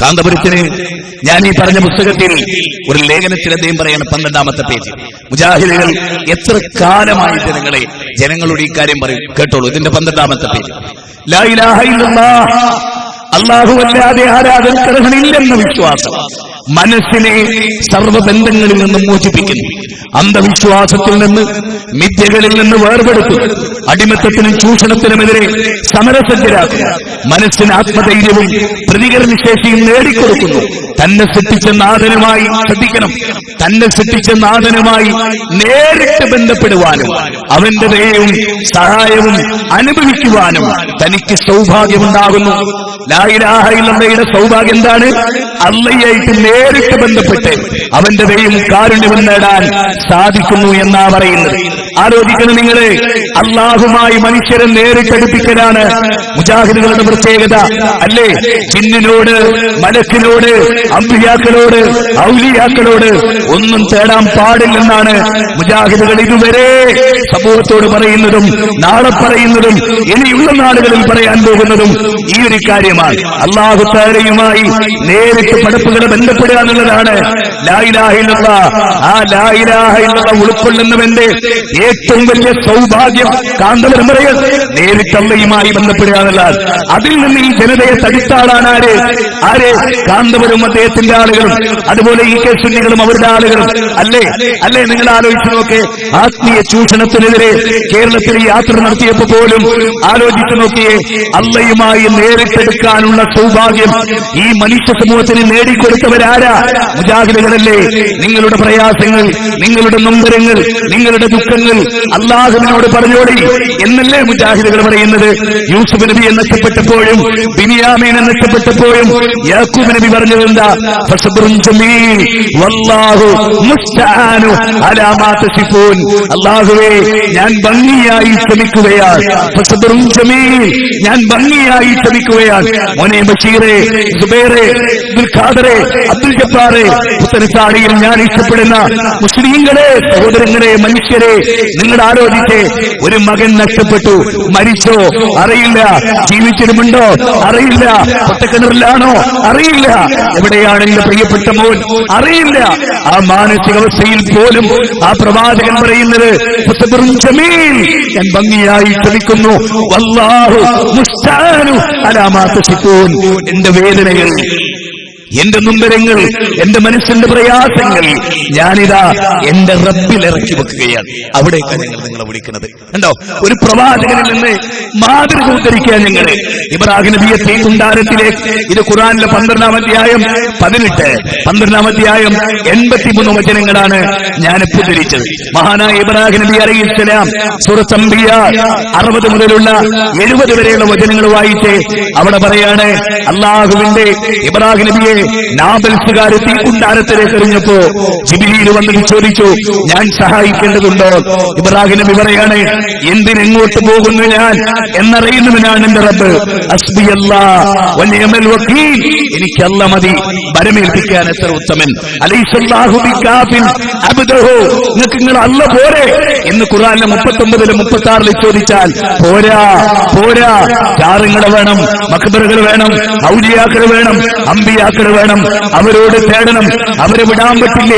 കാന്തപുരത്തിന് ഞാൻ ഈ പറഞ്ഞ പുസ്തകത്തിൽ ഒരു ലേഖനത്തിൽ അദ്ദേഹം പറയാണ് 12ാമത്തെ പേജ്, മുജാഹിദുകൾ എത്ര കാലമായി ജനങ്ങളോട് ഈ കാര്യം പറയും, കേട്ടോളൂ. ഇതിന്റെ 12ാമത്തെ പേജ്. ലാ ഇലാഹ ഇല്ലല്ലാഹ്, അല്ലാഹുവല്ലാതെ ആരാധനക്കർഹനില്ലെന്ന വിശ്വാസം മനസ്സിനെ സർവ്വബന്ധങ്ങളിൽ നിന്നും മോചിപ്പിക്കുന്നു. അന്ധവിശ്വാസത്തിൽ നിന്ന്, മിഥ്യകളിൽ നിന്ന് വേർപെടുത്തുന്നു. അടിമത്തത്തിനും ചൂഷണത്തിനുമെതിരെ സമരസജ്ജരാക്കുന്നു. മനസ്സിന് ആത്മധൈര്യവും പ്രതികരണശേഷിയും നേടിക്കൊടുക്കുന്നു. തന്നെ സൃഷ്ടിച്ച നാഥനുമായി, ശ്രദ്ധിക്കണം, തന്നെ സൃഷ്ടിച്ച നാഥനുമായി നേരിട്ട് ബന്ധപ്പെടുവാനും അവന്റെ ദയയും സഹായവും അനുഭവിക്കുവാനും തനിക്ക് സൗഭാഗ്യമുണ്ടാകുന്നു. ലാ ഇലാഹ ഇല്ലല്ലാഹയുടെ സൗഭാഗ്യം എന്താണ്? അല്ലാഹുവായിട്ട് നേരിട്ട് ബന്ധപ്പെട്ട് അവന്റെ ദയയും കാരുണ്യവും നേടാൻ സാധിക്കുന്നു എന്നാ പറയുന്നത്. ആലോചിക്കണം നിങ്ങള്, അല്ലാഹുമായി മനുഷ്യരെ നേരിട്ടടുപ്പിക്കലാണ് മുജാഹിദുകളുടെ പ്രത്യേകത, അല്ലേ? ജിന്നിനോട്, മലക്കിനോട്, അമ്പിയാക്കളോട്, ഔലിയാക്കളോട് ഒന്നും തേടാൻ പാടില്ലെന്നാണ് മുജാഹിദുകൾ ഇതുവരെ സമൂഹത്തോട് പറയുന്നതും നാളെ പറയുന്നതും ഇനിയുള്ള നാളുകളിൽ പറയാൻ പോകുന്നതും ഈ ഒരു കാര്യമാണ്. അല്ലാഹു തആലയുമായി നേരിട്ട് പടപ്പുകളെ ബന്ധപ്പെടുക എന്നുള്ളതാണ് ലാ ഇലാഹ ഇല്ലല്ലാഹ്. ആ ലാ ഇലാഹ ഇല്ലല്ലാഹ് ഉൾക്കൊള്ളുന്നവന്റെ ഏറ്റവും വലിയ സൗഭാഗ്യം കാന്തപുരം പറയൽ നേരിട്ട് അല്ലാഹുമായി ബന്ധപ്പെടുക എന്നുള്ളതാണ്. അതിൽ നിന്ന് ഈ ജനതയെ തടുത്താളാണ് ആര്? കാന്തപുരം അദ്ദേഹത്തിന്റെ ആളുകളും അതുപോലെ ഈ കെ സുന്നികളും അവരുടെ ആളുകളും, അല്ലേ? നിങ്ങൾ ആലോചിച്ചു നോക്കേ, ആത്മീയ ചൂഷണത്തിനെതിരെ കേരളത്തിൽ യാത്ര നടത്തിയപ്പോ പോലും ആലോചിച്ചു നോക്കിയേ, അല്ലാഹുമായി നേരിട്ടെടുക്കാനുള്ള സൗഭാഗ്യം ഈ മനുഷ്യ സമൂഹത്തിന് നേടിക്കൊടുത്തവരാരാ? മുജാഹിദുകളല്ലേ? നിങ്ങളുടെ പ്രയാസങ്ങൾ, നിങ്ങളുടെ നൊമ്പരങ്ങൾ, നിങ്ങളുടെ ദുഃഖങ്ങൾ അല്ലാഹുവിനോട് പറഞ്ഞോളി എന്നല്ലേ മുജാഹിദുകൾ പറയുന്നത്? യൂസുഫ് നബിയെ നഷ്ടപ്പെട്ടപ്പോഴും ബിനിയാമീനെ നഷ്ടപ്പെട്ടപ്പോഴും യാക്കൂബ് നബി പറഞ്ഞത് എന്താ? ഫസബ്റുൻ ജമീൽ വല്ലാഹു മുസ്തആനു അലാ മാ തസിഫൂൻ. അല്ലാഹുവേ, ഞാൻ ഭംഗിയായി ക്ഷമിക്കുകയാണ്. ഫസബ്റുൻ ജമീൽ, ഞാൻ ഭംഗിയായി ക്ഷമിക്കുകയാണ്. മോനെ ബഷീറെ, സുബൈറെ, അബ്ദുൽ ഖാദറെ, അബ്ദുൽ ജബ്ബാറെ, പുത്തനത്താടിയിൽ ഞാൻ ഇഷ്ടപ്പെടുന്ന മുസ്ലിങ്ങളെ, സഹോദരങ്ങളെ, മനുഷ്യരെ, നിങ്ങൾ ആലോചിച്ചേ, ഒരു മകൻ നഷ്ടപ്പെട്ടു, മരിച്ചോ അറിയില്ല, ജീവിച്ചിരുമുണ്ടോ അറിയില്ല, പൊട്ടക്കിണറിലാണോ അറിയില്ല, എവിടെയാണ് എന്റെ പ്രിയപ്പെട്ട മോൻ അറിയില്ല. ആ മാനസികാവസ്ഥയിൽ പോലും ആ പ്രവാചകൻ പറയുന്നത് ഞാൻ ഭംഗിയായി ക്ഷമിക്കുന്നു. വല്ലാഹു മുസ്തആനു അലാ മാ തസിഫൂൻ. എന്റെ വേദനകൾ, എന്റെ നൊമ്പരങ്ങൾ, എന്റെ മനസ്സിന്റെ പ്രയാസങ്ങൾ ഞാനിതാ എന്റെ റബ്ബിൽ ഇറക്കി വെക്കുകയാണ്. അവിടേക്കാണ് ഞങ്ങൾ നിങ്ങളെ വിളിക്കുന്നത്. കണ്ടോ, ഒരു പ്രവാചകനിൽ നിന്ന് മാതൃക ഉദ്ധരിക്കാൻ ഞങ്ങള് ഇബ്രാഹിം നബിയെ തീക്കുണ്ടാരത്തിലേക്ക്, ഇത് ഖുർആനിലെ 12ാം അധ്യായം 18, 12ാം അധ്യായം 83 വചനങ്ങളാണ് ഞാൻ ഉദ്ധരിച്ചത്. മഹാനായ ഇബ്രാഹിം നബി അലൈഹിസ്സലാം സൂറത്ത് അംബിയ 60 മുതലുള്ള 70 വരെയുള്ള വചനങ്ങൾ വായിച്ച് അവിടെ പറയാണ്, അല്ലാഹുവിന്റെ ഇബ്രാഹിം നബിയെ നാബൽസുകാർ തീക്കുണ്ടാരത്തിലേക്ക് എറിഞ്ഞപ്പോ ജിബ്രീൽ വന്നിട്ട് ചോദിച്ചു, ഞാൻ സഹായിക്കേണ്ടതുണ്ടോ? ഇബ്രാഹിം നബി പറയാണ്, എന്തിനെങ്ങോട്ട് പോകുന്നു ഞാൻ എന്നറിയുന്നവനാണ് എന്റെ റബ്ബ്. ഹസ്ബിയല്ലാഹ് വനിഅമൽ വകീൽ, എനിക്ക് അല്ലാഹ് മതി, ഭരമേൽപ്പിക്കാൻ എത്ര ഉത്തമൻ. അലൈസല്ലാഹു ബികാഫിൻ അബ്ദഹു, നിങ്ങൾ അല്ലാഹ് പോരെ എന്ന് ഖുർആനിലെ 39 36 ചോദിച്ചാൽ പോരാ. ചാറുകൾ വേണം, മഖ്ബറുകൾ വേണം, ഔലിയാക്കൾ വേണം, അമ്പിയാക്കൾ വേണം, അവരോട് തേടണം, അവരെ വിടാൻ പറ്റില്ല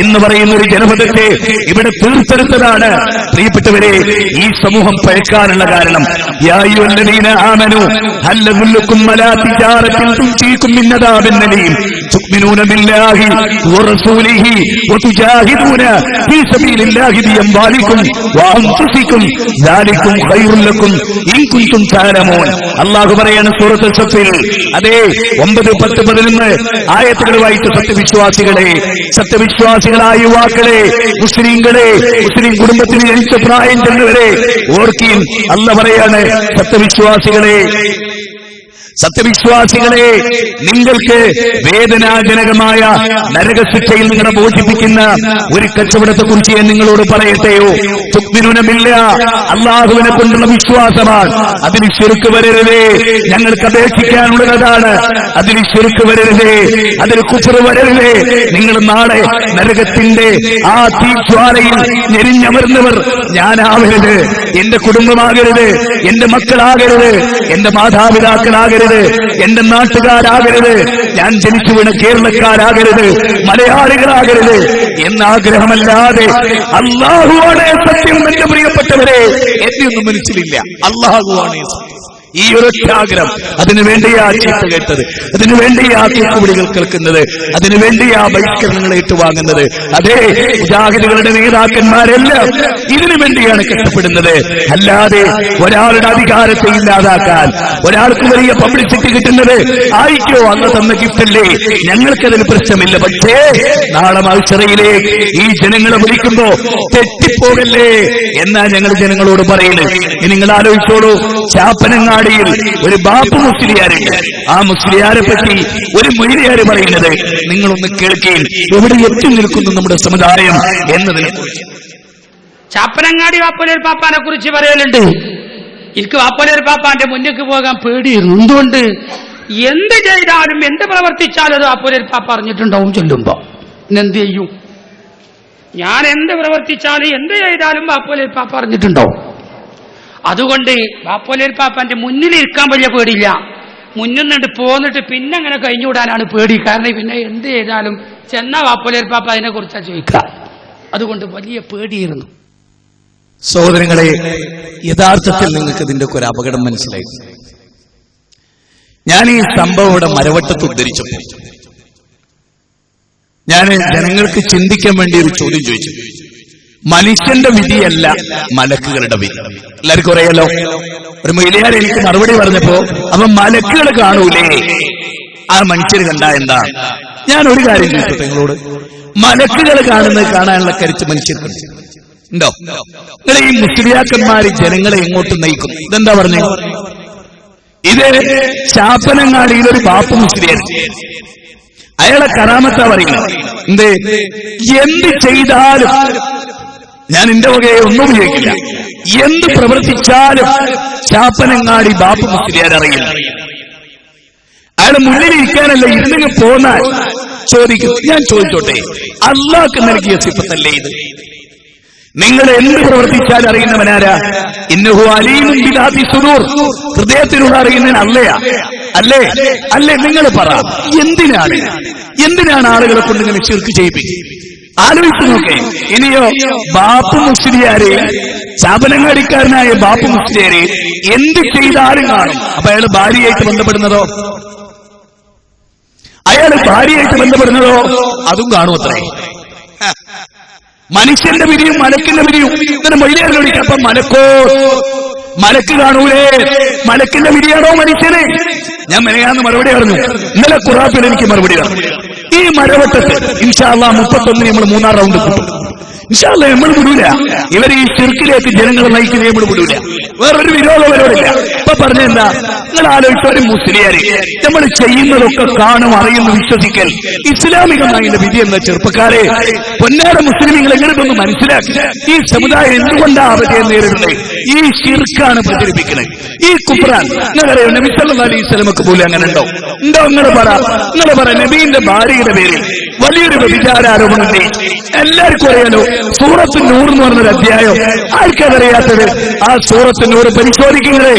എന്ന് പറയുന്ന ഒരു ജനപദത്തെ ഇവിടെ തീർത്തെടുത്തതാണ്. പ്രിയപ്പെട്ടവരെ, ഈ സമൂഹം പഴക്കാനുള്ള കാരണം യാ അയ്യുഹല്ലദീന ആമനൂ ഹൽ അദുല്ലുക്കും അലാ തിജാറത്തിൻ തുൻജീകും മിൻ അദാബിൻ അലീം തുഅ്മിനൂന ബില്ലാഹി വറസൂലിഹി വതുജാഹിദൂന ഫീ സബീലില്ലാഹി ബിഅംവാലികും വഅൻഫുസികും ദാലികും ഖൈറുൽ ലക്കും ഇൻ കുൻതും തഅലമൂൻ. അല്ലാഹു പറയുന്ന സൂറത്തുൽ സഫിൽ അതേ 9, 10, 11 ആയത്തുകളുമായിട്ട് സത്യവിശ്വാസികളായ യുവാക്കളെ, മുസ്ലിങ്ങളെ, മുസ്ലിം കുടുംബത്തിന് ജനിച്ച പ്രായം ചെന്നവരെ ഓർക്കീൻ. അല്ലാഹു പറയാണ്, സത്യവിശ്വാസികളെ, നിങ്ങൾക്ക് വേദനാജനകമായ നരകശിക്ഷയിൽ നിങ്ങളെ ബോധിപ്പിക്കുന്ന ഒരു കച്ചവടത്തെ കുറിച്ച് ഞാൻ നിങ്ങളോട് പറയട്ടെയോ? തുഅ്മിനൂന ബില്ലാഹ്, അല്ലാഹുവിനെ കൊണ്ടുള്ള വിശ്വാസമാണ്. അതിന് ശിർക്ക് വരരുതേ. ഞങ്ങൾക്ക് അപേക്ഷിക്കാനുള്ളതാണ്, അതിന് ശിർക്ക് വരരുതേ, അതിന് കുഫ്ർ വരരുതേ. നിങ്ങൾ നാളെ നരകത്തിന്റെ ആ തീജ്വാലയിൽ ഞെരിഞ്ഞമർന്നവർ ഞാനാവരുത്, എന്റെ കുടുംബമാകരുത്, എന്റെ മക്കളാകരുത്, എന്റെ മാതാപിതാക്കളാകരുത്, ആകരുത്, എന്റെ നാട്ടുകാരാകരുത്, ഞാൻ ജനിച്ചു വീണ കേരളക്കാരാകരുത്, മലയാളികളാകരുത് എന്നാഗ്രഹമല്ലാതെ അല്ലാഹുവാണ് സത്യം. എന്റെ പ്രിയപ്പെട്ടവരെ, എന്നെയൊന്നും മനസ്സിലില്ല, അല്ലാഹുവാണ് സത്യം. ഈ ഒരൊറ്റ ആഗ്രഹം, അതിനുവേണ്ടിയാ ചീത്ത കേട്ടത്, അതിനുവേണ്ടിയാ തൂക്കുവിളികൾ കേൾക്കുന്നത്, അതിനുവേണ്ടിയാ ബഹിഷ്കരണങ്ങൾ ഏറ്റുവാങ്ങുന്നത്. അതേ, മുജാഹിദുകളുടെ നേതാക്കന്മാരെല്ലാം ഇതിനു വേണ്ടിയാണ് കഷ്ടപ്പെടുന്നത്. അല്ലാതെ ഒരാളുടെ അധികാരത്തെ ഇല്ലാതാക്കാൻ, ഒരാൾക്ക് വലിയ പബ്ലിസിറ്റി കിട്ടുന്നത് ആയിക്കോ, അന്ന് തന്ന ഗിഫ്റ്റല്ലേ, ഞങ്ങൾക്കതിന് പ്രശ്നമില്ല. പക്ഷേ നാളെ മത്സരയിലേക്ക് ഈ ജനങ്ങളെ വിളിക്കുമ്പോ തെറ്റിപ്പോകല്ലേ എന്നാ ഞങ്ങൾ ജനങ്ങളോട് പറയുന്നത്. ഇനി നിങ്ങൾ ആലോചിച്ചോളൂ, ചാപ്പനങ്ങാടിയിൽ ഒരു ബാപ്പു മുസ്ലിയാരുണ്ട്. ആ മുസ്ലിയാരെ പറ്റി ഒരു മൊയ്ലിയാര് പറയുന്നത് നിങ്ങളൊന്ന് കേൾക്കുകയും എവിടെ എത്തി നിൽക്കുന്നു നമ്മുടെ സമുദായം എന്നതിനെ കുറിച്ച്. ചാപ്പനങ്ങാടി വാപ്പലേർ പാപ്പാനെ കുറിച്ച് പറയലുണ്ട്. എനിക്ക് വാപ്പലേർ പാപ്പാന്റെ മുന്നിലേക്ക് പോകാൻ പേടിയിരുന്നു. എന്തുകൊണ്ട്? എന്ത് ചെയ്താലും എന്ത് പ്രവർത്തിച്ചാലും അത് വാപ്പലേർ പാപ്പ അറിഞ്ഞിട്ടുണ്ടാവും. ചൊല്ലുമ്പോ എന്ത് ചെയ്യും? ഞാൻ എന്ത് പ്രവർത്തിച്ചാലും എന്ത് ചെയ്താലും വാപ്പലേർ പാപ്പ അറിഞ്ഞിട്ടുണ്ടാവും. അതുകൊണ്ട് വാപ്പലേർ പാപ്പാന്റെ മുന്നിൽ ഇരിക്കാൻ വലിയ പേടിയില്ല. മുന്നിൽ നിന്നിട്ട് പോന്നിട്ട് പിന്നെ അങ്ങനെ കഴിഞ്ഞുകൂടാനാണ് പേടി. കാരണം പിന്നെ എന്ത് ചെയ്താലും ചെന്ന വാപ്പലേർ പാപ്പ അതിനെ കുറിച്ചാണ് ചോദിക്കുക. അതുകൊണ്ട് വലിയ പേടിയിരുന്നു. സഹോദരങ്ങളെ, യഥാർത്ഥത്തിൽ നിങ്ങൾക്ക് ഇതിന്റെ ഒക്കെ ഒരു അപകടം മനസ്സിലായി. ഞാൻ ഈ സംഭവം ഇവിടെ മരവട്ടത്ത് ഉദ്ധരിച്ചപ്പോൾ ഞാൻ ജനങ്ങൾക്ക് ചിന്തിക്കാൻ വേണ്ടി ഒരു ചോദ്യം ചോദിച്ചു. മനുഷ്യന്റെ വിധിയല്ല മലക്കുകളുടെ വിധി. എല്ലാവർക്കും അറിയാലോ. ഒരു മൊയ്ലിയാർ എനിക്ക് മറുപടി പറഞ്ഞപ്പോ അവൻ മലക്കുകൾ കാണൂലേ, ആ മനുഷ്യർ കണ്ടാ എന്താ? ഞാൻ ഒരു കാര്യം ചോദിച്ചോട്ടെ നിങ്ങളോട്, മലക്കുകൾ കാണാനുള്ള കരുത്ത് മനുഷ്യർക്കുണ്ട് ഉണ്ടോ? നിങ്ങൾ ഈ മുസ്ലിയാക്കന്മാര് ജനങ്ങളെ എങ്ങോട്ട് നയിക്കും? ഇതെന്താ പറഞ്ഞു? ഇത് ചാപ്പനങ്ങാടിയിലൊരു ബാപ്പു മുസ്ലിയാർ, അയാളെ കറാമത്താ പറയുന്നത്. എന്ത് ചെയ്താലും ഞാൻ എന്റെ വകയെ ഒന്നും ഉപയോഗിക്കില്ല, എന്ത് പ്രവർത്തിച്ചാലും ചാപ്പനങ്ങാടി ബാപ്പു മുസ്ലിയാർ അറിയില്ല. അയാൾ മുന്നിലിരിക്കാനല്ല, ഇരുന്നെങ്കിൽ പോന്നാൽ ചോദിക്കും. ഞാൻ ചോദിച്ചോട്ടെ, അല്ലാഹ്ക്ക് നൽകിയ സിഫത്തല്ലേ ഇത്? നിങ്ങൾ എന്ത് പ്രവർത്തിച്ചാൽ അറിയുന്നവനാരാ? ഇന്നഹു അലീമുൻ ബിദാതി സുദൂർ, ഹൃദയത്തിലൂടെ അറിയുന്നതിന് അല്ലയാ? അല്ലേ? അല്ലേ? നിങ്ങൾ പറ, എന്തിനാണ് ആളുകളെ കൊണ്ട് ഇങ്ങനെ ശിർക്ക് ചെയ്യിപ്പിക്കുക? ആലോചിച്ചു നോക്കേ. ഇനിയോ ബാപ്പു മുസ്ലിയാരെ, ചാപ്പനങ്ങാടിക്കാരനായ ബാപ്പു മുസ്ലിയാരെ എന്ത് ചെയ്താലും കാണും. അപ്പൊ അയാൾ ഭാര്യയായിട്ട് ബന്ധപ്പെടുന്നതോ? അതും കാണും. അത്രേ മനുഷ്യന്റെ വിധിയും മലക്കിന്റെ വിധിയും. ഇങ്ങനെ മൊയ്ലിയാരിനോട് അപ്പൊ മലക്ക് കാണൂലേ? മലക്കിന്റെ വിധിയാണോ മനുഷ്യനെ? ഞാൻ മെനയാന്ന് മറുപടി പറഞ്ഞു. ഇന്നലെ ഖുറാഫിൽ എനിക്ക് മറുപടി പറഞ്ഞു. ഈ മരവട്ടത്ത് ഇൻഷാ അല്ലാഹ് 31 നമ്മൾ 3-ാം റൗണ്ട് കിട്ടും. ഇൻഷാ അല്ലാഹ് നമ്മൾ വിടൂല. ഇവർ ഈ ശിർക്കിലേക്ക് ജനങ്ങളെ നയിക്കുന്നത് നമ്മൾ വിടൂല. വേറൊരു വിരോധവരോടില്ല. ഇപ്പൊ പറഞ്ഞെന്താ? നിങ്ങൾ ആലോചിച്ച ഒരു മുസ്ലിയാര് നമ്മൾ ചെയ്യുന്നതൊക്കെ കാണും, അറിയുന്നു, വിശ്വസിക്കൽ ഇസ്ലാമികമായ വിധി എന്ന ചെറുപ്പക്കാരെ, പൊന്നാര മുസ്ലിമീങ്ങൾ എങ്ങനെയൊന്ന് മനസ്സിലാക്കി. ഈ സമുദായം എന്തുകൊണ്ടാ അവധിയെ നേരിടുന്നത്? ഈ ശിർക്കാണ് പ്രചരിപ്പിക്കുന്നത്, ഈ കുഫ്റാൻ. നിങ്ങളറിയോ നബി സല്ലല്ലാഹു അലൈഹി വസല്ലമക്ക് പോലും അങ്ങനെ ഉണ്ടോ? നിങ്ങൾ പറ നബീന്റെ ഭാര്യയുടെ പേരിൽ വലിയൊരു വ്യഭിചാരാരോപണം എല്ലാവർക്കും അറിയാലോ. സൂറത്ത് നൂർ എന്ന് പറഞ്ഞൊരു അധ്യായം ആർക്കതറിയാത്തത്? ആ സൂറത്ത് നൂർ പരിശോധിക്കുന്നത്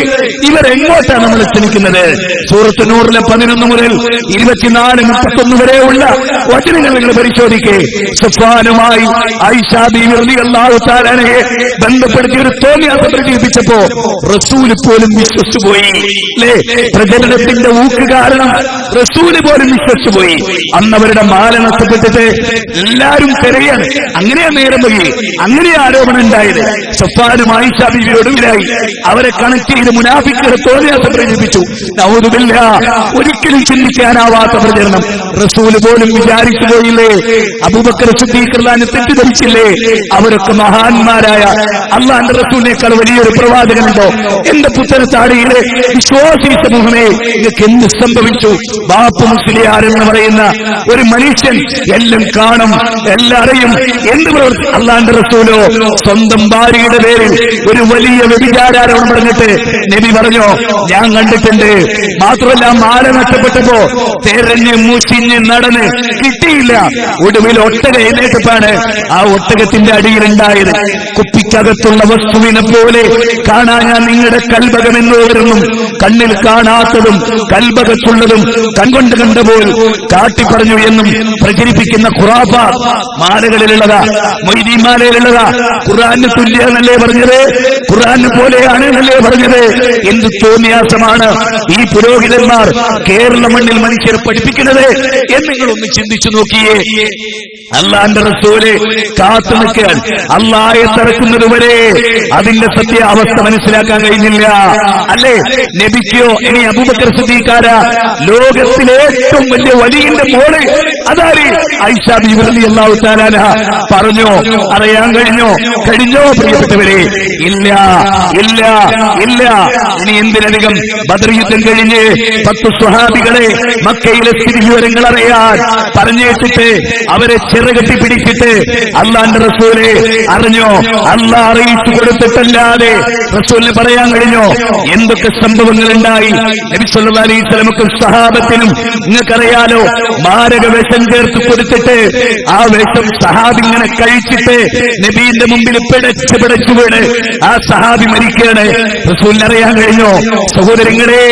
ഇവരെങ്ങോട്ടാണ് നമ്മൾ ക്ഷണിക്കുന്നത്? സൂറത്ത് നൂറിലെ 11 മുതൽ 24-31 വരെയുള്ള വചനങ്ങൾ നിങ്ങൾ പരിശോധിക്കേ. സഫ്വാനുമായി ആയിഷാ ബീവി റളിയല്ലാഹു തആല അൻഹയെ ബന്ധപ്പെടുത്തി ഒരു തോന്നിയാസം പ്രചരിപ്പിച്ചപ്പോ റസൂല് പോലും വിശ്വസിച്ചുപോയി. അല്ലേ? പ്രചരണത്തിന്റെ ഊക്ക് കാരണം റസൂല് പോലും വിശ്വസിച്ചുപോയി. അന്ന് അവരുടെ മാല നഷ്ടപ്പെട്ടിട്ട് എല്ലാവരും തിരയാണ്. അങ്ങനെയാ നേരം വഴി, അങ്ങനെ ആരോപണം ഉണ്ടായത്. സഫ്വാനും ആയിഷാ ബീവിയോടുമില്ലായി അവരെ കണക്ട് ചെയ്ത് മുനാഫിക്കുകളെ തോന്നിയാസം പ്രചരിപ്പിച്ചു. നഊദു ബില്ലാഹ്, ഒരിക്കലും ചിന്തിക്കാനാവാത്ത പ്രചരണം. റസൂല് പോലും വിചാരിച്ചു പോയില്ലേ? അബൂബക്കർ സിദ്ദീഖ് റളിയല്ലാഹു അൻഹു തെറ്റിദ്ധരിച്ചില്ലേ? അവരൊക്കെ മഹാന്മാരായ അല്ലാഹുവിന്റെ റസൂലിനേക്കാൾ വലിയൊരു പ്രവാചകനുണ്ടോ? എന്റെ പുത്തനത്താടിയിലെ വിശ്വാസി സമൂഹമേ, നിങ്ങൾക്ക് എന്ത് സംഭവിച്ചു? ബാപ്പു മുസ്ലിയാർ എന്ന് പറയുന്ന ഒരു മനുഷ്യൻ എല്ലാം കാണും, എല്ലാം അറിയും, എന്ത് പ്രവർത്തി. അല്ലാഹുവിന്റെ റസൂലോ സ്വന്തം ഭാര്യയുടെ പേരിൽ ഒരു വലിയ വ്യഭിചാരാരോപണം പറഞ്ഞിട്ട് നബി പറഞ്ഞോ, ഞാൻ കണ്ടിട്ടുണ്ട്. മാത്രമല്ല മാല നഷ്ടപ്പെട്ടപ്പോ തെരഞ്ഞ് മുഷിഞ്ഞ് നടന്ന് കിട്ടി കിട്ടിയില്ല. ഒടുവിൽ ഒട്ടക എഴുന്നേറ്റപ്പാണ് ആ ഒട്ടകത്തിന്റെ അടിയിലുണ്ടായത് കുപ്പിക്കകത്തുള്ള വസ്തുവിനെ പോലെ കാണാൻ ഞാൻ നിങ്ങളുടെ കൽബകമെന്ന് വരുന്നു. കണ്ണിൽ കാണാത്തതും കൽബകത്തുള്ളതും കൺകൊണ്ട് കണ്ടപ്പോൾ കാട്ടിപ്പറഞ്ഞു എന്നും പ്രചരിപ്പിക്കുന്ന ഖുറാഫ മാലകളിലുള്ളതാ, മൊയ്തീൻ മാലയിലുള്ളതാ. ഖുർആന് തുല്യനല്ലേ പറഞ്ഞത്, ഖുർആന് പോലെയാണ് എന്നല്ലേ പറഞ്ഞത്. എന്ത് തോന്നിയാസമാണ് ഈ പുരോഹിതന്മാർ കേരള മണ്ണിൽ മനുഷ്യരെ പഠിപ്പിക്കുന്നത് എന്ന് നിങ്ങളൊന്ന് ചിന്തിച്ചു നോക്കിയേ. അള്ളാന്റെ റസൂല് കാത്തു നിൽക്കാൻ അള്ളാഹയെ തറക്കുന്നത് വരെ അതിന്റെ സത്യാവസ്ഥ മനസ്സിലാക്കാൻ കഴിഞ്ഞില്ല. അല്ലേ? നബിക്കോ ഇനി അബൂബക്കർ സിദ്ദീഖാരാ ലോകത്തിലെ ഏറ്റവും വലിയ വലിയന്റെ മോള് അതാര് ആയിഷ ബീവി റളിയല്ലാഹു തആല അൻഹ പറഞ്ഞോ? അറിയാൻ കഴിഞ്ഞോ പ്രിയപ്പെട്ടവരെ? ഇല്ല ഇല്ല ഇല്ല. ഇനി എന്തിനധികം ബദർ യുദ്ധം കഴിഞ്ഞ് 10 സ്വഹാബികളെ മക്കയിലെ സ്ഥിതിവിവരങ്ങൾ അറിയാൻ പറഞ്ഞേച്ചിട്ട് അവരെ ചെറുകെട്ടി പിടിച്ചിട്ട് അള്ളാന്റെ റസൂലെ അറിഞ്ഞോ? അള്ളാഹ് അറിയിച്ചു കൊടുത്തിട്ടല്ലാതെ റസൂലിന് പറയാൻ കഴിഞ്ഞോ? എന്തൊക്കെ സംഭവങ്ങൾ ഉണ്ടായി? നബി സല്ലല്ലാഹു അലൈഹി വസല്ലമക്കും സഹാബത്തിനും നിങ്ങൾക്കറിയാലോ, മാരക വിഷം ചേർത്ത് കൊടുത്തിട്ട് ആ വിഷം സഹാബി ഇങ്ങനെ കഴിച്ചിട്ട് നബീന്റെ മുമ്പിൽ പിടച്ചു വീണ് ആ സഹാബി മരിക്കുകയാണ്. റസൂലിന് അറിയാൻ കഴിഞ്ഞോ? സഹോദരങ്ങളെ,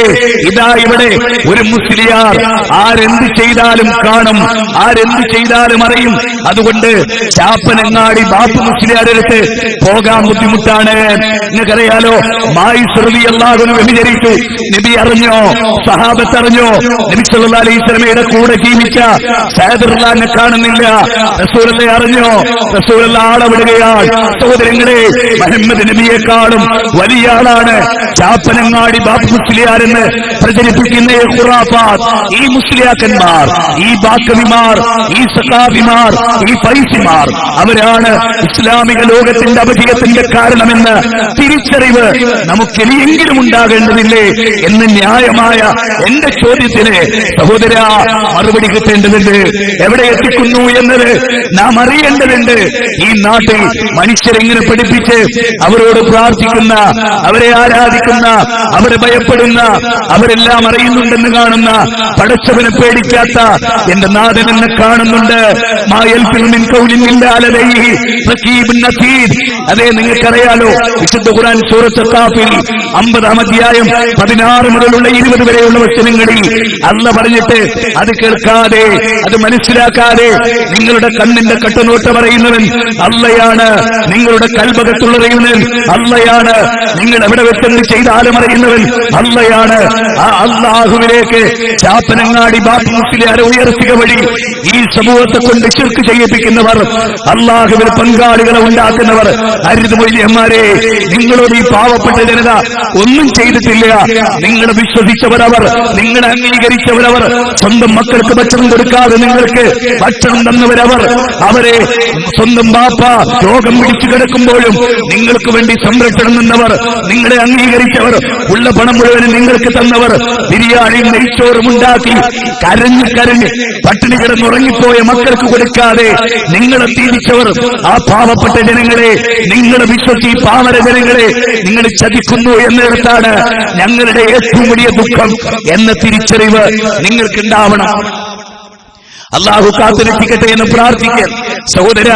ഇതാ ഇവിടെ ഒരു മുസ്ലിയാർ ആരെന്ത് ചെയ്താലും കാണും, ആരെന്ത് ചെയ്താലും അറിയും. അതുകൊണ്ട് ചാപ്പനങ്ങാടി ബാപ്പു മുസ്ലിയാരെടുത്ത് പോകാൻ ബുദ്ധിമുട്ടാണ്. നിങ്ങൾക്കറിയാലോ, മായിസ് റളിയല്ലാഹു അൻഹു വ്യഭിചരിച്ചു. നബി അറിഞ്ഞോ? സഹാബത്ത് അറിഞ്ഞോ? നബി സല്ലല്ലാഹു അലൈഹി വസല്ലമയുടെ കൂടെ ജീവിച്ച സഅദ്റല്ലാനെ കാണുന്നില്ല. റസൂലുള്ളാഹി അറിഞ്ഞോ? റസൂലുള്ളാഹി ആളെ വിടുകയാണ്. സഹോദരങ്ങളെ, മുഹമ്മദ് നബിയെക്കാളും വലിയ ആളാണ് ചാപ്പനങ്ങാടി ബാപ്പു മുസ്ലിയാരെന്ന് പ്രചരിപ്പിക്കുന്ന ഖുറാഫാത്ത്. ഈ മുസ്ലിയാക്കന്മാർ, ഈ ബാക്കവിമാർ, ഈ സഖാബിമാർ, ഈ ഫൈസിമാർ അവരാണ് ഇസ്ലാമിക ലോകത്തിന്റെ അപജയത്തിന്റെ കാരണമെന്ന് തിരിച്ചറിവ് നമുക്കെനിയെങ്കിലും ഉണ്ടാകേണ്ടതില്ലേ എന്ന് ന്യായമായ എന്റെ ചോദ്യത്തിന് സഹോദര മറുപടി കിട്ടേണ്ടതുണ്ട്. എവിടെ എത്തിക്കുന്നു എന്നത് നാം അറിയേണ്ടതുണ്ട്. ഈ നാട്ടിൽ മനുഷ്യരെങ്ങനെ പഠിപ്പിച്ച് അവരോട് പ്രാർത്ഥിക്കുന്ന, അവരെ ആരാധിക്കുന്ന, അവരെ ഭയപ്പെടുന്ന, അവരെല്ലാം അറിയുന്നുണ്ടെന്ന് കാണുന്ന, പടച്ചവനെ പേടിക്കാത്ത എന്റെ നാഥൻ എന്നെ കാണുന്നുണ്ട്. അതെ, നിങ്ങൾക്കറിയാലോ, വിശുദ്ധ ഖുർആൻ സൂറത്ത് ഖാഫിൽ 50-ാം അധ്യായം 16 മുതലുള്ള 20 വരെയുള്ള വചനങ്ങളിൽ അല്ലാഹ് പറഞ്ഞിട്ട് അത് കേൾക്കാതെ, അത് മനസ്സിലാക്കാതെ നിങ്ങളുടെ കണ്ണിന്റെ കട്ടുനോട്ട പറയുന്നവൻ അള്ളയാണ്, നിങ്ങളുടെ കൽബകത്തുള്ളറിയുന്നവൻ അള്ളയാണ്, നിങ്ങൾ എവിടെ വെച്ചെന്ന് ചെയ്താലും അറിയുന്നവൻ അള്ളയാണ്. ആ അള്ളാഹുവിലേക്ക് ചാപ്പനങ്ങാടി ബാപ്പു മുസ്ലിയാരെ ഉയർത്തുക വഴി ഈ സമൂഹത്തെ കൊണ്ട് ശിർക്ക് ചെയ്യിപ്പിക്കുന്നവർ, അള്ളാഹുവിൽ പങ്കാളികളെ ഉണ്ടാക്കുന്നവർ, അരുത് മൊയ്ലിയന്മാരെ, നിങ്ങളോട് ഈ പാവപ്പെട്ട ജനത ഒന്നും ചെയ്തിട്ടില്ല. നിങ്ങളെ വിശ്വസിച്ചവരവർ, നിങ്ങളെ അംഗീകരിച്ചവരവർ, സ്വന്തം മക്കൾക്ക് ഭക്ഷണം കൊടുക്കാതെ നിങ്ങൾക്ക് ഭക്ഷണം തന്നവരവർ, അവരെ സ്വന്തം ബാപ്പ രോഗം പിടിച്ചു കിടക്കുമ്പോഴും നിങ്ങൾക്ക് വേണ്ടി സംരക്ഷണം നിന്നവർ, നിങ്ങളെ അംഗീകരിച്ചവർ, ഉള്ള പണം മുഴുവനും നിങ്ങൾക്ക് തന്നവർ, ബിരിയാണി നെയ്ച്ചോറും ഉണ്ടാക്കി കരഞ്ഞ് പട്ടിണി കിടന്നുറങ്ങിപ്പോയ മക്കൾക്ക് കൊടുക്കാതെ നിങ്ങളെ തീരിച്ചവർ, ആ പാവപ്പെട്ട ജനങ്ങളെ, നിങ്ങളെ വിശ്വസി പാമര ജനങ്ങളെ നിങ്ങൾ ചതിക്കുന്നു എന്നിടത്താണ് ഞങ്ങളുടെ ഏറ്റവും വലിയ ദുഃഖം എന്ന തിരിച്ചറിവ് നിങ്ങൾക്കുണ്ടാവണം. അള്ളാഹു കാത്തുരക്ഷിക്കട്ടെ എന്ന് പ്രാർത്ഥിക്കാൻ. സഹോദര,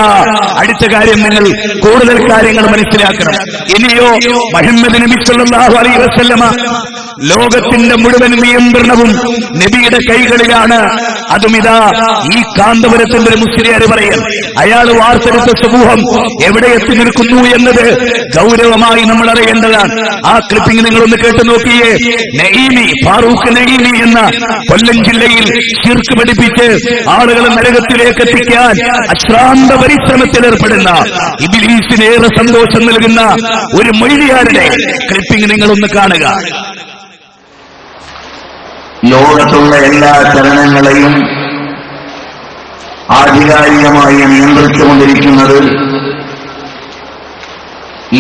അടുത്ത കാര്യം നിങ്ങൾ കൂടുതൽ കാര്യങ്ങൾ മനസ്സിലാക്കണം. ഇനിയോ മുഹമ്മദ് നബി സല്ലല്ലാഹു അലൈഹി വസല്ലമ ലോകത്തിന്റെ മുഴുവൻ നിയന്ത്രണവും നബിയുടെ കൈകളിലാണ്. അതുമിതാ ഈ കാന്തപുരത്തിന്റെ ഒരു മുസ്ലിയാർ പറയാൻ, അയാൾ വാർത്തെടുത്ത സമൂഹം എവിടെ എത്തി നിൽക്കുന്നു എന്നത് ഗൗരവമായി നമ്മൾ അറിയേണ്ടതാണ്. ആ ക്ലിപ്പിംഗ് നിങ്ങളൊന്ന് കേട്ടു നോക്കിയേ. നഈമി, ഫാറൂഖ് നഈമി എന്ന കൊല്ലം ജില്ലയിൽ ശിർക്ക് പഠിപ്പിച്ച് ആളുകളെ നരകത്തിലേക്ക് എത്തിക്കാൻ അശ്രാന്ത പരിശ്രമത്തിൽ ഏർപ്പെടുന്ന, ഇബ്ലീസിനേറെ സന്തോഷം നൽകുന്ന ഒരു മൊയ്ലിയാരുടെ ക്ലിപ്പിംഗ് നിങ്ങളൊന്ന് കാണുക. ലോകത്തുള്ള എല്ലാ ചലനങ്ങളെയും ആധികാരികമായി നിയന്ത്രിച്ചുകൊണ്ടിരിക്കുന്നത്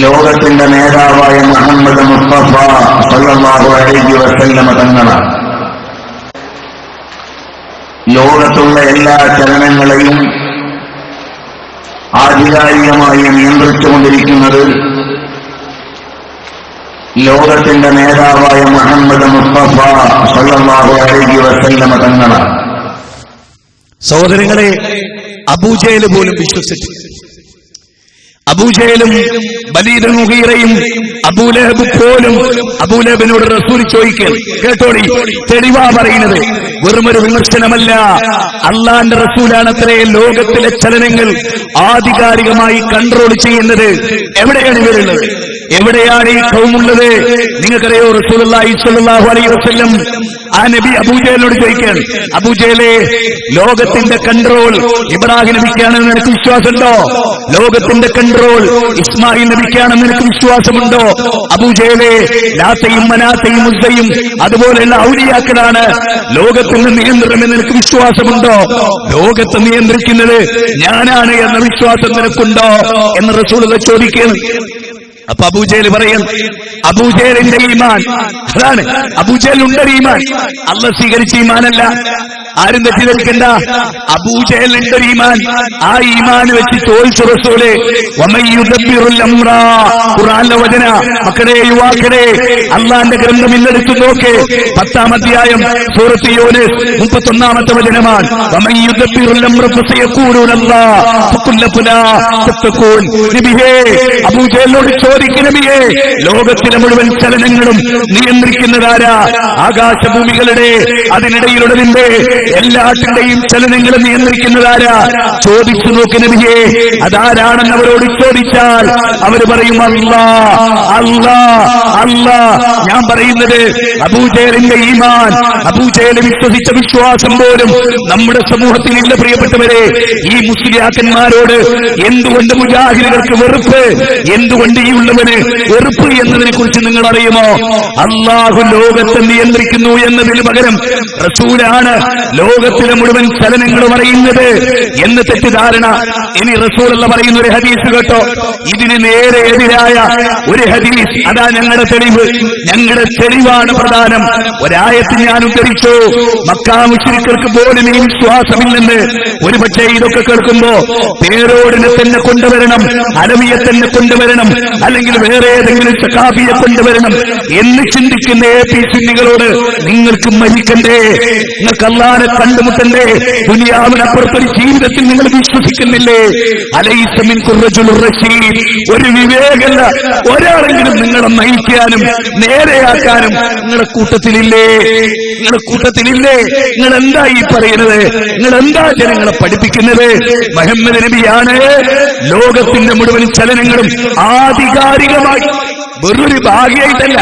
ലോകത്തിന്റെ നേതാവായ മുഹമ്മദ് മുസ്തഫ സല്ലല്ലാഹു അലൈഹി വസല്ലമ തങ്ങളാണ്. ലോകത്തുള്ള എല്ലാ ചലനങ്ങളെയും ആധികാരികമായി നിയന്ത്രിച്ചുകൊണ്ടിരിക്കുന്നത് ലോകത്തിന്റെ നേതാവായ മുഹമ്മദ് മുസ്തഫ സല്ലല്ലാഹു അലൈഹി വസല്ലമ തങ്ങളാണ്. സഹോദരങ്ങളെ, അബൂജഹൽ പോലും വിശ്വസിച്ചു. അബൂജഹലും വലീദ് മുഗീറയും അബൂലഹബ് പോലും അബൂലഹബിനോട് റസൂൽ ചോദിക്കാൻ കേട്ടോളി, തെളിവാ പറയുന്നത്, വെറുമൊരു വിമർശനമല്ല. അള്ളാന്റെ റസൂലാണത്രേ ലോകത്തിലെ ചലനങ്ങൾ ആധികാരികമായി കൺട്രോൾ ചെയ്യുന്നത്. എവിടെയാണ് ഇവരുള്ളത്? എവിടെയാണ് ഈ ഖൗമുള്ളത്? നിങ്ങൾക്കറിയോ, റസൂലുള്ളാഹി സ്വല്ലല്ലാഹു അലൈഹി വസല്ലം ആ നബി അബൂജഹലിനോട് ചോദിക്കാൻ, അബൂജഹലെ, ലോകത്തിന്റെ കൺട്രോൾ ഇബ്രാഹിം നബിക്കാണെന്ന് നിനക്ക് വിശ്വാസമുണ്ടോ? ലോകത്തിന്റെ കൺട്രോൾ ഇസ്മായിൽ നബിക്കാണെന്ന് നിനക്ക് വിശ്വാസമുണ്ടോ? അബൂജഹലെ, ലാത്തയും മനാത്തയും ഉസ്സയും അതുപോലെയുള്ള ഔലിയാക്കളാണ് ലോകത്തിന്റെ നിയന്ത്രണമെന്ന് നിനക്ക് വിശ്വാസമുണ്ടോ? ലോകത്തെ നിയന്ത്രിക്കുന്നത് ഞാനാണ് എന്ന വിശ്വാസം നിനക്കുണ്ടോ എന്ന് റസൂലുള്ളാഹി ചോദിക്കുകയാണ്. അപ്പൊ അബൂജഹൽ പറയും, അബൂജഹലിന്റെ ഈമാൻ അതാണ്, അബൂജഹലുണ്ട് ഈമാൻ, അള്ളാഹ് സ്വീകരിച്ച ഈമാനല്ല. ആരും തെറ്റിദ്ധരിക്കണ്ട, അബൂജഹലിന്റെ ഒരു ഈമാൻ, ആ ഈമാൻ വെച്ച് ചോദിച്ചു റസൂലേ, ഖുർആനിലെ വചന, മക്കളെ, യുവാക്കളെ, അള്ളാന്റെ ഗ്രന്ഥം ഇന്നെടുത്തു നോക്ക്, 10-ാം അധ്യായം സൂറത്ത് യൂനുസ് 31-ാമത്തെ വചനമാണ്. അബൂജഹലിനോട് ചോദിക്കണമേ, ലോകത്തിലെ മുഴുവൻ ചലനങ്ങളും നിയന്ത്രിക്കുന്നതാരാ? ആകാശഭൂമികളുടെ അതിനിടയിലുള്ളതിന്റെ എല്ലാത്തിന്റെയും ചലനങ്ങൾ നിയന്ത്രിക്കുന്നതാരാ? ചോദിച്ചു നോക്ക് നബിയേ, അതാരാണെന്ന് അവരോട് ചോദിച്ചാൽ അവർ പറയും അല്ലാ, അല്ലാ, അല്ലാ. ഞാൻ പറയുന്നത് അബൂജഹലിന്റെ ഈമാൻ, അബൂജഹൽ വിശ്വസിച്ച വിശ്വാസം പോലും നമ്മുടെ സമൂഹത്തിലില്ല. പ്രിയപ്പെട്ടവരെ, ഈ മുസ്ലിയാക്കന്മാരോട് എന്തുകൊണ്ട് മുജാഹിദുകൾക്ക് വെറുപ്പ്, എന്തുകൊണ്ട് ഈ ഉള്ളവന് വെറുപ്പ് എന്നതിനെ കുറിച്ച് നിങ്ങൾ അറിയുമോ? അല്ലാഹു ലോകത്തെ നിയന്ത്രിക്കുന്നു എന്നതിന് പകരം റസൂലാണ് ലോകത്തിലെ മുഴുവൻ ചലനങ്ങളും അറിയുന്നത് എന്ന് തെറ്റിദ്ധാരണ. ഇനി റസൂലുള്ള പറയുന്ന ഒരു ഹദീസ് കേട്ടോ, ഇതിന് നേരെ എതിരായ ഒരു ഹദീസ്. അതാ ഞങ്ങളുടെ തെളിവ്, ഞങ്ങളുടെ തെളിവാണ് പ്രധാനം. ഒരായത്ത് ഞാൻ ഉദ്ധരിച്ചു, മക്കാ മുശ്രിക്കർക്ക് പോലും ഈ വിശ്വാസമില്ലെന്ന്. ഒരുപക്ഷെ ഇതൊക്കെ കേൾക്കുമ്പോ പേരോടിനെ തന്നെ കൊണ്ടുവരണം, അലവിയെ തന്നെ കൊണ്ടുവരണം, അല്ലെങ്കിൽ വേറെ ഏതെങ്കിലും സഖാഫിയെ കൊണ്ടുവരണം എന്ന് ചിന്തിക്കുന്ന AP സുന്നികളോട് നിങ്ങൾക്ക് മരിക്കണ്ടേ? നിങ്ങൾക്ക് അല്ലാഹുവിനെ കണ്ടുമുട്ടണ്ടേ? ദുനിയാവിനപ്പുറത്തൊരു ജീവിതത്തിൽ നിങ്ങൾ വിശ്വസിക്കുന്നില്ലേ? അലൈസ മിൻകുർ റജുലുർ റശീദ്, ഒരു വിവേകല്ല ഒരാളെങ്കിലും നിങ്ങളെ നയിക്കാനും നേരെയാക്കാനും നിങ്ങളുടെ കൂട്ടത്തിലില്ലേ? നിങ്ങളുടെ കൂട്ടത്തിലില്ലേ? നിങ്ങൾ എന്താ ഈ പറയുന്നത്? നിങ്ങൾ എന്താ ജനങ്ങളെ പഠിപ്പിക്കുന്നത്? മുഹമ്മദ് നബിയാണ് ലോകത്തിന്റെ മുഴുവൻ ചലനങ്ങളും ആധികാരികമായി, വെറൊരു ഭാഗ്യമായിട്ടല്ല,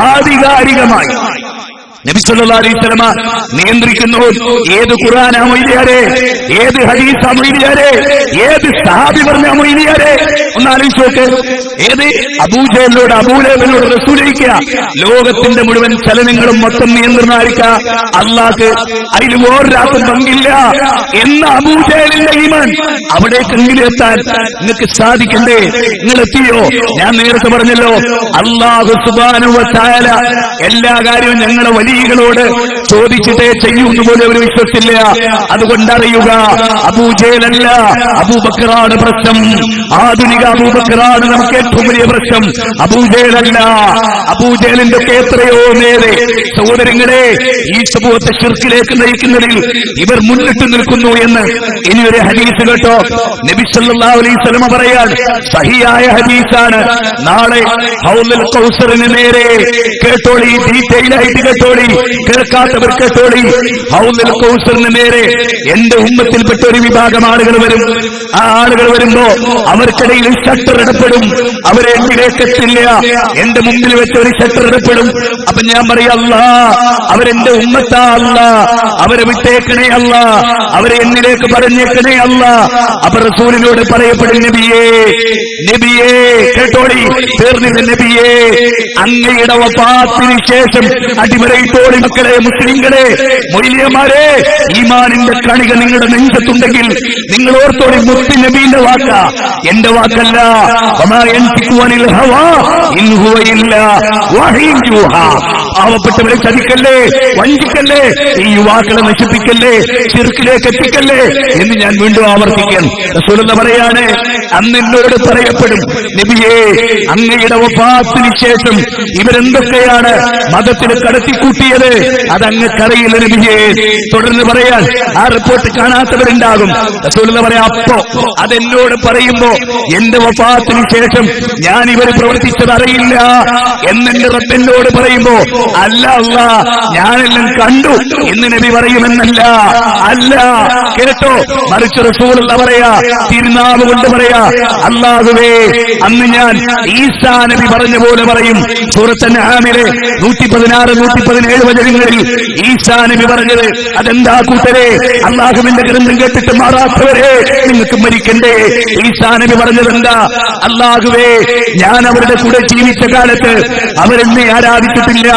ആധികാരികമായി നബി സല്ലല്ലാഹു അലൈഹി വസല്ലമ നിയന്ത്രിക്കുന്നു. ഏത് ഖുർആനാ മൊയ്ലിയാരെ? ഏത് ഹദീസാ മൊയ്ലിയാരെ? ഏത് സഹാബി പറഞ്ഞ മൊയ്ലിയാരെ? ഒന്ന് ആലോചിച്ച് നോക്ക്. ഏത് അബൂജഹലിനോട് അബൂലഹബിനോട് റസൂലിക്കുക ലോകത്തിന്റെ മുഴുവൻ ചലനങ്ങളും മൊത്തം നിയന്ത്രണമായിരിക്ക അള്ളാഹ്ക്ക് അതിൽ വേറൊരാൾക്കും പങ്കില്ല എന്ന അബൂജഹലിന്റെ ഈമാൻ അവിടേക്കെങ്കിലും എത്താൻ നിങ്ങൾക്ക് സാധിക്കണ്ടേ? നിങ്ങൾ എത്തിയോ? ഞാൻ നേരത്തെ പറഞ്ഞല്ലോ, അല്ലാഹു സുബ്ഹാനഹു വ തആല എല്ലാ കാര്യവും ഞങ്ങളെ വലിയകളോട് ചോദിച്ചിട്ടേ ചെയ്യുന്നു പോലെ അവർ വിശ്വസിച്ചില്ല. അതുകൊണ്ടറിയുക, അബൂജഹലല്ല അബൂബക്കറാണ് പ്രശ്നം. ആധുനിക അബൂബക്കറാണ് നമുക്ക് ഏറ്റവും വലിയ പ്രശ്നം, അബൂജഹലല്ല. അബൂജഹലിന്റെ ഒക്കെ എത്രയോ നേരെ സഹോദരങ്ങളെ ഈ സമൂഹത്തെ ശിർക്കിലേക്ക് നയിക്കുന്നതിൽ ഇവർ മുന്നിട്ട് നിൽക്കുന്നു എന്ന് ഇനിയൊരു ഹദീസ് കേട്ടോ. നബി സല്ലല്ലാഹു അലൈഹി വസല്ലം പറയാൻ സഹിയായ ഹദീസാണ്. നാളെ ഹൗലുൽ കൗസറിന് നേരെ കേട്ടോളി, ഡീറ്റെയിൽ ആയിട്ട് കേട്ടോളി, കേൾക്കാത്തവർ കേട്ടോളി. ഹൗലുൽ കൗസറിന് നേരെ എന്റെ ഉമ്മത്തിൽപ്പെട്ട ഒരു വിഭാഗം ആളുകൾ വരും. ആ ആളുകൾ വരുമ്പോ അവർക്കിടയിൽ ഷട്ടർ ഇടപെടും. അവരെ എന്നിലേക്ക് എത്തില്ല. എന്റെ മുമ്പിൽ വെച്ച് ഒരു ഷട്ടർ ഇടപെടും. അപ്പൊ ഞാൻ പറയാ, അല്ലാ അവരെന്റെ ഉമ്മത്താ, അല്ലാ അവരെ വിട്ടേക്കണേ, അല്ലാ അവരെ എന്നിലേക്ക് പറഞ്ഞേക്കണേ, അല്ലാ. അപ്പൊ റസൂലിനോട് പറയപ്പെടും, നബിയേ, നബിയേ കേട്ടോളി, തീർന്നില്ല നബിയേ, അങ്ങയുടെ വഫാത്തിന് ശേഷം അടിമരയിട്ടോളി മക്കളെ, മുസ്ലിങ്ങളെ, മൊയ്ലിയമാരെ, ഈമാനിന്റെ കണിക നിങ്ങളുടെ നെഞ്ചത്തുണ്ടെങ്കിൽ നിങ്ങൾ ഓർത്തോളി, മുത്തി നബീന്റെ വാക്ക, എന്റെ വാക്കല്ല. പാവപ്പെട്ടവരെ ചതിക്കല്ലേ, വഞ്ചിക്കല്ലേ, ഈ യുവാക്കളെ നശിപ്പിക്കല്ലേ, ശിർക്കിലേക്ക് എത്തിക്കല്ലേ എന്ന് ഞാൻ വീണ്ടും ആവർത്തിക്കാൻ റസൂലുള്ളാഹി പറയാണ്. അന്ന് എന്നോട് പറയപ്പെടും, നബിയേ, അങ്ങയുടെ വഫാത്തിന് ശേഷം ഇവരെന്തൊക്കെയാണ് മതത്തിൽ കടത്തിക്കൂട്ടുന്നത് കിട്ടിയത് അതങ്ങക്കറിയില്ല നബിയേ. തുടർന്ന് പറയാൻ ആ റിപ്പോർട്ട് കാണാത്തവരുണ്ടാകും. റസൂലുള്ളാഹി പറയാ, അപ്പോ അതെന്നോട് പറയുമ്പോ എന്റെ വഫാത്തിന് ശേഷം ഞാൻ ഇവർ പ്രവർത്തിച്ചത് അറിയില്ല എന്നെന്റെ റബ്ബിനോട് പറയുമ്പോ അല്ല അല്ലാ ഞാനെല്ലാം കണ്ടു എന്ന് നബി പറയുമെന്നല്ല. അല്ല, കേട്ടോ, മറിച്ച് റസൂലുള്ളാഹി പറയാ, തിരുനാവ് കൊണ്ട് പറയാ, അല്ലാഹുവേ അന്ന് ഞാൻ ഈസാ നബി പറഞ്ഞ പോലെ പറയും. സൂറത്ത് അൻആമിലെ 116, 117 വചനങ്ങളിൽ ഈസാ നബി പറഞ്ഞത് അതെന്താ കൂട്ടരെ, അല്ലാഹുവിന്റെ ഗ്രന്ഥം കേട്ടിട്ട് മാറാത്തവരെ നിങ്ങൾക്ക് മരിക്കണ്ടേ. ഈസാ നബി പറഞ്ഞത് എന്താ? അല്ലാഹുവേ ഞാൻ അവരുടെ കൂടെ ജീവിച്ച കാലത്ത് അവരെന്നെ ആരാധിച്ചിട്ടില്ല,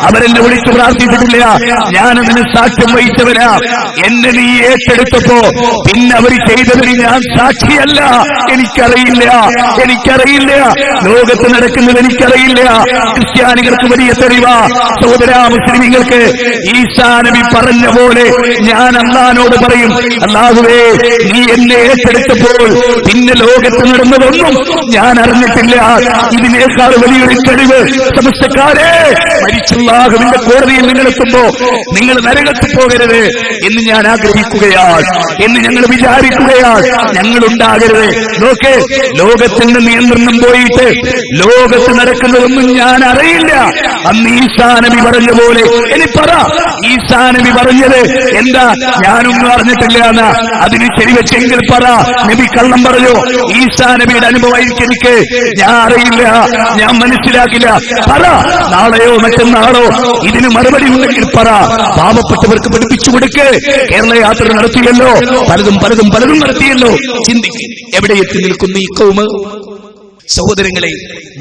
അവരെന്നെ വിളിച്ചു പ്രാർത്ഥിച്ചിട്ടില്ല, ഞാനതിന് സാക്ഷ്യം വഹിച്ചവനാ. എന്നെ നീ ഏറ്റെടുത്തപ്പോ പിന്നെ അവർ ചെയ്തതിന് ഞാൻ സാക്ഷിയല്ല. എനിക്കറിയില്ല. ലോകത്ത് നടക്കുന്നത് എനിക്കറിയില്ല. ക്രിസ്ത്യാനികൾക്ക് വലിയ തെളിവാ. സഹോദരാ മുസ്ലിമീങ്ങൾക്ക് ഈസാ നബി പറഞ്ഞ പോലെ ഞാൻ അല്ലാഹുവോട് പറയും, അല്ലാഹുവേ നീ എന്നെ ഏറ്റെടുത്തപ്പോൾ പിന്നെ ലോകത്ത് നടന്നതൊന്നും ഞാൻ അറിഞ്ഞിട്ടില്ല. ഇതിനേക്കാൾ വലിയൊരു തെളിവ് സമസ്തക്കാരെ, മരിച്ചുള്ളാഹുവിന്റെ കോടതിയിൽ നിങ്ങളെത്തുമ്പോ നിങ്ങൾ നരകത്തിൽ പോകരുത് എന്ന് ഞാൻ ആഗ്രഹിക്കുകയാണ്, എന്ന് ഞങ്ങൾ വിചാരിക്കുകയാണ്. ഞങ്ങളുണ്ടാകരുത്. നോക്കേ, ലോകത്തിന്റെ നിയന്ത്രണം പോയിട്ട് ലോകത്ത് നടക്കുന്നതൊന്നും ഞാൻ അറിയില്ല. അന്ന് ഈസാ നബി പറഞ്ഞ പോലെ ഇനി പറ, ഈസാ നബി പറഞ്ഞത് എന്താ? ഞാനൊന്നും അറിഞ്ഞിട്ടില്ല എന്നാ. അതിന് ശരിവെച്ചെങ്കിൽ പറ, നബി കള്ളം പറഞ്ഞു. ഈസാ നബിയുടെ അനുഭവമായിരിക്കും എനിക്ക്. ഞാൻ അറിയില്ല, ഞാൻ മനസ്സിലാക്കില്ല. പറ, നാളെയോ മറ്റന്നാളോ ഇതിന് മറുപടി ഉണ്ടെങ്കിൽ പറ. പാവപ്പെട്ടവർക്ക് പഠിപ്പിച്ചു കൊടുക്ക്. കേരള യാത്ര നടത്തിയല്ലോ, പലതും നടത്തിയല്ലോ. ചിന്തിക്ക്, എവിടെ എത്തി നിൽക്കുന്നു ഈ കൗമ്? സഹോദരങ്ങളെ,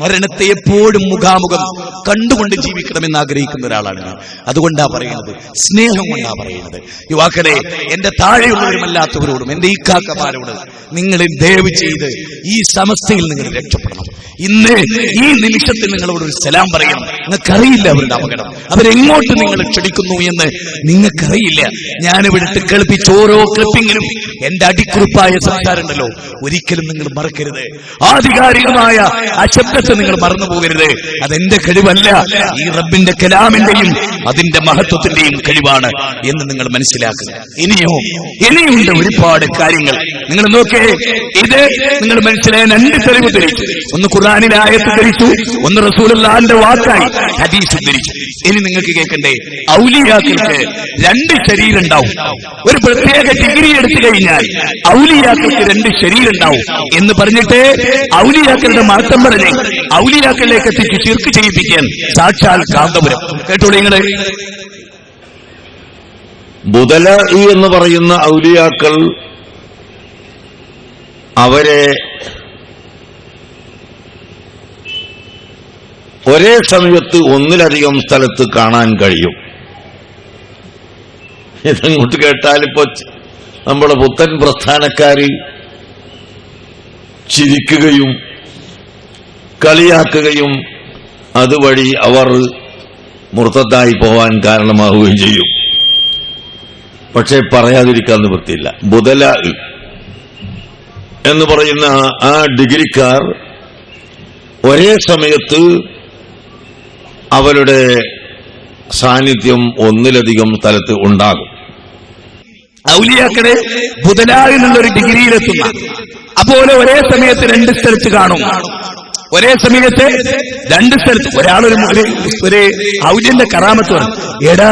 മരണത്തെ എപ്പോഴും മുഖാമുഖം കണ്ടുകൊണ്ട് ജീവിക്കണമെന്ന് ആഗ്രഹിക്കുന്ന ഒരാളാണ് ഞാൻ. അതുകൊണ്ടാ പറയുന്നത്, സ്നേഹം കൊണ്ടാ പറയുന്നത്. യുവാക്കളെ, എന്റെ താഴെയുള്ളവരുമല്ലാത്തവരോടും എന്റെ ഈ കാക്കമാരോട് നിങ്ങൾ ദയവ് ചെയ്ത് ഈ സമസ്തയിൽ നിങ്ങൾ രക്ഷപ്പെടണം. ഇന്ന് ഈ നിമിഷത്തിൽ നിങ്ങളോട് ഒരു സലാം പറയണം. നിങ്ങൾക്കറിയില്ല അവരുടെ അപകടം, അവരെങ്ങോട്ട് നിങ്ങൾ ക്ഷണിക്കുന്നു എന്ന് നിങ്ങൾക്കറിയില്ല. ഞാനിവിടുത്തെ കേൾപ്പിച്ച ഓരോ ക്ലിപ്പിങ്ങിലും എന്റെ അടിക്കുറിപ്പായ സംസാരം ഉണ്ടല്ലോ, ഒരിക്കലും നിങ്ങൾ മറക്കരുത്. ആധികാരികമായ ആ ശബ്ദത്തെ നിങ്ങൾ മറന്നു പോകരുത്. അതെന്റെ കഴിവല്ല, ഈ റബ്ബിന്റെ കലാമിന്റെയും അതിന്റെ മഹത്വത്തിന്റെയും കഴിവാണ് എന്ന് നിങ്ങൾ മനസ്സിലാക്കുക. ഇനിയുണ്ട് ഒരുപാട് കാര്യങ്ങൾ. നിങ്ങൾ നോക്കേ, ഇത് നിങ്ങൾ മനസ്സിലായ രണ്ട് തെളിവ് ധരിച്ചു. ഒന്ന് ഖുർആനിലെ ആയത്ത് ധരിച്ചു, ഒന്ന് റസൂലുള്ളാഹിന്റെ വാക്കായി ഹദീസ് ധരിച്ചു. ഇനി നിങ്ങൾക്ക് കേൾക്കണ്ടേ, ഔലിയാക്കൾക്ക് രണ്ട് ശരീരം ഉണ്ടാവും. ഒരു പ്രത്യേക ഡിഗ്രി എടുത്തു കഴിഞ്ഞാൽ ഔലിയാക്കൾക്ക് രണ്ട് ശരീരം ഉണ്ടാവും എന്ന് പറഞ്ഞിട്ട് ഔലിയാക്കളുടെ മാറ്റം പറഞ്ഞ് ഔലിയാക്കളിലേക്ക് എത്തിച്ച് ശിർക്ക് ചെയ്യിപ്പിക്കാൻ സാക്ഷാൽ കാന്തപുരം. കേട്ടോളൂ നിങ്ങള്. ബുദലാഇ എന്ന് പറയുന്ന ഔലിയാക്കൾ അവരെ ഒരേ സമയത്ത് ഒന്നിലധികം സ്ഥലത്ത് കാണാൻ കഴിയും. ഇതങ്ങോട്ട് കേട്ടാലിപ്പോ നമ്മുടെ പുത്തൻ പ്രസ്ഥാനക്കാര് ചിരിക്കുകയും കളിയാക്കുകയും അതുവഴി അവർ മുർത്തദ്ദായി പോവാൻ കാരണമാവുകയും ചെയ്യും. പക്ഷെ പറയാതിരിക്കാൻ നിവൃത്തിയില്ല. ബുദലാഇ എന്ന് പറയുന്ന ആ ഡിഗ്രിക്കാർ ഒരേ സമയത്ത് അവരുടെ സാന്നിധ്യം ഒന്നിലധികം സ്ഥലത്ത് ഉണ്ടാകും. ഔലിയാക്കളെ ബുദലാഇ എന്നുള്ളൊരു ഡിഗ്രിയിലെത്തുന്ന അതുപോലെ ഒരേ സമയത്ത് രണ്ട് സ്ഥലത്ത് കാണും. ഒരേ സമയത്ത് രണ്ട് സ്ഥലത്ത് ഒരാളൊരു ഔലിയന്റെ കറാമത്ത് പറഞ്ഞു, എടാ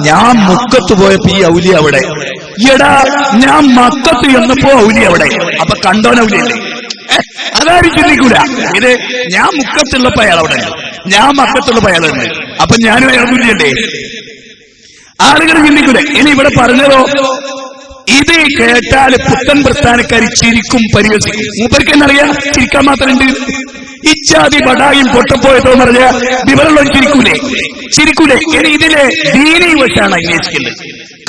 ഞാൻ മുക്കത്ത് പോയപ്പോ ഈ ഔലി അവിടെ, എടാ ഞാൻ മക്കത്ത് ചെന്നപ്പോ ഔലി അവിടെ. അപ്പൊ കണ്ടോൻ ഔലിയല്ലേ? അതാരും ചിന്തിക്കൂല. ഇത് ഞാൻ മുക്കത്തുള്ളപ്പോ അയാൾ അവിടെ ഉണ്ട്, ഞാൻ മക്കത്തുള്ളപ്പോ അയാളുണ്ട്, അപ്പൊ ഞാനും അയാൾ ഔലിയല്ലേ? ആളുകൾ ചിന്തിക്കൂല. ഇനി ഇവിടെ പറഞ്ഞതോ, ഇത് കേട്ടാൽ പുത്തൻ പ്രസ്ഥാനക്കാരി ചിരിക്കും, പരിഹസിക്കും. മൂപ്പർക്ക് എന്നറിയാം, ചിരിക്കാൻ മാത്രമുണ്ട്. ഇച്ചാതി ബടായും പൊട്ടപ്പോയതോ പറഞ്ഞ വിവരമുള്ള ചിരിക്കൂലേ? ഇനി ഇതിലെ ദീനീ വശാണ് അന്വേഷിക്കുന്നത്.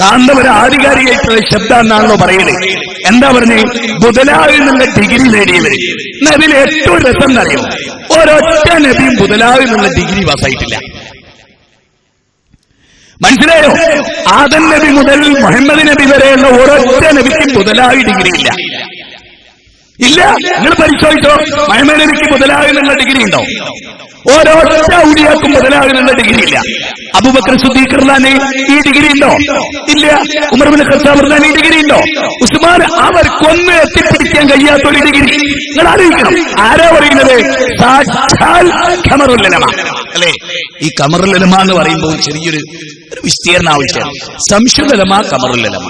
കാന്തപുരം ആധികാരികമായിട്ടുള്ള ശബ്ദം എന്നാണല്ലോ പറയുന്നത്. എന്താ പറഞ്ഞേ? ബുദലാഇ എന്നുള്ള ഡിഗ്രി നേടിയവര്. അതിൽ ഏറ്റവും രസം എന്നറിയോ, ഒരൊറ്റ നബിയും ബുദലാഇ എന്നുള്ള ഡിഗ്രി പാസ്സായിട്ടില്ല. മനസ്സിലായോ? ആദം നബി മുതൽ മുഹമ്മദ് നബി വരെയുള്ള ഒരൊറ്റ നബിക്കും ബുദലാഇ ഡിഗ്രി ഇല്ല. ഇല്ല. നിങ്ങൾ പരിശോധിച്ചോ, മഹമൂദ് മുതലാകുന്നുള്ള ഡിഗ്രി ഉണ്ടോ? ഓരോറ്റ ഔലിയാക്കും മുതലാകുന്നുള്ള ഡിഗ്രി ഇല്ല. അബൂബക്കർ സിദ്ദീഖ് റളിയല്ലാഹു ഈ ഡിഗ്രി ഉണ്ടോ? ഇല്ല. ഉമർ ഇബ്നു ഖത്താബ് റളിയല്ലാഹു ഈ ഡിഗ്രി ഉണ്ടോ? ഉസ്മാൻ അവർക്കൊന്നും എത്തിപ്പിടിക്കാൻ കഴിയാത്തൊരു ഡിഗ്രി. നിങ്ങൾ ആലോചിക്കണം, ആരാ പറയുന്നത്? സാക്ഷാൽ ഖമറുൽ ഉലമ അല്ലേ? ഈ ഖമറുൽ ഉലമ എന്ന് പറയുമ്പോൾ ചെറിയൊരു വിസ്തീർണ ആവശ്യമാണ്. സംശുൽ ഉലമ, ഖമറുൽ ഉലമ,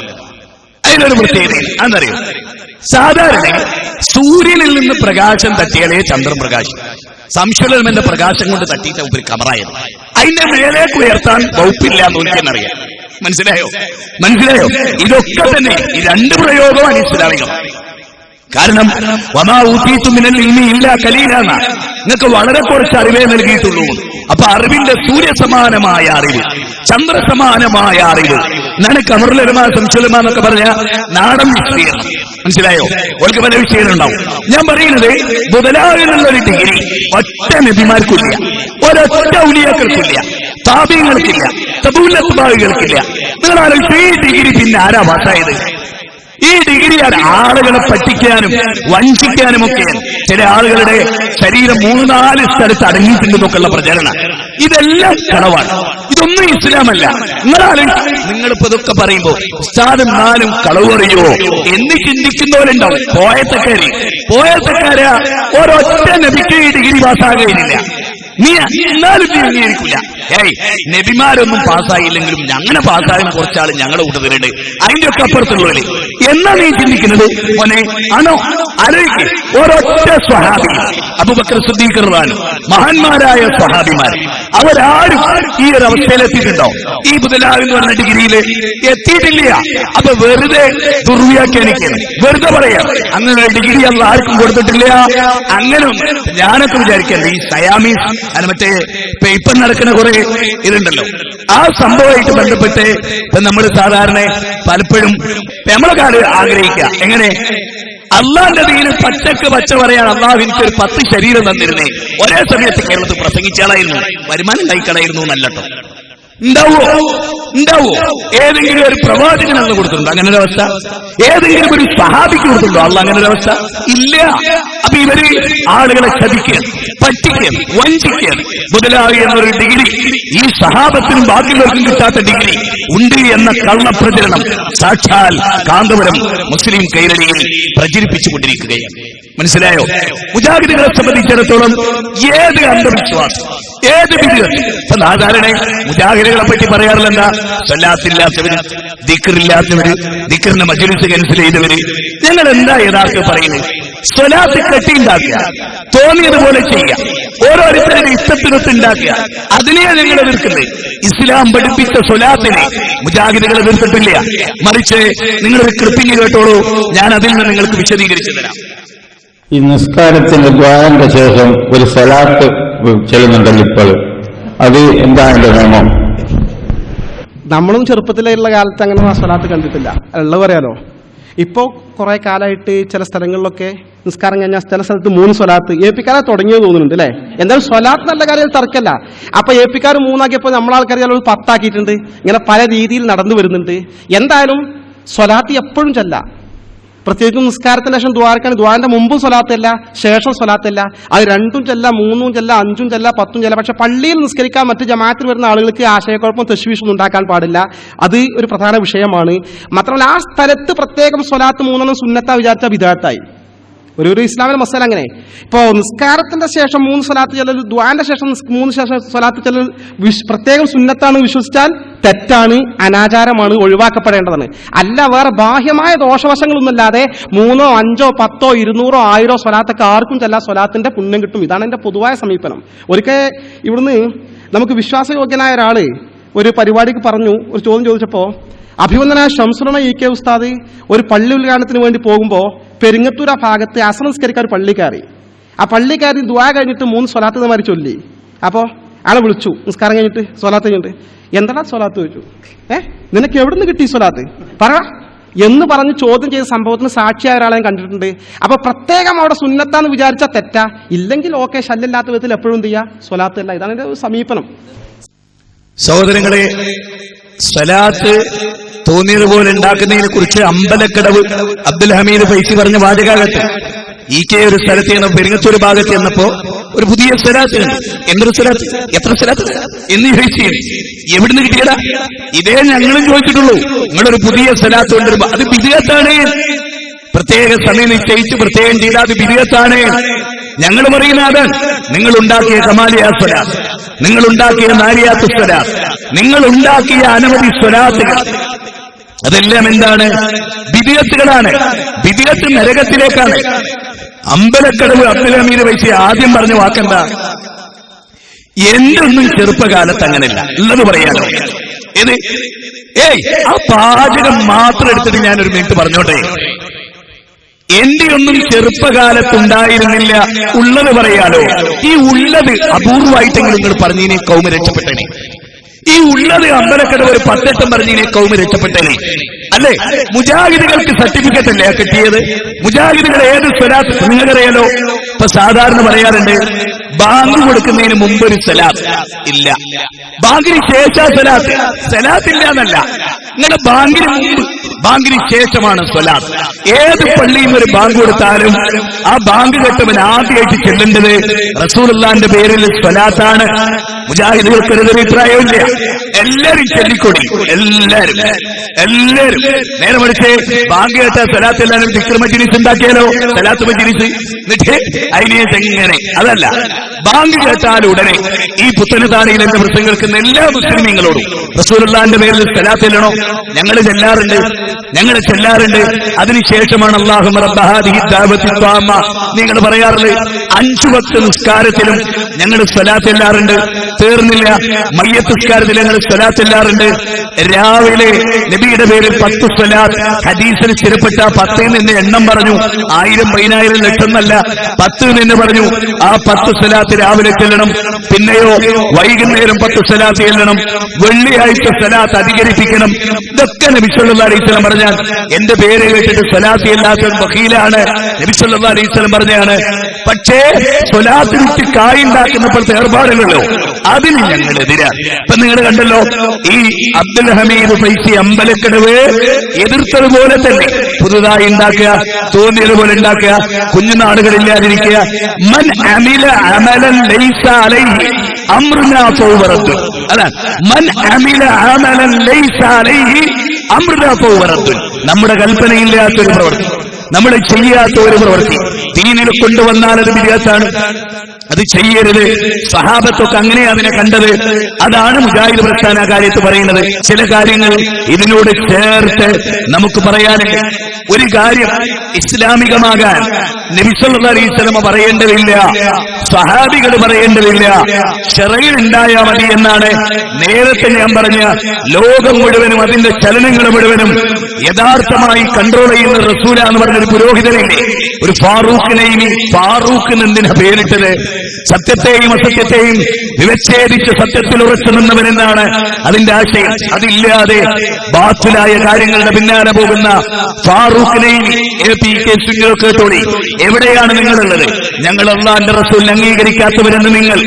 അതിനൊരു പ്രത്യേകത അതറിയോ? സാധാരണ സൂര്യനിൽ നിന്ന് പ്രകാശം തട്ടിയാലേ ചന്ദ്രൻ പ്രകാശം. സംശുലമന്റെ പ്രകാശം കൊണ്ട് തട്ടിയിട്ട് ഒരു കമറായത്. അതിന്റെ മേലേക്ക് ഉയർത്താൻ വകുപ്പില്ല എന്ന് എനിക്കെന്നറിയാം. മനസ്സിലായോ? ഇതൊക്കെ തന്നെ ഈ രണ്ട് പ്രയോഗവും അനിസ്ലാമികമാണ്. കാരണം വമാ ഊതീതു മിനൽ ഇൽമി ഇല്ലാ ഖലീലാന, നിങ്ങൾക്ക് വളരെ കുറച്ച് അറിവേ നൽകിയിട്ടുള്ളൂ. അപ്പൊ അറിവിന്റെ സൂര്യസമാനമായ അറിവ്, ചന്ദ്രസമാനമായ അറിവ് എന്നാണ് ഖമറുൽ ഉലമ, സംശുൽ ഉലമ എന്നൊക്കെ പറഞ്ഞ നാടൻ വിസ്തീർണം. മനസ്സിലായോ? ഓർക്ക് പല വിഷയം ഉണ്ടാവും. ഞാൻ പറയുന്നത് മുതലാകുന്നുള്ളൊരു ഡിഗ്രി ഒറ്റ നബിമാർക്കില്ല, ഒരൊറ്റ ഔലിയാക്കൾക്കില്ല, താബീങ്ങൾക്കില്ല, തബൂൽ അത്ബാഇകൾക്കില്ല. നിങ്ങൾ ആലോചിച്ച് ഈ ഡിഗ്രി പിന്നെ ആരാ പാസ്സായത്? ഈ ഡിഗ്രി ആളുകളെ പറ്റിക്കാനും വഞ്ചിക്കാനും ഒക്കെയാണ്. ചില ആളുകളുടെ ശരീരം 3-4 സ്ഥലത്ത് അടങ്ങിയിട്ടുണ്ടെന്നൊക്കെയുള്ള പ്രചരണം. ഇതെല്ലാം കളവാണ്. ഇതൊന്നും ഇസ്ലാമല്ല. നിങ്ങളിപ്പോ ഇതൊക്കെ പറയുമ്പോ ഉസ്താദ് എന്നാലും കളവ് പറയോ എന്ന് ചിന്തിക്കുന്നവരുണ്ടാവും. പോയത്തക്കാരാ ഒരൊറ്റ നബിക്ക് ഈ ഡിഗ്രി പാസ്സാകുകയില്ല. നീ എന്നാലും നീ അംഗീകരിക്കില്ല. നബിമാരൊന്നും പാസ്സായില്ലെങ്കിലും അങ്ങനെ പാസ്സാകുന്ന കുറച്ചാൾ ഞങ്ങളുടെ കൂട്ടത്തിലുണ്ട്, അതിന്റെ ഒക്കെ അപ്പുറത്തുള്ളവര് എന്നാ നീ ചിന്തിക്കുന്നത്? മോനെ ആണോ? ആലോചിക്ക്. ഒരൊറ്റ സ്വഹാബി അബൂബക്കർ സിദ്ദീഖ് റളിയല്ലാഹു, മഹാന്മാരായ സ്വഹാബിമാർ, അവരാരും ഈ ഒരു അവസ്ഥയിലെത്തിയിട്ടുണ്ടോ? ഈ മുതലാവ് എന്ന് പറഞ്ഞ ഡിഗ്രിയിൽ എത്തിയിട്ടില്ല. അപ്പൊ വെറുതെ ദുർവ്യാഖ്യാനിക്കണം, വെറുതെ പറയാം അങ്ങനെ ഒരു ഡിഗ്രി അല്ല ആർക്കും കൊടുത്തിട്ടില്ല. അങ്ങനെ ഞാനൊക്കെ വിചാരിക്കല്ലേ, ഈ സയാമീസ് അത് മറ്റേ ഇപ്പം നടക്കുന്ന കുറെ ഇതുണ്ടല്ലോ, ആ സംഭവമായിട്ട് ബന്ധപ്പെട്ട് നമ്മൾ സാധാരണ പലപ്പോഴും നമ്മളെ കാലം ആഗ്രഹിക്കുക എങ്ങനെ അള്ളാന്റെ ദീന് പച്ച പറയാൻ അള്ളാഹു എനിക്കൊരു 10 ശരീരം തന്നിരുന്നേ, ഒരേ സമയത്ത് കേരളത്തിൽ പ്രസംഗിച്ചാലായിരുന്നു, വരുമാനം കൈക്കളായിരുന്നു എന്നല്ലോ. ഉണ്ടാവോ? ഏതെങ്കിലും ഒരു പ്രവാചകൻ അന്ന് കൊടുത്തിട്ടുണ്ടോ അങ്ങനെ ഒരു അവസ്ഥ? ഏതെങ്കിലും ഒരു സഹാബിക്ക് കൊടുത്തിട്ടുണ്ടോ അള്ളാഹ് അങ്ങനെ ഒരു അവസ്ഥ? ഇല്ല. അപ്പൊ ഇവര് ആളുകളെ ചതിക്കാൻ, പറ്റിക്കാൻ, വഞ്ചിക്കാൻ മുതലായി എന്നൊരു ഡിഗ്രി, ഈ സഹാബത്തിനും ബാക്കിയുള്ളവർക്കും കിട്ടാത്ത ഡിഗ്രി ഉണ്ട് എന്ന കള്ളപ്രചരണം സാക്ഷാൽ കാന്തപുരം മുസ്ലിം കൈരളിയിൽ പ്രചരിപ്പിച്ചുകൊണ്ടിരിക്കുകയാണ്. മനസ്സിലായോ? മുജാഹിദുകളെ സംബന്ധിച്ചിടത്തോളം ഏത് അന്ധവിശ്വാസം, ഏത് വിദ്യത്ത് ഇപ്പൊ സാധാരണ മുജാഹിദുകളെ പറ്റി പറയാറില്ല എന്താ? സ്വലാത്തില്ലാത്തവര്, ദിക്റില്ലാത്തവര്, ദിക്റിന്റെ മജ്‌ലിസ് ക്യാൻസൽ ചെയ്തവര്. ഞങ്ങൾ എന്താ യഥാർത്ഥം പറയുന്നത്? സ്വലാത്ത് കെട്ടിയുണ്ടാക്കുക, തോന്നിയതുപോലെ ചെയ്യുക, ഓരോരുത്തരുടെ ഇഷ്ടത്തിനൊത്ത് ഉണ്ടാക്കുക, അതിനെയാണ് ഞങ്ങൾ എതിർക്കുന്നത്. ഇസ്ലാം പഠിപ്പിച്ച സ്വലാത്തിനെ മുജാഹിദുകൾ എതിർത്തിട്ടില്ല. മറിച്ച് നിങ്ങളൊരു ക്ലിപ്പിംഗ് കേട്ടോളൂ, ഞാൻ അതിൽ നിന്ന് നിങ്ങൾക്ക് വിശദീകരിച്ചു തരാം. ഈ നിസ്കാരത്തിന്റെ ദ്വാരന്റെ ശേഷം ഒരു സ്വലാത്ത് ചെല്ലുന്നുണ്ടല്ലോ ഇപ്പോൾ, അത് എന്താ അതിന്റെ നിയമം? നമ്മളും ചെറുപ്പത്തിലുള്ള കാലത്ത് അങ്ങനെ സ്വലാത്ത് കണ്ടിട്ടില്ല, ഉള്ളത് പറയാലോ. ഇപ്പോൾ കുറെ കാലമായിട്ട് ചില സ്ഥലങ്ങളിലൊക്കെ നിസ്കാരം കഴിഞ്ഞാൽ ചില സ്ഥലത്ത് 3 സ്വലാത്ത് ഏൽപ്പിക്കാതെ തുടങ്ങിയത് തോന്നുന്നുണ്ട് അല്ലേ? എന്തായാലും സ്വലാത്ത് നല്ല കാര്യം തർക്കല്ല. അപ്പൊ ഏൽപ്പിക്കാർ 3 ആക്കിയപ്പോൾ നമ്മളാൾക്കാർ ചിലപ്പോൾ 10 ആക്കിയിട്ടുണ്ട്. ഇങ്ങനെ പല രീതിയിൽ നടന്നു വരുന്നുണ്ട്. എന്തായാലും സ്വലാത്ത് എപ്പോഴും ചെല്ലാം. പ്രത്യേകിച്ചും നിസ്കാരത്തിന്റെ ശേഷം ദ്വാരക്കാണ്. ദ്വാരന്റെ മുമ്പും സ്വലാത്തല്ല, ശേഷം സ്വലാത്തല്ല. അത് 2ഉം ചെല്ല, 3ഉം ചെല്ല, 5ഉം ചെല്ല, 10ഉം ചെല്ല. പക്ഷെ പള്ളിയിൽ നിസ്കരിക്കാൻ മറ്റ് ജമാഅത്തിൽ വരുന്ന ആളുകൾക്ക് ആശയക്കുഴപ്പം, തശ്വീഷൊന്നും ഉണ്ടാക്കാൻ പാടില്ല. അത് ഒരു പ്രധാന വിഷയമാണ്. മാത്രമല്ല ആ സ്ഥലത്ത് പ്രത്യേകം സ്വലാത്ത് 3 സുന്നത്താ വിചാരിച്ച ബിദഅത്തായി. ഒരു ഇസ്ലാമിലെ മസല അങ്ങനെ. ഇപ്പോ നിസ്കാരത്തിന്റെ ശേഷം 3 സ്വലാത്ത് ചെല്ലൽ, ദ്വാന്റെ ശേഷം 3 ശേഷം സ്വലാത്ത് ചെല്ലൽ പ്രത്യേകം സുന്നത്താണ് വിശ്വസിച്ചാൽ തെറ്റാണ്, അനാചാരമാണ്, ഒഴിവാക്കപ്പെടേണ്ടതാണ്. അല്ല വേറെ ബാഹ്യമായ ദോഷവശങ്ങളൊന്നുമില്ലാതെ 3, 5, 10, 200, 1000 സ്വലാത്തൊക്കെ ആർക്കും ചെല്ലാ, സ്വലാത്തിന്റെ പുണ്യം കിട്ടും. ഇതാണ് എന്റെ പൊതുവായ സമീപനം. ഒരിക്കൽ ഇവിടുന്ന് നമുക്ക് വിശ്വാസയോഗ്യനായ ഒരാള് ഒരു പരിപാടിക്ക് പറഞ്ഞു, ഒരു ചോദ്യം ചോദിച്ചപ്പോ, അഭിവന്ദനായ ശംസുലമ ഇ കെ ഉസ്താദ് ഒരു പള്ളി ഉദ്ഘാടനത്തിന് വേണ്ടി പോകുമ്പോൾ പെരിങ്ങത്തൂർ ഭാഗത്ത് അസംസ്കരിക്കാൻ ഒരു പള്ളി കയറി. ആ പള്ളി കയറി ദുആ കഴിഞ്ഞിട്ട് 3 സ്വലാത്ത് മാതിരി ചൊല്ലി. അപ്പോൾ ആളെ വിളിച്ചു, നിസ്കാരം കഴിഞ്ഞിട്ട് സ്വലാത്ത് കഴിഞ്ഞിട്ട്, എന്താ സ്വലാത്ത് ചോദിച്ചു. നിനക്ക് എവിടുന്ന് കിട്ടി സ്വലാത്ത് പറ എന്ന് പറഞ്ഞ് ചോദ്യം ചെയ്ത സംഭവത്തിന് സാക്ഷിയായ ഒരാളെ കണ്ടിട്ടുണ്ട്. അപ്പൊ പ്രത്യേകം അവിടെ സുന്നത്താന്ന് വിചാരിച്ചാൽ തെറ്റാ, ഇല്ലെങ്കിൽ ഓക്കെ, ശല്യമില്ലാത്ത വിധത്തിൽ എപ്പോഴും എന്ത് ചെയ്യാ, സ്വലാത്ത് അല്ല. ഇതാണ് എന്റെ സമീപനം. സഹോദരങ്ങളെ, സ്വലാത്ത് തോന്നിയതുപോലെ ഉണ്ടാക്കുന്നതിനെ കുറിച്ച് അമ്പലക്കടവ് അബ്ദുൽ ഹമീദ് ഫൈസി പറഞ്ഞ വാചകാകത്ത് ഒരു സ്ഥലത്ത് ചെന്ന പെരിങ്ങത്തൂർ ഭാഗത്ത് ചെന്നപ്പോ ഒരു പുതിയ സ്വലാത്ത് കണ്ടു. എന്തൊരു സ്വലാത്ത്, എത്ര സ്വലാത്ത് എന്ന് ചോദിച്ചു. എവിടുന്ന് കിട്ടിയതാ? ഇതേ ഞങ്ങളും ചോദിച്ചിട്ടുള്ളൂ. നിങ്ങളൊരു പുതിയ സ്വലാത്ത് കൊണ്ടുവരുമ്പോ അത് ബിദ്അത്താണ്. പ്രത്യേക സമയം നിശ്ചയിച്ച് പ്രത്യേകം ചെയ്താൽ അത് ബിദ്അത്താണ്. ഞങ്ങൾ പറയുന്ന അതാണ്. നിങ്ങൾ ഉണ്ടാക്കിയ കമാലിയാ സ്വലാത്ത്, നിങ്ങൾ ഉണ്ടാക്കിയ നാരിയാത്ത് സ്വലാത്ത്, നിങ്ങൾ ഉണ്ടാക്കിയ അനവധി സ്വലാത്തുകൾ, അതെല്ലാം എന്താണ്? ബിദ്അത്തുകളാണ്. ബിദ്അത്ത് നരകത്തിലേക്കാണ്. അമ്പലക്കടവ് അബ്ദുൽ ഹമീദ് വൈസി ആദ്യം പറഞ്ഞ വാക്കെന്താ? എന്റെ ഒന്നും ചെറുപ്പകാലത്ത് അങ്ങനെയല്ല ഉള്ളത് പറയാനോ. ഇത് ആ പാചകം മാത്രം എടുത്തിട്ട് ഞാനൊരു മിനിറ്റ് പറഞ്ഞോട്ടെ. എന്റെ ഒന്നും ചെറുപ്പകാലത്തുണ്ടായിരുന്നില്ല ഉള്ളത് പറയാലോ. ഈ ഉള്ളത് അപൂർവമായിട്ടെങ്കിലും നിങ്ങൾ പറഞ്ഞതിനെ കൗമ രക്ഷപ്പെട്ടനെ. ഈ ഉള്ളത് അമ്പലക്കടവ് ഒരു 10 പറഞ്ഞതിനെ കൗമ രക്ഷപ്പെട്ടനെ. അല്ലെ, മുജാഹിദുകൾക്ക് സർട്ടിഫിക്കറ്റ് അല്ലേ കിട്ടിയത്? മുജാഹിദുകൾ ഏത് സ്വലാത്ത് നിങ്ങൾക്കറിയാലോ. ഇപ്പൊ സാധാരണ പറയാറുണ്ട് ബാങ്ക് കൊടുക്കുന്നതിന് മുമ്പ് ഒരു സ്വലാത്ത് ഇല്ല, ബാങ്കിന് ശേഷം സ്വലാത്ത്. സ്വലാത്തില്ല എന്നല്ല, നിങ്ങളുടെ ബാങ്കിന് മുമ്പ് ബാങ്കിന് ശേഷമാണ് സ്വലാത്ത്. ഏത് പള്ളിയിൽ ഒരു ബാങ്ക് കൊടുത്താലും ആ ബാങ്ക് കെട്ടവൻ ആദ്യമായിട്ട് ചെല്ലേണ്ടത് റസൂലുള്ളാഹിന്റെ പേരിൽ സ്വലാത്താണ്. മുജാഹിദുകൾക്ക് ഒരു അഭിപ്രായമില്ല. എല്ലാരും ചെല്ലിക്കൊടി, എല്ലാരും നേരെ മറിച്ച് ബാങ്ക് കേട്ട സ്വലാത്ത് എല്ലാവരും ദിക്ർ മജ്‌ലിസ് ഉണ്ടാക്കിയാലോ, സ്വലാത്ത് മജ്‌ലിസ്. എന്നിട്ട് അതിനെങ്ങനെ അതല്ല, ബാങ്ക് കേട്ടാൽ ഉടനെ ഈ പുത്തനത്താണിയിൽ എന്റെ പ്രസംഗം കേൾക്കുന്ന എല്ലാ മുസ്ലിമീങ്ങളോടും റസൂലുള്ളാഹിന്റെ പേരിൽ സ്വലാത്ത് ചെല്ലണോ. ഞങ്ങൾ ചെല്ലാറുണ്ട്. അതിനുശേഷമാണ് അല്ലാഹുമ്മ റബ്ബ ഹാദിഹി ദഅവത്തി ത്വാമ്മ നിങ്ങൾ പറയാറുള്ളത്. 5 വക്ത് നിസ്കാരത്തിലും ഞങ്ങൾ സ്വലാത്ത് ചെല്ലാറുണ്ട്. തീർന്നില്ല, മയ്യത്ത് നിസ്കാരത്തിൽ ഞങ്ങൾ സ്വലാത്ത് ചെല്ലാറുണ്ട്. രാവിലെ നബിയുടെ പേരിൽ 10 സ്വലാത്ത്. ഹദീസിൽ സ്ഥിരപ്പെട്ട 10 നിന്ന് എണ്ണം പറഞ്ഞു. 1000, 10,000, ലക്ഷം എന്നല്ല, 10 നിന്ന് പറഞ്ഞു. ആ 10 സ്വലാത്ത് രാവിലെ ചെല്ലണം. പിന്നെയോ വൈകുന്നേരം 10 സ്വലാത്ത് ചെല്ലണം. വെള്ളിയാഴ്ച സ്വലാത്ത് അധികരിപ്പിക്കണം. ഇതൊക്കെ നബി സല്ലല്ലാഹു അലൈഹി വസല്ലം പറഞ്ഞാൽ എന്റെ പേര് കേട്ടിട്ട് സ്വലാത്ത് ഇല്ലാത്ത വക്കീലാണ് നബി സല്ലല്ലാഹു അലൈഹി വസല്ലം പറഞ്ഞാണ്. പക്ഷേ സ്വലാത്ത് വിറ്റ് കായുണ്ടാക്കുന്നപ്പോഴത്തെ ഏർപ്പാടുകളല്ലോ അതിന് ഞങ്ങളെതിരാണ്. ഇപ്പൊ നിങ്ങൾ കണ്ടല്ലോ, ഈ അബ്ദുൽ ഹമീദ് ഫൈസി അമ്പലക്കടവ് എതിർത്തതുപോലെ തന്നെ പുതുതായി ഉണ്ടാക്കുക, തോന്നിയതുപോലെ ഉണ്ടാക്കുക, കുഞ്ഞുനാടുകളില്ലാതിരിക്കുക. മൻ അമില അമലൻ ലൈസ അലൈഹി അംറുനാ ഫൗവറദ്ദു. അതാണ് മൻ അമില അമലൻ ലൈസ അലൈഹി അംറുനാ ഫൗവറദ്ദു. നമ്മുടെ കൽപ്പനയില്ലാത്തൊരു പ്രവൃത്തി, നമ്മൾ ചെയ്യാത്ത ഒരു പ്രവൃത്തി ദീനിൽ കൊണ്ടുവന്നാൽ അത് ബിദ്അത്താണ്. അത് ചെയ്യരുത്. സഹാബത്തൊക്കെ അങ്ങനെ അതിനെ കണ്ടത്. അതാണ് മുജാഹിദ് പ്രസ്ഥാന കാര്യത്ത് പറയുന്നത്. ചില കാര്യങ്ങൾ ഇതിനോട് ചേർത്ത് നമുക്ക് പറയാനുണ്ട്. ഒരു കാര്യം ഇസ്ലാമികമാകാൻ നബി സല്ലല്ലാഹു അലൈഹി വസല്ലം പറയേണ്ടതില്ല, സഹാബികൾ പറയേണ്ടതില്ല, ശറയിൽ ഉണ്ടായാൽ മതി എന്നാണ് നേരത്തെ ഞാൻ പറഞ്ഞ. ലോകം മുഴുവനും അതിന്റെ ചലനങ്ങൾ മുഴുവനും യഥാർത്ഥമായി കൺട്രോൾ ചെയ്യുന്ന റസൂല എന്ന് പറഞ്ഞൊരു പുരോഹിതനില്ലേ, ഒരു ഫാറൂഖിനെയും ഫാറൂഖ് എന്തിനാ പേരിട്ടത്? സത്യത്തെയും അസത്യത്തെയും വിവച്ഛേദിച്ച് സത്യത്തിൽ ഉറച്ചു നിന്നവരെന്നാണ് അതിന്റെ ആശയം. അതില്ലാതെ ബാത്തിലായ കാര്യങ്ങളുടെ പിന്നാലെ പോകുന്ന ഫാറൂഖിനെയും APK സുന്നികൾ കേട്ടോടി. എവിടെയാണ് നിങ്ങളുള്ളത്? ഞങ്ങൾ അല്ലാഹുവിന്റെ റസൂലിനെ അംഗീകരിക്കാത്തവരെന്ന് നിങ്ങൾ,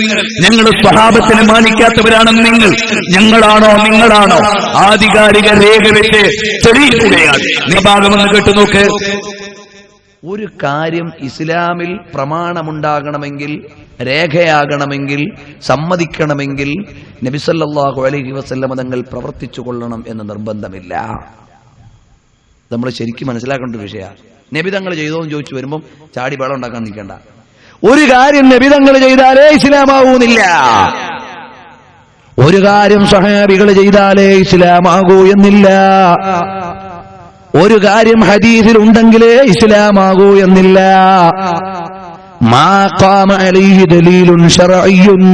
ഞങ്ങൾ സ്വഹാബത്തിനെ മാനിക്കാത്തവരാണെന്ന് നിങ്ങൾ. ഞങ്ങളാണോ നിങ്ങളാണോ? ആധികാരിക രേഖ വെച്ച് തെളിയിക്കുകയാണ്. ഭാഗമെന്ന് കേട്ടു നോക്ക്. ഒരു കാര്യം ഇസ്ലാമിൽ പ്രമാണമുണ്ടാകണമെങ്കിൽ, രേഖയാകണമെങ്കിൽ, സമ്മതിക്കണമെങ്കിൽ നബി സല്ലല്ലാഹു അലൈഹി വസല്ലം തങ്ങൾ പ്രവർത്തിച്ചു കൊള്ളണം എന്ന് നിർബന്ധമില്ല. നമ്മൾ ശരിക്കും മനസ്സിലാക്കേണ്ട ഒരു വിഷയമാണ്. നബി തങ്ങൾ ചെയ്തോന്ന് ചോദിച്ചു വരുമ്പം ചാടി ബഹളം ഉണ്ടാക്കാൻ നിൽക്കണ്ട. ഒരു കാര്യം നബി തങ്ങൾ ചെയ്താലേ ഇസ്ലാമാവൂന്നില്ല. ഒരു കാര്യം സഹാബികൾ ചെയ്താലേ ഇസ്ലാമാകൂ എന്നില്ല. ഒരു കാര്യം ഹദീസിൽ ഉണ്ടെങ്കിലേ ഇസ്ലാമാകൂ എന്നില്ല. മാ ഖാമ അലൈഹി ദലീലുൻ ശർഇയ്യുൻ,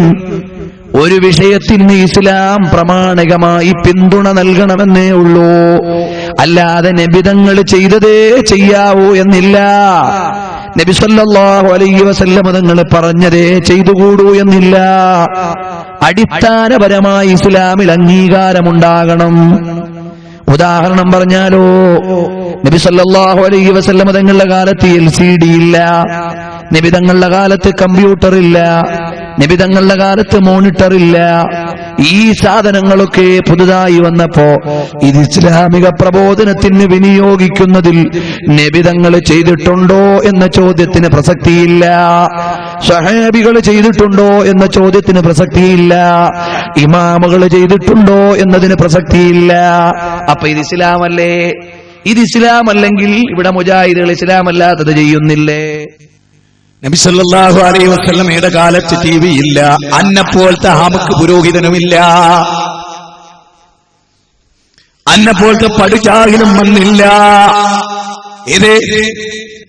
ഒരു വിഷയത്തിന് ഇസ്ലാം പ്രാമാണികമായി പിന്തുണ നൽകണമെന്നേ ഉള്ളൂ. അല്ലാതെ നബിതങ്ങൾ ചെയ്തതേ ചെയ്യാവൂ എന്നില്ല. നബി സല്ലല്ലാഹു അലൈഹി വസല്ലം തങ്ങൾ പറഞ്ഞതേ ചെയ്തുകൂടൂ എന്നില്ല. അടിസ്ഥാനപരമായി ഇസ്ലാമിൽ അംഗീകാരമുണ്ടാകണം. ഉദാഹരണം പറഞ്ഞാലോ, നബി സല്ലല്ലാഹു അലൈഹി വസല്ലം തങ്ങളുടെ കാലത്ത് LCD ഇല്ല, നബി തങ്ങളുടെ കാലത്ത് കമ്പ്യൂട്ടർ ഇല്ല, നബി തങ്ങളുടെ കാലത്ത് മോണിറ്റർ ഇല്ല, ഈ സാധനങ്ങളൊക്കെ പുതുതായി വന്നപ്പോ ഇത് ഇസ്ലാമിക പ്രബോധനത്തിന് വിനിയോഗിക്കുന്നതിൽ നബിതങ്ങൾ ചെയ്തിട്ടുണ്ടോ എന്ന ചോദ്യത്തിന് പ്രസക്തിയില്ല. സഹാബികൾ ചെയ്തിട്ടുണ്ടോ എന്ന ചോദ്യത്തിന് പ്രസക്തിയില്ല. ഇമാമുകൾ ചെയ്തിട്ടുണ്ടോ എന്നതിന് പ്രസക്തിയില്ല. അപ്പൊ ഇത് ഇസ്ലാമല്ലേ? ഇത് ഇസ്ലാമല്ലെങ്കിൽ ഇവിടെ മുജാഹിദുകൾ ഇസ്ലാമല്ലാത്തത് ചെയ്യുന്നില്ലേ? നബി സല്ലല്ലാഹു അലൈഹി വസല്ലമയുടെ കാലത്ത് ടിവി ഇല്ല, അന്നപ്പോലത്തെ ഹമക്ക് പുരോഹിതനുമില്ല, അന്നപ്പോലത്തെ പടുചാഹിലും വന്നില്ല. ഇത്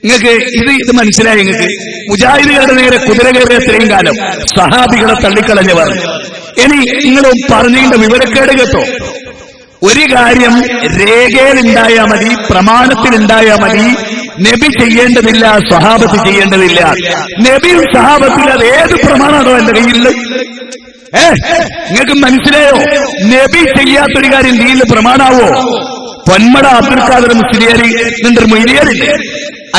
നിങ്ങൾക്ക് ഇത് മനസ്സിലായി? നിങ്ങൾക്ക് മുജാഹിദുകളുടെ നേരെ കുതിര കയറിയ ഇത്രയും കാലം സഹാബികളെ തള്ളിക്കളഞ്ഞവർ. ഇനി നിങ്ങൾ പറഞ്ഞതിന്റെ വിവരക്കേട് കേട്ടോ. ഒരു കാര്യം രേഖയിലുണ്ടായാൽ മതി, പ്രമാണത്തിലുണ്ടായാൽ മതി. നബി ചെയ്യേണ്ടതില്ല, സ്വഹാബത്ത് ചെയ്യേണ്ടതില്ല. നബിയും സഹാബത്തിൽ അത് ഏത് പ്രമാണമാണോ എന്റെ കയ്യിൽ? നിങ്ങൾക്ക് മനസ്സിലായോ? നബി ചെയ്യാത്തൊരു കാര്യം ദീനിൽ പ്രമാണാവോ? പൊന്മട അബ്ദുൽ ഖാദർ മുസ്ലിയാരി എന്നൊരു മൊയ്ലിയാരില്ലേ,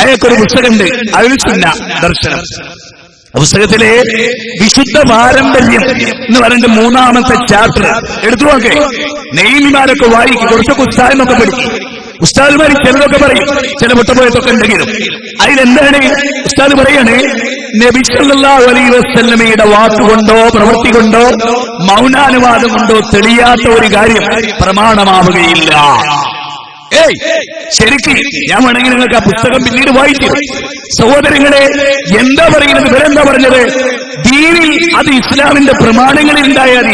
അയാൾക്കൊരു പുസ്തകമുണ്ട്, അൽ സുന്ന ദർശനം. പുസ്തകത്തിലെ വിശുദ്ധ പാരമ്പര്യം എന്ന് പറയുന്നത് 3-ാമത്തെ ചാപ്റ്റർ എടുത്തു നോക്കേ. നെയ്മിമാരൊക്കെ വായിക്കും, കുറച്ചൊക്കെ ഉസ്താദിനൊക്കെ പഠിക്കും. ഉസ്താദ്മാർ ചിലതൊക്കെ പറയും, ചില മുട്ടപ്പോയത്തൊക്കെ ഉണ്ടെങ്കിലും അതിലെന്താണ് ഉസ്താദ് പറയാണ്? നബി സല്ലല്ലാഹു അലൈഹി വസല്ലമയുടെ വാക്കുകൊണ്ടോ പ്രവൃത്തി കൊണ്ടോ മൗനാനുവാദം കൊണ്ടോ തെളിയാത്ത ഒരു കാര്യം പ്രമാണമാവുകയില്ല. ശരിക്ക് ഞാൻ വേണമെങ്കിൽ നിങ്ങൾക്ക് ആ പുസ്തകം പിന്നീട് വായിക്കും. സഹോദരങ്ങളെ, എന്താ പറയുന്നത്? ഇവരെന്താ പറഞ്ഞത്? ദീനിൽ അത് ഇസ്ലാമിന്റെ പ്രമാണങ്ങളിൽ ഉണ്ടായാൽ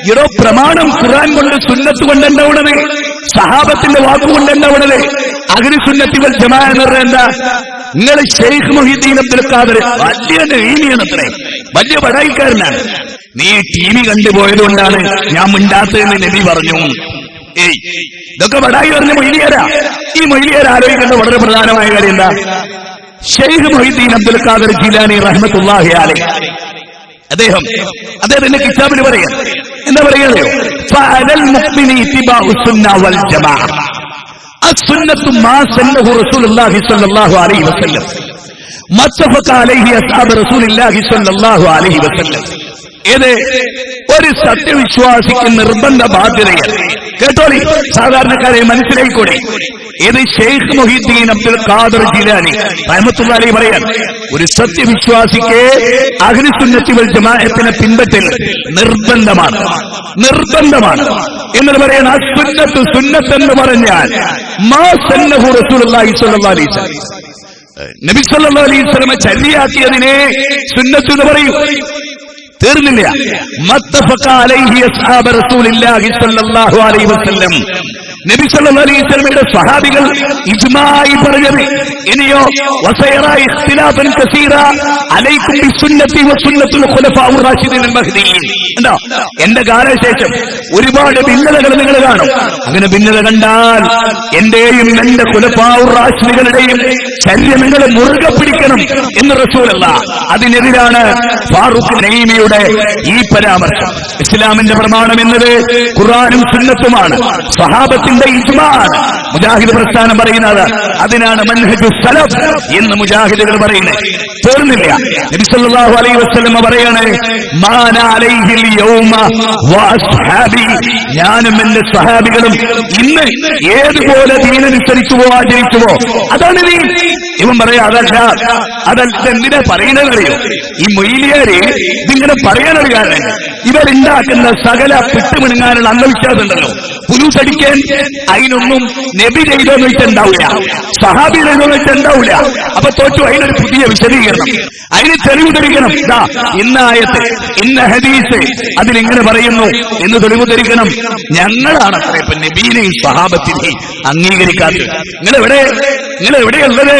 ഇടോ പ്രമാണം ഖുർആൻ കൊണ്ട് സുന്നത്ത് കൊണ്ടുണ്ടാവുന്നത്, സഹാബത്തിന്റെ വാക്കുകൊണ്ടുണ്ടാവുന്നത്. അഹ്ലു സുന്നത്തി വൽ ജമാഅ എന്ന് പറഞ്ഞാൽ എന്താ? നിങ്ങൾ ഷെയ്ഖ് മുഹീദ്ദീൻ അബ്ദുൽ ഖാദർ വലിയ നീനിയാണത്രേ, വലിയ പടായിക്കാരനാണ്. നീ ടി വി കണ്ടുപോയത് കൊണ്ടാണ് ഞാൻ മിണ്ടാത്തതെന്ന് നബി പറഞ്ഞു. ഇതൊക്കെ വടായി പറഞ്ഞ മൊയ്ലിയാരാ. ഈ മൊയ്ലിയാർ ആലോചിക്കേണ്ട വളരെ പ്രധാനമായ കാര്യം എന്താ? ഷെയ്ഖ് മുഹീദ്ദീൻ അബ്ദുൽ ഖാദർ ജീലാനി റഹ്മത്തുള്ളാഹി അലൈഹി അദ്ദേഹത്തിന്റെ കിതാബിൽ പറയാം, എന്താ പറയാ? ഫഅലൽ മുഅ്മിനി ഇത്തിബാഉ സുന്ന വൽ ജമാഅ. അസ്സുന്നത്തു മാ സല്ലഹു റസൂലുള്ളാഹി സ്വല്ലല്ലാഹു അലൈഹി വസല്ലം മത്തഫഖ അലൈഹി അസ്ഹാബ് റസൂലുള്ളാഹി സ്വല്ലല്ലാഹു അലൈഹി വസല്ലം. ഇത് ഒരു സത്യവിശ്വാസിക്ക് നിർബന്ധ ബാധ്യതയാണ്. കേട്ടോളി, സാധാരണക്കാരെ മനസ്സിലായിക്കൂടെ? ഇത് ഷെയ്ഖ് മുഹീദ്ദീൻ അബ്ദുൽ ഖാദർ ജീലാനി റഹ്മത്തുള്ളാഹി അലൈഹി പറയാൻ, ഒരു സത്യവിശ്വാസിക്ക് അഹ്ലു സുന്നത്തി വൽ ജമാഅത്തിനെ പിൻപറ്റൽ നിർബന്ധമാണ്. എന്ന് പറയാൻ അസ്സുന്നത്തു സുന്നത്ത് എന്ന് പറഞ്ഞാൽ മാ സല്ലഹു റസൂലുള്ളാഹി സ്വല്ലല്ലാഹു അലൈഹി വസല്ലം, നബി സല്ലല്ലാഹു അലൈഹി വസല്ലം ചര്യാക്കിയതിനെ സുന്നത്ത് എന്ന് പറയും. തീർന്നില്ല. മത്തഫഖ അലൈഹി അസ്ഹാബ് റസൂലുള്ളാഹി സ്വല്ലല്ലാഹു അലൈഹി വസല്ലം, നബി സല്ലല്ലാഹു അലൈഹി വസല്ലമയുടെ സ്വഹാബികൾ ഇജ്മാഇ പറഞ്ഞത്. ഇനിയോ വസയറ ഇഖ്തിലാഫൻ കസീറ അലൈക്കും ബിസുന്നതി വസുന്നത്തുൽ ഖുലഫാഉർ റാഷിദീൻ അൽ മഹ്ദിയീൻ. ഉണ്ടോ? എന്റെ കാലശേഷം ഒരുപാട് ഭിന്നതകൾ നിങ്ങൾ കാണും. അങ്ങനെ ഭിന്നത കണ്ടാൽ എന്റെയും എന്റെ ഖുലഫാഉർ റാഷിദീകളുടെയും ശരീരം നിങ്ങൾ മുറുകെ പിടിക്കണം എന്ന് റസൂലുള്ളാഹ്. അതിനെതിരാണ് ഫാറൂഖ് നഈമിയുടെ ഈ പരാമർശം. ഇസ്ലാമിന്റെ പ്രമാണം എന്നത് ഖുർആനും സുന്നത്തുമാണ്, സ്വഹാബത്തിന്റെ ഇജ്മാഅ്. മുജാഹിദ് പ്രസ്ഥാനം പറയുന്നത് അതിനാണ് മൻഹജുസ് സലഫ് എന്ന് മുജാഹിദുകൾ പറയുന്നത്. തീർന്നില്ല. നബി സല്ലല്ലാഹു അലൈഹി വസല്ലം പറയാണ്, മാന അലൈഹിൽ യൗമ വഅസ്ഹാബി, ഞാനും എന്റെ സ്വഹാബികളും ഇന്ന് ഏതുപോലെ ദീനനുസരിച്ചുവോ ആചരിച്ചുവോ അതാണ് ദീൻ. ഇവൻ പറയാ അതെന്തിനാ പറയുന്നതറിയോ? ഈ മൊയ്ലിയാര് ഇതിങ്ങനെ പറയാനൊരു കാരണം, ഇവരുണ്ടാക്കുന്ന സകല പിട്ടുമിണുങ്ങാനുള്ള അന്ധവിശ്വാസം ഉണ്ടല്ലോ, പുലൂസടിക്കാൻ അതിനൊന്നും നബി ചെയ്തോന്ന് വെച്ചുണ്ടാവില്ല, സഹാബി ചെയ്തോന്ന് വെച്ചുണ്ടാവില്ല. അപ്പൊ തോറ്റു. അതിനൊരു പുതിയ വിശദീകരണം, അതിന് തെളിവ് ധരിക്കണം. ഇന്ന ആയത്ത്, ഇന്ന ഹദീസ് അതിലിങ്ങനെ പറയുന്നു എന്ന് തെളിവ് ധരിക്കണം. ഞങ്ങളാണ് അത്ര ഇപ്പൊ നബീനെയും സഹാബത്തിനെയും അംഗീകരിക്കാത്തത്. നിങ്ങളെവിടെയുള്ളത്?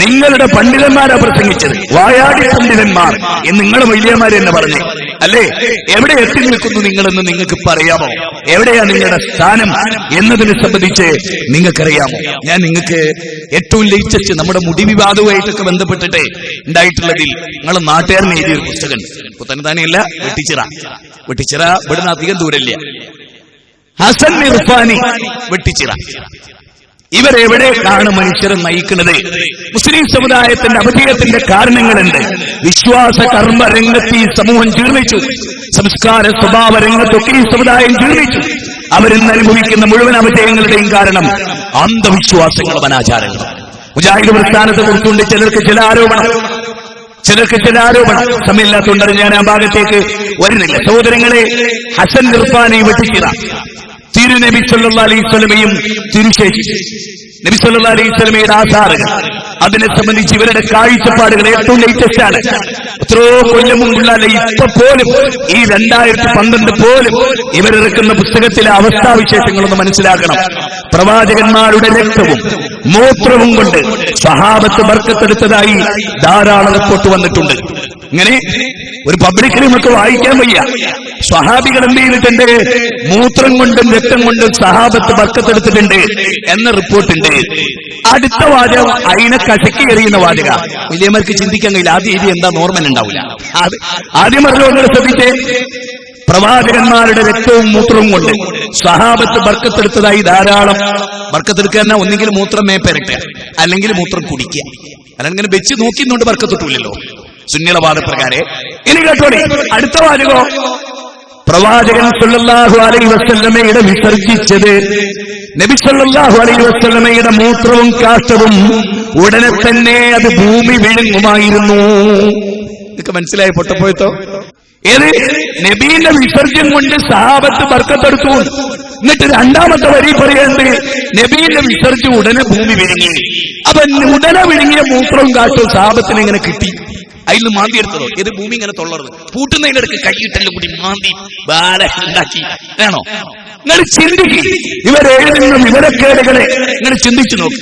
നിങ്ങളുടെ പണ്ഡിതന്മാരാ പ്രസംഗിച്ചത്, വായാടി പണ്ഡിതന്മാർ എന്ന് നിങ്ങളുടെ വലിയമാര് തന്നെ പറഞ്ഞു അല്ലേ? എവിടെ എത്തി നിൽക്കുന്നു നിങ്ങളെന്ന് നിങ്ങൾക്ക് പറയാമോ? എവിടെയാ നിങ്ങളുടെ സ്ഥാനം എന്നതിനെ സംബന്ധിച്ച് നിങ്ങൾക്കറിയാമോ? ഞാൻ നിങ്ങൾക്ക് ഏറ്റവും ലേറ്റസ്റ്റ് നമ്മുടെ മുടി വിവാദവുമായിട്ടൊക്കെ ബന്ധപ്പെട്ടിട്ട് ഉണ്ടായിട്ടുള്ളതിൽ നിങ്ങൾ നാട്ടുകാരൻ എഴുതിയൊരു പുസ്തകം പുത്തനത്താനെയല്ല, വെട്ടിച്ചിറ ഇവിടുന്ന് അധികം ദൂരമില്ല. ഹസൻ ഇർഫാനി വെട്ടിച്ചിറ ഇവരെവിടേക്കാണ് മനുഷ്യരെ നയിക്കുന്നത്? മുസ്ലിം സമുദായത്തിന്റെ അപജയത്തിന്റെ കാരണങ്ങളുണ്ട്. വിശ്വാസ കർമ്മ രംഗത്ത് ഈ സമൂഹം ജീർണിച്ചു, സംസ്കാര സ്വഭാവ രംഗത്തൊക്കെ ഈ സമുദായം ജീർണിച്ചു. അവരിന്ന് അനുഭവിക്കുന്ന മുഴുവൻ അപജയങ്ങളുടെയും കാരണം അന്ധവിശ്വാസങ്ങളും അനാചാരങ്ങളും. മുജാഹിദ് പ്രസ്ഥാനത്തെ കുറിച്ചുകൊണ്ട് ചിലർക്ക് ചില ആരോപണം സമയമില്ലാത്തതുകൊണ്ട് ഞാൻ ആ ഭാഗത്തേക്ക് വരുന്നില്ല. സഹോദരങ്ങളെ, ഹസൻ ഇർഫാനി വെട്ടിച്ചിറ തിരുനബി സല്ലല്ലാഹു അലൈഹി വസല്ലമയും തിരുശേഷി നബി സല്ലല്ലാഹു അലൈഹി വസല്ലമയുടെ ആധാറുകൾ, അതിനെ സംബന്ധിച്ച് ഇവരുടെ കാഴ്ചപ്പാടുകൾ ഏറ്റവും ലേറ്റസ്റ്റ് ആണ്. എത്രയോ കൊല്ലം മുമ്പുള്ള ഇപ്പൊ പോലും ഈ 2012 പോലും ഇവരിറക്കുന്ന പുസ്തകത്തിലെ അവസ്ഥാവിശേഷങ്ങളൊന്ന് മനസ്സിലാക്കണം. പ്രവാചകന്മാരുടെ രക്തവും മൂത്രവും കൊണ്ട് സ്വഹാബത്ത് ബർക്കത്തെടുത്തതായി ധാരാളം റിപ്പോർട്ട് വന്നിട്ടുണ്ട്. ഇങ്ങനെ ഒരു പബ്ലിക്കിൽ നമുക്ക് വായിക്കാൻ വയ്യ. സ്വഹാബികൾ എന്ത് ചെയ്തിട്ടുണ്ട്? മൂത്രം കൊണ്ടും രക്തം കൊണ്ടും സഹാബത്ത് ബർക്കത്തെടുത്തിട്ടുണ്ട് എന്ന റിപ്പോർട്ടുണ്ട്. അടുത്ത വാചകം അതിനെ കശക്കി എറിയുന്ന വാചക. വലിയമാർക്ക് ചിന്തിക്കാൻ കഴിയില്ല. ആദ്യം എന്താ നോർമൽ ഉണ്ടാവില്ല. ആദ്യം പറഞ്ഞ ശ്രദ്ധിച്ചേ, പ്രവാചകന്മാരുടെ രക്തവും മൂത്രവും കൊണ്ട് സ്വഹാബത്ത് ബർക്കത്തെടുത്തതായി ധാരാളം. ബർക്കത്തെടുക്കുക ഒന്നെങ്കിൽ മൂത്രം മേപ്പരക്കുക, അല്ലെങ്കിൽ മൂത്രം കുടിക്കുക. അല്ലെങ്കിൽ വെച്ച് നോക്കിന്നുകൊണ്ട് ബർക്കത്തിട്ടില്ലല്ലോ സുന്നിയുടെ വാദപ്രകാരം. ഇനി കേട്ടോടി അടുത്ത വാചകോ, പ്രവാചകൻ സല്ലല്ലാഹു അലൈഹി വസല്ലമയുടെ വിസർജിച്ചത് നബി സല്ലല്ലാഹു അലൈഹി വസല്ലമയുടെ മൂത്രവും കാഷ്ടവും ഉടനെ തന്നെ അത് ഭൂമി വിഴുങ്ങുമായിരുന്നു. ഇതൊക്കെ മനസ്സിലായി പൊട്ടപ്പോയത്തോ? ഏത് നബീന്റെ വിസർജ്യം കൊണ്ട് സഹാബത്ത് ബർക്കത്തെടുത്തു. എന്നിട്ട് രണ്ടാമത്തെ വരി പറയുന്നത് നബീന്റെ വിസർജ്യം ഉടനെ ഭൂമി വിഴുങ്ങി. അപ്പൊ ഉടനെ വിഴുങ്ങിയ മൂത്രവും കാഷ്ടവും സഹാബത്തിന് എങ്ങനെ കിട്ടി? അതിൽ മാന്തി എടുത്തതോ? ഇത് ഭൂമി ഇങ്ങനെ തൊള്ളരുത്, പൂട്ടുന്നതിനിടക്ക് കൈയിട്ടെല്ലാം കൂടി മാന്തി ബാല ഉണ്ടാക്കി വേണോ? നിങ്ങൾ ചിന്തിക്ക്, ഇവരെഴുതുന്ന വിവരക്കേടുകളെ നിങ്ങൾ ചിന്തിച്ചു നോക്കി.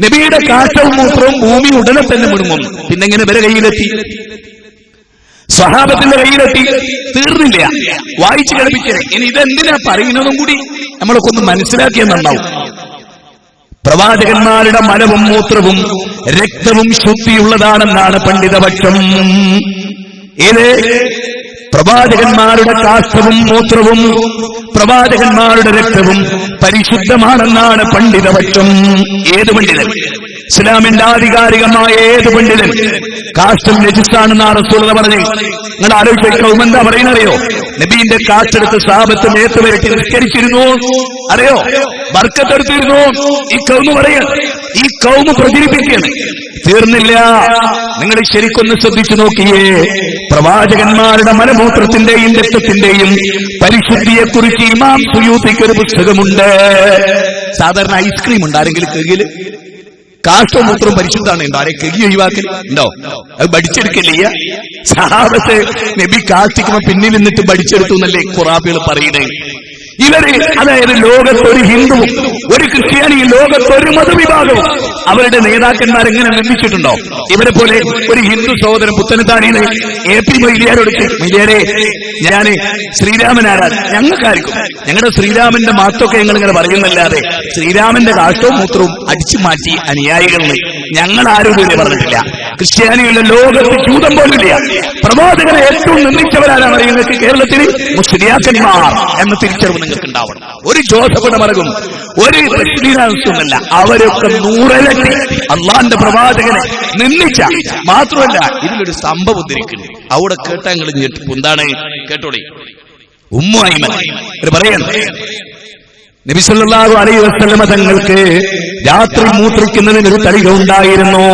നബിയുടെ കാഷ്ടവും മൂത്രവും ഭൂമി ഉടനെ തന്നെ മുഴുങ്ങും. പിന്നെങ്ങനെ ഇവരെ കയ്യിലെത്തി? സ്വഹാബത്തിന്റെ കയ്യിലെത്തി. തീർന്നില്ല, വായിച്ചു കേൾപ്പിച്ചേ. ഇനി ഇതെന്തിനാ പറയുന്നതും കൂടി നമ്മളൊക്കെ ഒന്ന് മനസ്സിലാക്കിയാൽ നന്നാവും. പ്രവാചകന്മാരുടെ മലവും മൂത്രവും രക്തവും ശുദ്ധിയുള്ളതാണെന്നാണ് പണ്ഡിതപക്ഷം. ഇത് പ്രവാചകന്മാരുടെ കാഷ്ടവും മൂത്രവും പ്രവാചകന്മാരുടെ രക്തവും പരിശുദ്ധമാണെന്നാണ് പണ്ഡിതപക്ഷം. ഏത് പണ്ഡിതൻ? ഇസ്ലാമിന്റെ ആധികാരികമായ ഏത് പണ്ഡിതൻ കാഷ്ടം നജിസാണെന്നാണ് റസൂൽ പറഞ്ഞു? നിങ്ങൾ ആലോചിക്കും, എന്താ പറയുന്നറിയോ? നബീന്റെ കാറ്റെടുത്ത് സഹാബത്ത് മേത്ത് വരട്ടി നിസ്കരിച്ചിരുന്നു, അറിയോ? ബർക്കത്തെടുത്തിരുന്നു. ഈ കൗമ് പറയാൻ, ഈ കൗമ് പ്രചരിപ്പിക്കുകയാണ്. തീർന്നില്ല, നിങ്ങൾ ശരിക്കൊന്ന് ശ്രദ്ധിച്ചു നോക്കിയേ. പ്രവാചകന്മാരുടെ മലമൂത്രത്തിന്റെയും രക്തത്തിന്റെയും പരിശുദ്ധിയെക്കുറിച്ച് ഇമാം സുയൂത്തിക്ക് ഒരു പുസ്തകമുണ്ട്. സാധാരണ ഐസ്ക്രീം ഉണ്ട് ആരെങ്കിലും കെകില്? കാഷ്ടവും മൂത്രവും പരിശുദ്ധാണ്. ഉണ്ടോ? ആരെ കെകി ഒഴിവാക്കൽ ഉണ്ടോ? അത് പഠിച്ചെടുക്കല്ലേ? സഹാബത്ത് നബി കാഷ്ടിക്കുമ്പോ പിന്നിൽ നിന്നിട്ട് പഠിച്ചെടുത്തു എന്നല്ലേ ഖുറാബികൾ പറയുന്നത്. ഇവര്, അതായത് ലോകത്തൊരു ഹിന്ദുവും ഒരു ക്രിസ്ത്യാനിയും ലോകത്തൊരു മതവിഭാഗവും അവരുടെ നേതാക്കന്മാർ എങ്ങനെ നിർമ്മിച്ചിട്ടുണ്ടോ? ഇവരെ പോലെ ഒരു ഹിന്ദു സഹോദരൻ പുത്തനത്താണിന്ന് AP മൊയ്ലിയാരോട്, മൊയ്ലിയാരെ ഞാൻ ശ്രീരാമനാരാണ്, ഞങ്ങൾക്കായിരിക്കും ഞങ്ങളുടെ ശ്രീരാമന്റെ മാറ്റമൊക്കെ ഞങ്ങൾ ഇങ്ങനെ പറയുന്നല്ലാതെ ശ്രീരാമന്റെ കാഷ്ടവും മൂത്രവും അടിച്ചു മാറ്റി അനുയായികളിൽ ഞങ്ങൾ ആരും ഇതുവരെ പറഞ്ഞിട്ടില്ല. ക്രിസ്ത്യാനികളുടെ ലോകത്ത് ചൂതം പോലുമില്ല. പ്രവാചകനെ ഏറ്റവും നിർമ്മിച്ചവരാരാണ് നിങ്ങൾക്ക് കേരളത്തിൽ? മുസ്ലിയാക്കന്മാർ എന്ന തിരിച്ചറിവ് നിങ്ങൾക്ക് ഉണ്ടാവണം. ഒരു ജോസഫിന്റെ മറകും ഒരു ക്രിസ്ത്യനല്ല, അവരൊക്കെ 100 ഇരട്ടി അള്ളാന്റെ പ്രവാചകനെ നിന്ദിച്ച. മാത്രമല്ല ഇതിലൊരു സംഭവം ഉദ്ധരിക്കുന്നു, അവിടെ കേട്ടാ നിങ്ങൾ ഞെട്ടിപ്പോ. എന്താണ്? കേട്ടോളി. ഉമ്മു ഐമൻ പറയണം, നബി സല്ലല്ലാഹു അലൈഹി വസല്ലമ തങ്ങൾക്ക് രാത്രി മൂത്രിക്കുന്നതിന് ഒരു തളിക ഉണ്ടായിരുന്നു.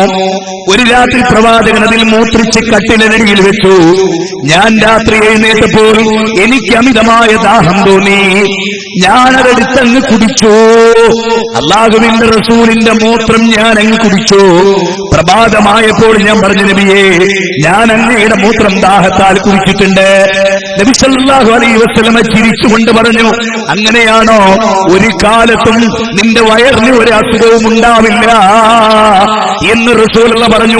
ഒരു രാത്രി പ്രവാചകൻ അതിൽ മൂത്രിച്ച് കട്ടിലരികിൽ വെച്ചു. ഞാൻ രാത്രി എഴുന്നേറ്റപ്പോൾ എനിക്ക് അമിതമായ ദാഹം തോന്നി. ഞാനതെടുത്തങ്ങ് കുടിച്ചു. അല്ലാഹുവിന്റെ റസൂലിന്റെ മൂത്രം ഞാൻ അങ്ങ് കുടിച്ചു. പ്രഭാതമായപ്പോൾ ഞാൻ പറഞ്ഞു, നബിയെ, ഞാൻ അങ്ങയുടെ മൂത്രം ദാഹത്താൽ കുടിച്ചിട്ടുണ്ട്. നബി സല്ലല്ലാഹു അലൈഹി വസല്ലമ ചിരിച്ചുകൊണ്ട് പറഞ്ഞു, അങ്ങനെയാണോ? ഒരു കാലത്തും നിന്റെ വയറിന് ഒരു അസുഖവും ഉണ്ടാവില്ല എന്ന് റസൂലുള്ള പറഞ്ഞു.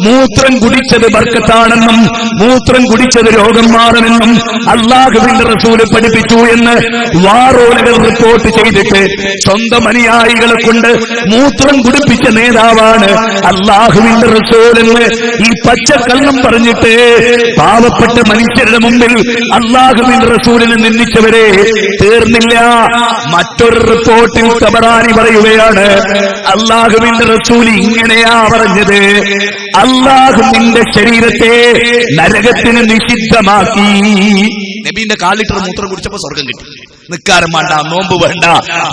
മൂത്രം കുടിച്ചത് ബർക്കത്താണെന്നും മൂത്രം കുടിച്ചത് രോഗം മാറുമെന്നും അല്ലാഹുവിന്റെ റസൂല് പഠിപ്പിച്ചു എന്ന് ഫാറോനുകൾ റിപ്പോർട്ട് ചെയ്തിട്ട് സ്വന്തം അനുയായികളെ കൊണ്ട് മൂത്രം കുടിപ്പിച്ച നേതാവാണ് അല്ലാഹുവിന്റെ റസൂലെന്ന് ഈ പച്ചക്കള്ളം പറഞ്ഞിട്ട് പാവപ്പെട്ട മനുഷ്യരുടെ മുമ്പിൽ അല്ലാഹുവിന്റെ റസൂലിനെ നിന്ദിച്ചവരെ തീർന്നില്ല. മറ്റൊരു റിപ്പോർട്ടിൽ തബറാനി പറയുകയാണ്, അല്ലാഹുവിന്റെ റസൂൽ ഇങ്ങനെയാ പറഞ്ഞത്, അല്ലാഹു നിന്റെ ശരീരത്തെ നരകത്തിന് നിഷിദ്ധമാക്കി. നബീന്റെ കാലിട്ടർ മൂത്രം കുടിച്ചപ്പോ സ്വർഗം കിട്ടി. നിക്കാരം വേണ്ട, നോമ്പ് വേണ്ട,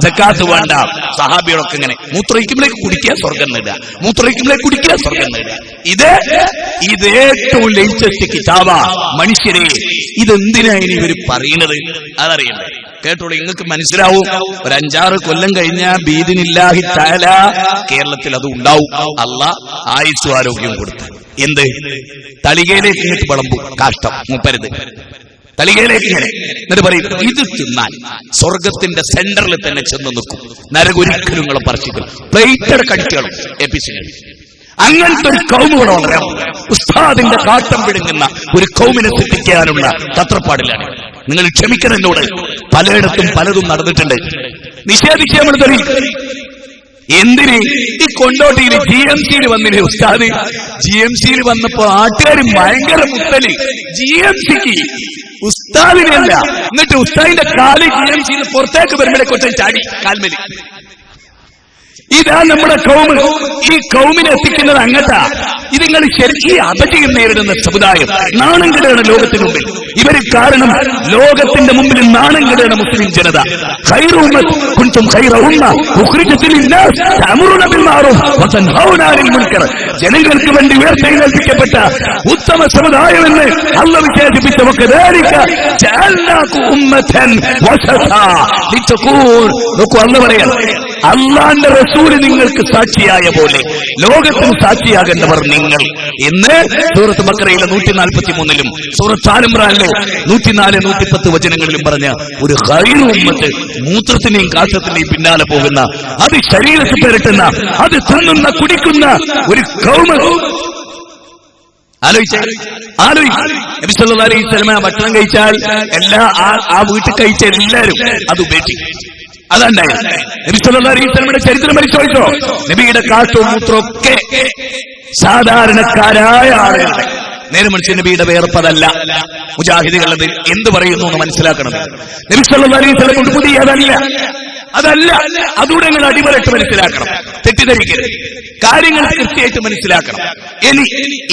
സക്കാത്ത് വേണ്ട. സഹാബികളൊക്കെ ഇങ്ങനെ മൂത്രയിക്കുമ്പോഴേക്ക് കുടിക്കുക, സ്വർഗം നേടുക, മൂത്രയിക്കുമ്പോഴേക്ക് കുടിക്കുക, സ്വർഗം നേടുക. ഇത് ഏറ്റവും ലേറ്റസ്റ്റ് കിതാബാ. മനുഷ്യരെ ഇതെന്തിനാ ഇനി ഇവർ പറയുന്നത് അതറിയണ്ടേ? കേട്ടോളൂ, നിങ്ങൾക്ക് മനസ്സിലാവും. ഒരു 5-6 കൊല്ലം കഴിഞ്ഞാൽ ബീദിനില്ലാഹി തആല കേരളത്തിൽ അത് ഉണ്ടാവും. അല്ലാഹ് ആയുസ്സും ആരോഗ്യവും കൊടുത്തു. എന്ത് തളികയിലേക്ക് ഇങ്ങോട്ട് വിളമ്പും കാഷ്ടം മുപ്പരുത്, തളികയിലേക്ക് ഇങ്ങനെ എന്നിട്ട് പറയും ഇത് തിന്നാൽ സ്വർഗത്തിന്റെ സെന്ററിൽ തന്നെ ചെന്ന് നിൽക്കും, നരകൊരിക്കലും നിങ്ങളെ പറിച്ചിക്കും, പ്ലേറ്റഡ് കടിക്കണം എപ്പിസിഡ്. അങ്ങനത്തെ ഒരു കൗമ് ഇവിടെ വളരാം. ഉസ്താദിന്റെ കാട്ടം പിടുങ്ങുന്ന ഒരു കൗമിനെ സൃഷ്ടിക്കാനുള്ള തത്രപ്പാടിലാണ്. നിങ്ങൾ ക്ഷമിക്കണം എന്നോട്. പലയിടത്തും പലതും നടന്നിട്ടുണ്ട്. നിഷേധിക്കാൻ നമ്മൾ തരും. എന്തിന് ഈ കൊണ്ടോട്ടിയിൽ GMC-യിൽ വന്നില്ലേ ഉസ്താദ്? GMC-യിൽ വന്നപ്പോ ആട്ടുകാർ ഭയങ്കര മുത്തല്. GMC-ക്ക് ഉസ്താദിനെയല്ല. എന്നിട്ട് ഉസ്താദിന്റെ കാല് GMC-ന്ന് പുറത്തേക്ക് വരുമ്പോഴേ കൊച്ചൻ ചാടി കാൽമേല്. ഇതാ നമ്മുടെ കൗമ്. ഈ കൗമിനെ എത്തിക്കുന്നത് അങ്ങട്ടാ. ഇത് നിങ്ങൾ ശരിക്കും ഈ അപജയം നേരിടുന്ന സമുദായം നാണം കെടുകയാണ് ലോകത്തിന് മുമ്പിൽ. ഇവര് കാരണം ലോകത്തിന്റെ മുമ്പിൽ നാണം കെടുകയാണ് മുസ്ലിം ജനത. ജനങ്ങൾക്ക് വേണ്ടി ഉയർത്തെഴുന്നേൽപ്പിക്കപ്പെട്ട ഉത്തമ സമുദായമെന്ന് അല്ലാഹു വിശേഷിപ്പിച്ച അല്ലാഹു പറയാൻ, അള്ളാന്റെ റസൂല് നിങ്ങൾക്ക് സാക്ഷിയായ പോലെ ലോകത്തിന് സാക്ഷിയാകേണ്ടവർ നിങ്ങൾ എന്ന് സൂറത്ത് ബഖറയിലെ 143-ലും സൂറത്ത് ആൽ ഇംറാനിലെ 104-110 വചനങ്ങളിലും പറഞ്ഞ ഒരു ഖൈറു ഉമ്മത്ത്, മൂത്രത്തിന്റെയും കാഷ്ടത്തിന്റെയും പിന്നാലെ പോകുന്ന, അത് ശരീരത്തിൽ പെരട്ടുന്ന, അത് തിന്നുന്ന കുടിക്കുന്ന ഒരു കൗമ. ആലോചിച്ചേ, നബി സല്ലല്ലാഹു അലൈഹി വസല്ലം ഭക്ഷണം കഴിച്ചാൽ ആ വീട്ടിൽ കഴിച്ച എല്ലാവരും അത് ഉപേക്ഷിക്കും. അതുണ്ടായി. നബി സല്ലല്ലാഹു അലൈഹി വസല്ലമയുടെ ചരിത്രം പരിശോധിച്ചോ? നബിയുടെ കാഷ്ടവും മൂത്രമൊക്കെ സാധാരണക്കാരായ ആളുകളുടെ. നേരെ മറിച്ച് നബിയുടെ വേർപ്പതല്ല. മുജാഹിദുകൾ എന്ത് പറയുന്നു എന്ന് മനസ്സിലാക്കണം. നബി സല്ലല്ലാഹു അലൈഹി വസല്ലം പുതിയതല്ല, അതല്ല. അതുകൂടെ നിങ്ങൾ അടിമറിട്ട് മനസ്സിലാക്കണം. തെറ്റിദ്ധരിക്കരുത്, കാര്യങ്ങൾ കൃത്യമായിട്ട് മനസ്സിലാക്കണം. ഇനി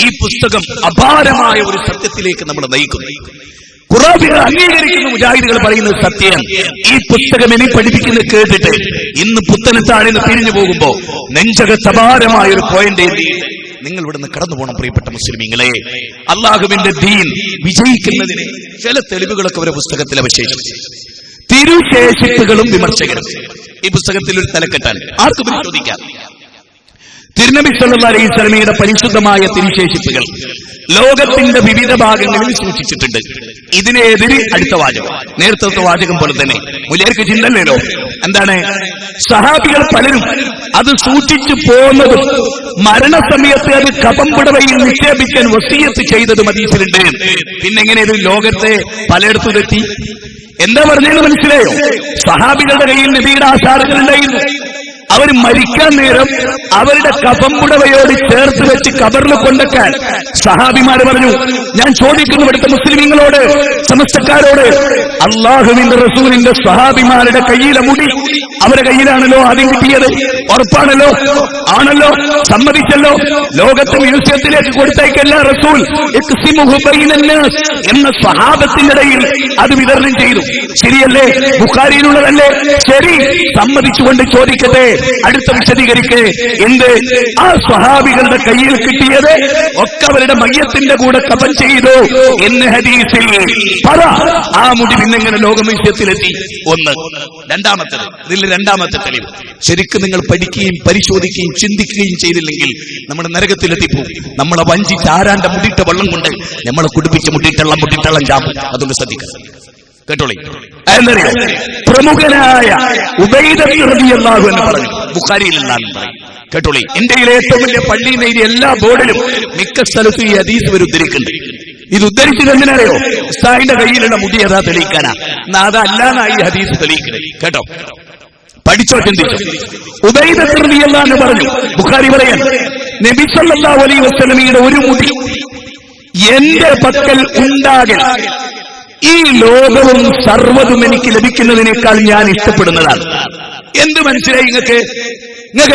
ഈ പുസ്തകം അപാരമായ ഒരു സത്യത്തിലേക്ക് നമ്മൾ നയിക്കുന്നു. ഖുറാബികൾ അംഗീകരിക്കുന്ന മുജാഹിദുകൾ പറയുന്നത് സത്യം. ഈ പുസ്തകം ഇനി പഠിപ്പിക്കുന്നത് കേട്ടിട്ട് ഇന്ന് പുത്തനത്താണിന്ന് പിരിഞ്ഞു പോകുമ്പോ നെഞ്ചകത്തപാരമായ ഒരു പോയിന്റ് നിങ്ങൾ ഇവിടുന്ന് കടന്നു പോകണം. പ്രിയപ്പെട്ട മുസ്ലിമീങ്ങളെ, അള്ളാഹുവിന്റെ ദീൻ വിജയിക്കുന്നതിന് ചില തെളിവുകളൊക്കെ ഒരു പുസ്തകത്തിൽ അവശേഷിച്ചു. തിരുശേഷിപ്പുകളും വിമർശകരും ഈ പുസ്തകത്തിൽ ഒരു തലക്കെട്ടാണ്. ആർക്കും പരിശോധിക്കാം. തിരുനബി സല്ലല്ലാഹു അലൈഹി വസല്ലമയുടെ പരിശുദ്ധമായ തിരുശേഷിപ്പുകൾ ലോകത്തിന്റെ വിവിധ ഭാഗങ്ങളിൽ സൂക്ഷിച്ചിട്ടുണ്ട്. ഇതിനെതിരെ അടുത്ത വാചകം, നേരത്തെ വാചകം പോലെ തന്നെ മുലിയർക്ക് ചിന്തല്ലോ. എന്താണ്? സഹാബികൾ പലരും അത് സൂക്ഷിച്ചു പോകുന്നതും മരണസമയത്ത് അത് കബംപുടവയിൽ നിക്ഷേപിക്കാൻ വസിയത്ത് ചെയ്തതും ഹദീസിലുണ്ട്. പിന്നെങ്ങനെ ഇത് ലോകത്തെ പലയിടത്തും എത്തി? എന്താ പറഞ്ഞതെന്ന് മനസ്സിലായോ? സഹാബികളുടെ കയ്യിൽ നബിയുടെ ആചാരങ്ങൾ ഉണ്ടായിരുന്നു. അവർ മരിക്കാൻ നേരം അവരുടെ കഫംപുടവയോട് ചേർത്ത് വെച്ച് കബറിൽ കൊണ്ടക്കാൻ സഹാബിമാര് പറഞ്ഞു. ഞാൻ ചോദിക്കുന്നു ഇവിടുത്തെ മുസ്ലിമീങ്ങളോട്, സമസ്തക്കാരോട്, അള്ളാഹുവിന്റെ റസൂലിന്റെ സഹാബിമാരുടെ കയ്യിലെ മുടി അവരുടെ കയ്യിലാണല്ലോ ആദ്യം കിട്ടിയത്. ഉറപ്പാണല്ലോ, ആണല്ലോ, സമ്മതിച്ചല്ലോ. ലോകത്തെ മ്യൂസിയത്തിലേക്ക് കൊടുത്തേക്കല്ല റസൂൽ എന്ന സ്വഹാബത്തിന്റെ ഇടയിൽ അത് വിതരണം ചെയ്തു. ശരിയല്ലേ? ബുഖാരിയിലുള്ളതല്ലേ? ശരി, സമ്മതിച്ചുകൊണ്ട് ചോദിക്കട്ടെ, അടുത്ത വിശദീകരിക്കേ. എന്ത്? ആ സ്വഹാബികളുടെ കയ്യിൽ കിട്ടിയത് ഒക്കെ അവരുടെ മയ്യത്തിന്റെ കൂടെ കഫൻ ചെയ്തു എന്ന് ഹദീസിൽ പറ. ആ മുടി പിന്നെങ്ങനെ ലോകമീശ്യത്തിലെത്തി? ഒന്ന്. രണ്ടാമത്തേത്, ഇതിൽ രണ്ടാമത്തെ തെളിവ്, ശരിക്കും നിങ്ങൾ പഠിക്കുകയും പരിശോധിക്കുകയും ചിന്തിക്കുകയും ചെയ്തില്ലെങ്കിൽ നമ്മുടെ നരകത്തിലെത്തിപ്പോകും. നമ്മളെ വഞ്ചിച്ച് ആരാന്റെ മുടിയിട്ട വെള്ളം കൊണ്ട് നമ്മളെ കുടിപ്പിച്ച് മുട്ടിട്ടള്ളം ചാപ്പും. അതുകൊണ്ട് ശ്രദ്ധിക്കുക. കേട്ടോളി. എന്തറിയോ? പ്രമുഖനായ ഉബൈദ റളിയല്ലാഹു അൻഹു പറഞ്ഞു, ബുഖാരിയിൽ നിന്നാണ് പറയും. കേട്ടോളി. ഇന്ത്യയിലെ ഏറ്റവും വലിയ പള്ളിയിൽ എല്ലാ ബോർഡിലും മിക്ക സ്ഥലത്തും ഈ ഹദീസ് ഇവർ ഉദ്ധരിക്കുന്നുണ്ട്. ഇത് ഉദ്ധരിച്ചത് എന്തിനറിയോ? ഉസ്താദിന്റെ കയ്യിലുള്ള മുടി അതാ തെളിയിക്കാനാ. അതല്ലാന്നായി ഹദീസ് തെളിയിക്കുന്നത്. കേട്ടോ, പഠിച്ചോ, ചിന്തിച്ചോ. ഉബൈദ റളിയല്ലാഹു പറഞ്ഞു, ബുഖാരി പറയാൻ, നബി സല്ലല്ലാഹു അലൈഹി വസല്ലമയുടെ ഒരു മുടി എന്റെ പക്കൽ ഉണ്ടാകൽ ഈ ലോകവും സർവ്വതും എനിക്ക് ലഭിക്കുന്നതിനേക്കാൾ ഞാൻ ഇഷ്ടപ്പെടുന്നതാണ്. എന്ത് മനസ്സിലായി നിങ്ങൾക്ക്?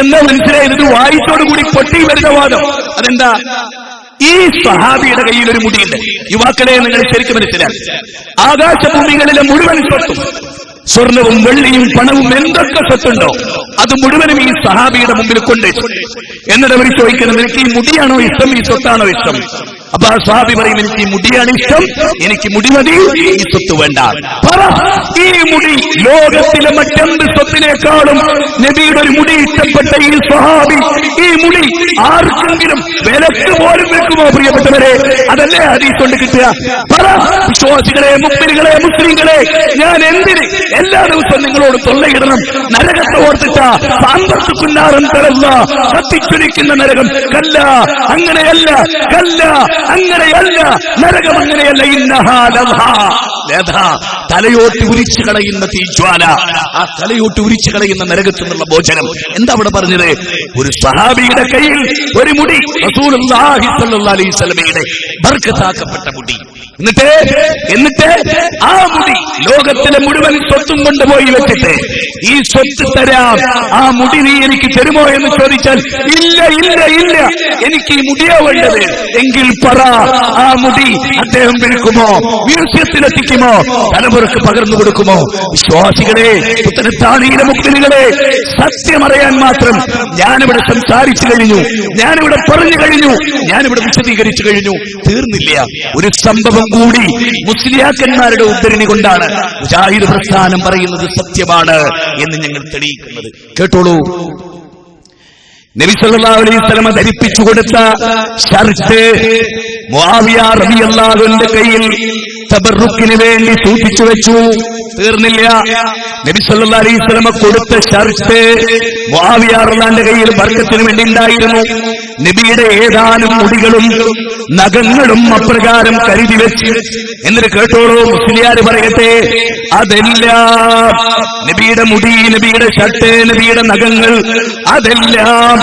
എന്താ മനസ്സിലായത്? ഇത് വായിച്ചോടുകൂടി പൊട്ടി വരുന്ന വാദം. അതെന്താ? ഈ സഹാബിയുടെ കയ്യിൽ ഒരു മുടിയുണ്ട്. യുവാക്കളെ, നിങ്ങൾ ശരിക്കും മനസ്സിലാക്കി, ആകാശഭൂമികളിലെ മുഴുവൻ സ്വത്തും, സ്വർണവും വെള്ളിയും പണവും എന്തൊക്കെ സ്വത്തുണ്ടോ അത് മുഴുവനും ഈ സഹാബിയുടെ മുമ്പിൽ കൊണ്ടുവച്ചു. എന്നിട്ട് അവർ ചോദിക്കുന്നത്, എനിക്ക് ഈ മുടിയാണോ ഇഷ്ടം, ഈ സ്വത്താണോ ഇഷ്ടം? അപ്പൊ ആ സഹാബി പറയും, എനിക്ക് ഈ മുടിയാണ് ഇഷ്ടം, എനിക്ക് മുടി മതി, ഈ സ്വത്ത് വേണ്ട. ഈ മുടി ലോകത്തിലെ മറ്റെന്ത് സ്വത്തിനേക്കാളും നബിയുടെ ഒരു മുടി ഇഷ്ടപ്പെട്ട ഈ സഹാബി, ഈ മുടി ആർക്കെങ്കിലും വിലക്ക് പോലും വെക്കുമോ പ്രിയപ്പെട്ടവരെ? അതല്ലേ ഹദീസ് കൊണ്ട് കിട്ടുക? പറ വിശ്വാസികളെ, മുഅ്മിനുകളെ, മുസ്ലിങ്ങളെ, ഞാൻ എന്തിന് എല്ലാ ദിവസവും നിങ്ങളോട് തൊള്ളയിടണം? നരകത്തെ ഓർത്തിട്ട സാമ്പത്തുക്കുന്നാറും തരല്ല, കത്തിച്ചൊലിക്കുന്ന നരകം. കല്ല, അങ്ങനെയല്ല, കല്ല, അങ്ങനെയല്ല, നരകം അങ്ങനെയല്ല. ഇന്നഹാ ലദാ, തലയോട്ട് ഉരിച്ചു കളയുന്ന തീജ്വാല, ആ തലയോട്ട് ഉരിച്ചു കളയുന്ന നരകത്തിൽ നിന്നുള്ള ഭോജനം. എന്താ അവിടെ പറഞ്ഞത്? ഒരു സഹാബിയുടെ കയ്യിൽ ഒരു മുടി, റസൂലുള്ളാഹി സ്വല്ലല്ലാഹു അലൈഹി വസല്ലമയുടെ ബർക്കത്താക്കപ്പെട്ട മുടി. എന്നിട്ട് ആ മുടി ലോകത്തിലെ മുഴുവൻ സ്വത്തും കൊണ്ടുപോയി വെച്ചിട്ട്, ഈ സ്വത്ത് തരാം, ആ മുടി നീ എനിക്ക് തരുമോ എന്ന് ചോദിച്ചാൽ, ഇല്ല ഇല്ല ഇല്ല, എനിക്ക് ഈ മുടിയോ വേണ്ടത്. എങ്കിൽ പറ, ആ മുടി അദ്ദേഹം വിൽക്കുമോ, മ്യൂസിയത്തിലെത്തിക്കുമോ, തലമുറക്ക് പകർന്നു കൊടുക്കുമോ? വിശ്വാസികളെ, പുത്തനത്താണിയിലെ മുക്തിനികളെ, സത്യമറിയാൻ മാത്രം ഞാനിവിടെ സംസാരിച്ചു കഴിഞ്ഞു, ഞാനിവിടെ പറഞ്ഞു കഴിഞ്ഞു, ഞാനിവിടെ വിശദീകരിച്ചു കഴിഞ്ഞു. തീർന്നില്ല. ഒരു സംഭവം കൂടി മുസ്ലിയാക്കന്മാരുടെ ഉദ്ധരണി കൊണ്ടാണ് മുജാഹിദ് പ്രസ്ഥാനം പറയുന്നത് സത്യമാണ് എന്ന് ഞങ്ങൾ തെളിയിക്കുന്നത്. കേട്ടോളൂ. നബി സല്ലല്ലാഹു അലൈഹി വസല്ലം ധരിപ്പിച്ചു കൊടുത്ത ഷർട്ട് മുആവിയ റളിയല്ലാഹു അൻഹുവിന്റെ കയ്യിൽ തബറുക്കിന് വേണ്ടി സൂക്ഷിച്ചു വെച്ചു. തീർന്നില്ല. നബി സല്ലല്ലാഹു അലൈഹി വസല്ലം കൊടുത്ത ഷർട്ട് മുആവിയ റളിയല്ലാഹുവിന്റെ കയ്യിൽ ബർക്കത്തിന് വേണ്ടി ഉണ്ടായിരുന്നു. നബിയുടെ ഏതാനും മുടികളും നഖങ്ങളും അപ്രകാരം കരുതി വെച്ച്. എന്നിട്ട് കേട്ടോളൂ, മുസ്ലിയാര് പറയട്ടെ, അതെല്ലാം നബിയുടെ മുടി, നബിയുടെ ഷർട്ട്, നബിയുടെ നഖങ്ങൾ, അതെല്ലാം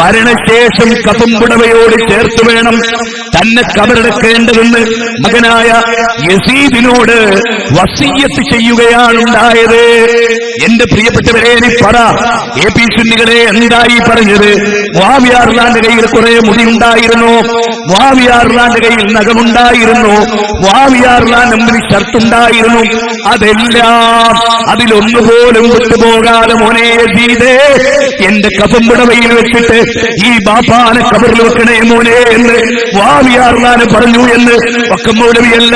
മരണശേഷം കഫംപുടവയോട് ചേർത്ത് വേണം തന്നെ കബറടക്കേണ്ടതെന്ന് മകനായ യസീദിനോട് വസിയ്യത്ത് ചെയ്യുകയാണുണ്ടായത്. എന്റെ പ്രിയപ്പെട്ടവരെ, നീ പറ, എ പി സുന്നികളെ, എന്തായി പറഞ്ഞത്? മുആവിയ റളിയല്ലാഹുവിന്റെ കയ്യിൽ കുറെ മുടി ഉണ്ടായിരുന്നു, മുആവിയ റളിയല്ലാഹുവിന്റെ കയ്യിൽ നഖമുണ്ടായിരുന്നു, മുആവിയ റളിയല്ലാഹുവിന്റെ ഷർട്ടുണ്ടായിരുന്നു. അതെല്ലാം, അതിലൊന്നുപോലും വിട്ടുപോകാതെ മോനെ യസീദേ, എന്റെ കഫംപുടവയിൽ വെച്ചിട്ട് ഈ ബാപ്പാനെ കബറിൽ വെക്കണേ മോനെ എന്ന് മുആവിയ റളിയല്ലാഹു പറഞ്ഞു എന്ന് വക്കം മൗലവിയല്ല,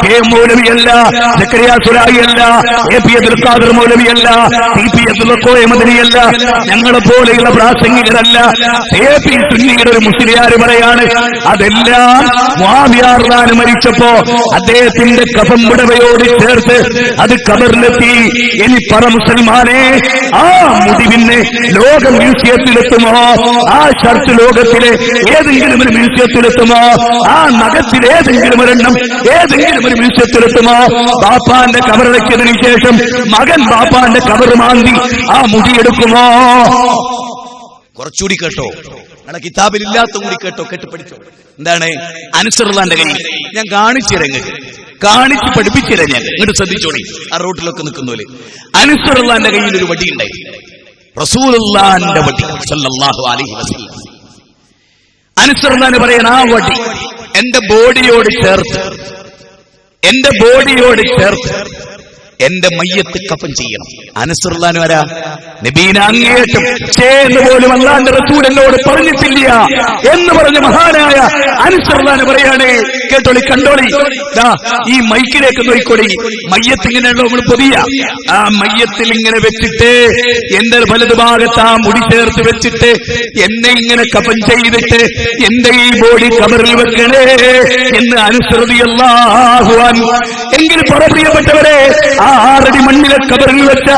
കെ മൗലവിയല്ല, സക്കരിയ സുലായിയല്ല, എ പി അബ്ദുൽ ഖാദർ മൗലവിയല്ല, ടി പി അബ്ദുൽ കോയ മദനിയല്ല, ഞങ്ങളെ പോലെയുള്ള പ്രാസംഗികരല്ല, എ പി സുന്നിയുടെ ഒരു മുസ്ലിയാര് പറയാണ്, അതെല്ലാം മുആവിയ റളിയല്ലാഹു മരിച്ചപ്പോ അദ്ദേഹത്തിന്റെ കഫംപുടവയോട് ചേർത്ത് അത് കബറിലെത്തി. ഇനി പറ മുസൽമാനെ, ആ മുടി പിന്നെ ലോക മ്യൂസിയത്തിലെത്തുമോ? ആ ഷർട്ട് ലോകത്തിലെ ഏതെങ്കിലും ഒരു മ്യൂസിയത്തിലെത്തുമോ? ആ നഖത്തിൽ ഏതെങ്കിലും ഒരെണ്ണം ഏതെങ്കിലും ഒരു മ്യൂസിയത്തിലെത്തുമോ? ബാപ്പാന്റെ കബറടക്കിയതിനു ശേഷം മകൻ ബാപ്പാന്റെ കബർ മാന്തി ആ മുടിയെടുക്കുമോ? കുറച്ചുകൂടി കേട്ടോ, നിങ്ങളെ കിതാബിലില്ലാത്ത കൂടി കേട്ടോ, കെട്ടിപ്പടിച്ചോ. എന്താണ്? അനസ് റളിയല്ലാഹുവിന്റെ കയ്യിൽ ഞാൻ കാണിച്ചിരങ്ങ്, കാണിച്ച് പഠിപ്പിച്ചില്ല ഞാൻ. ഇങ്ങോട്ട് ശ്രദ്ധിച്ചോളി, ആ റോട്ടിലൊക്കെ നിൽക്കുന്നോല്. അനസ് റളിയല്ലാഹുവിന്റെ കയ്യിൽ ഒരു വടി ഉണ്ടായി, റസൂലുള്ളാഹിന്റെ വടി സല്ലല്ലാഹു അലൈഹി വസല്ലം. അനസ് റളിയല്ലാഹു പറയാൻ, ആ വടി എന്റെ ബോഡിയോട് ചേർത്ത്, എന്റെ ബോഡിയോട് ചേർത്ത് എന്റെ മയ്യത്ത് കഫൻ ചെയ്യണം. അനസ് റളിയല്ലാഹു ആരാ? നബീന അങ്ങേയറ്റം ചേർന്ന് പോലും അല്ലാഹുവിന്റെ റസൂൽ എന്നോട് പറഞ്ഞിട്ടില്ല എന്ന് പറഞ്ഞ മഹാനായ അനസ് റളിയല്ലാഹു പറയാണ്, കേട്ടോളി, കണ്ടോളി, ഈ മൈക്കിലേക്ക് നോയിക്കോളി. മയ്യത്ത് ഇങ്ങനെയുള്ളൂ, നമ്മൾ പൊതിയ ആ മയ്യത്തിൽ ഇങ്ങനെ വെച്ചിട്ട് എന്റെ വലതുഭാഗത്ത് ആ മുടി ചേർത്ത് വെച്ചിട്ട് എന്നെ ഇങ്ങനെ കഫൻ ചെയ്തിട്ട് എന്റെ ഈ ബോഡി കബറിൽ വെക്കണേ എന്ന് അനസ് റളിയല്ലാഹു അൻഹു. എങ്കിൽ പ്രിയപ്പെട്ടവരെ, ആ 6 അടി മണ്ണിലെ കബറിൽ വെച്ച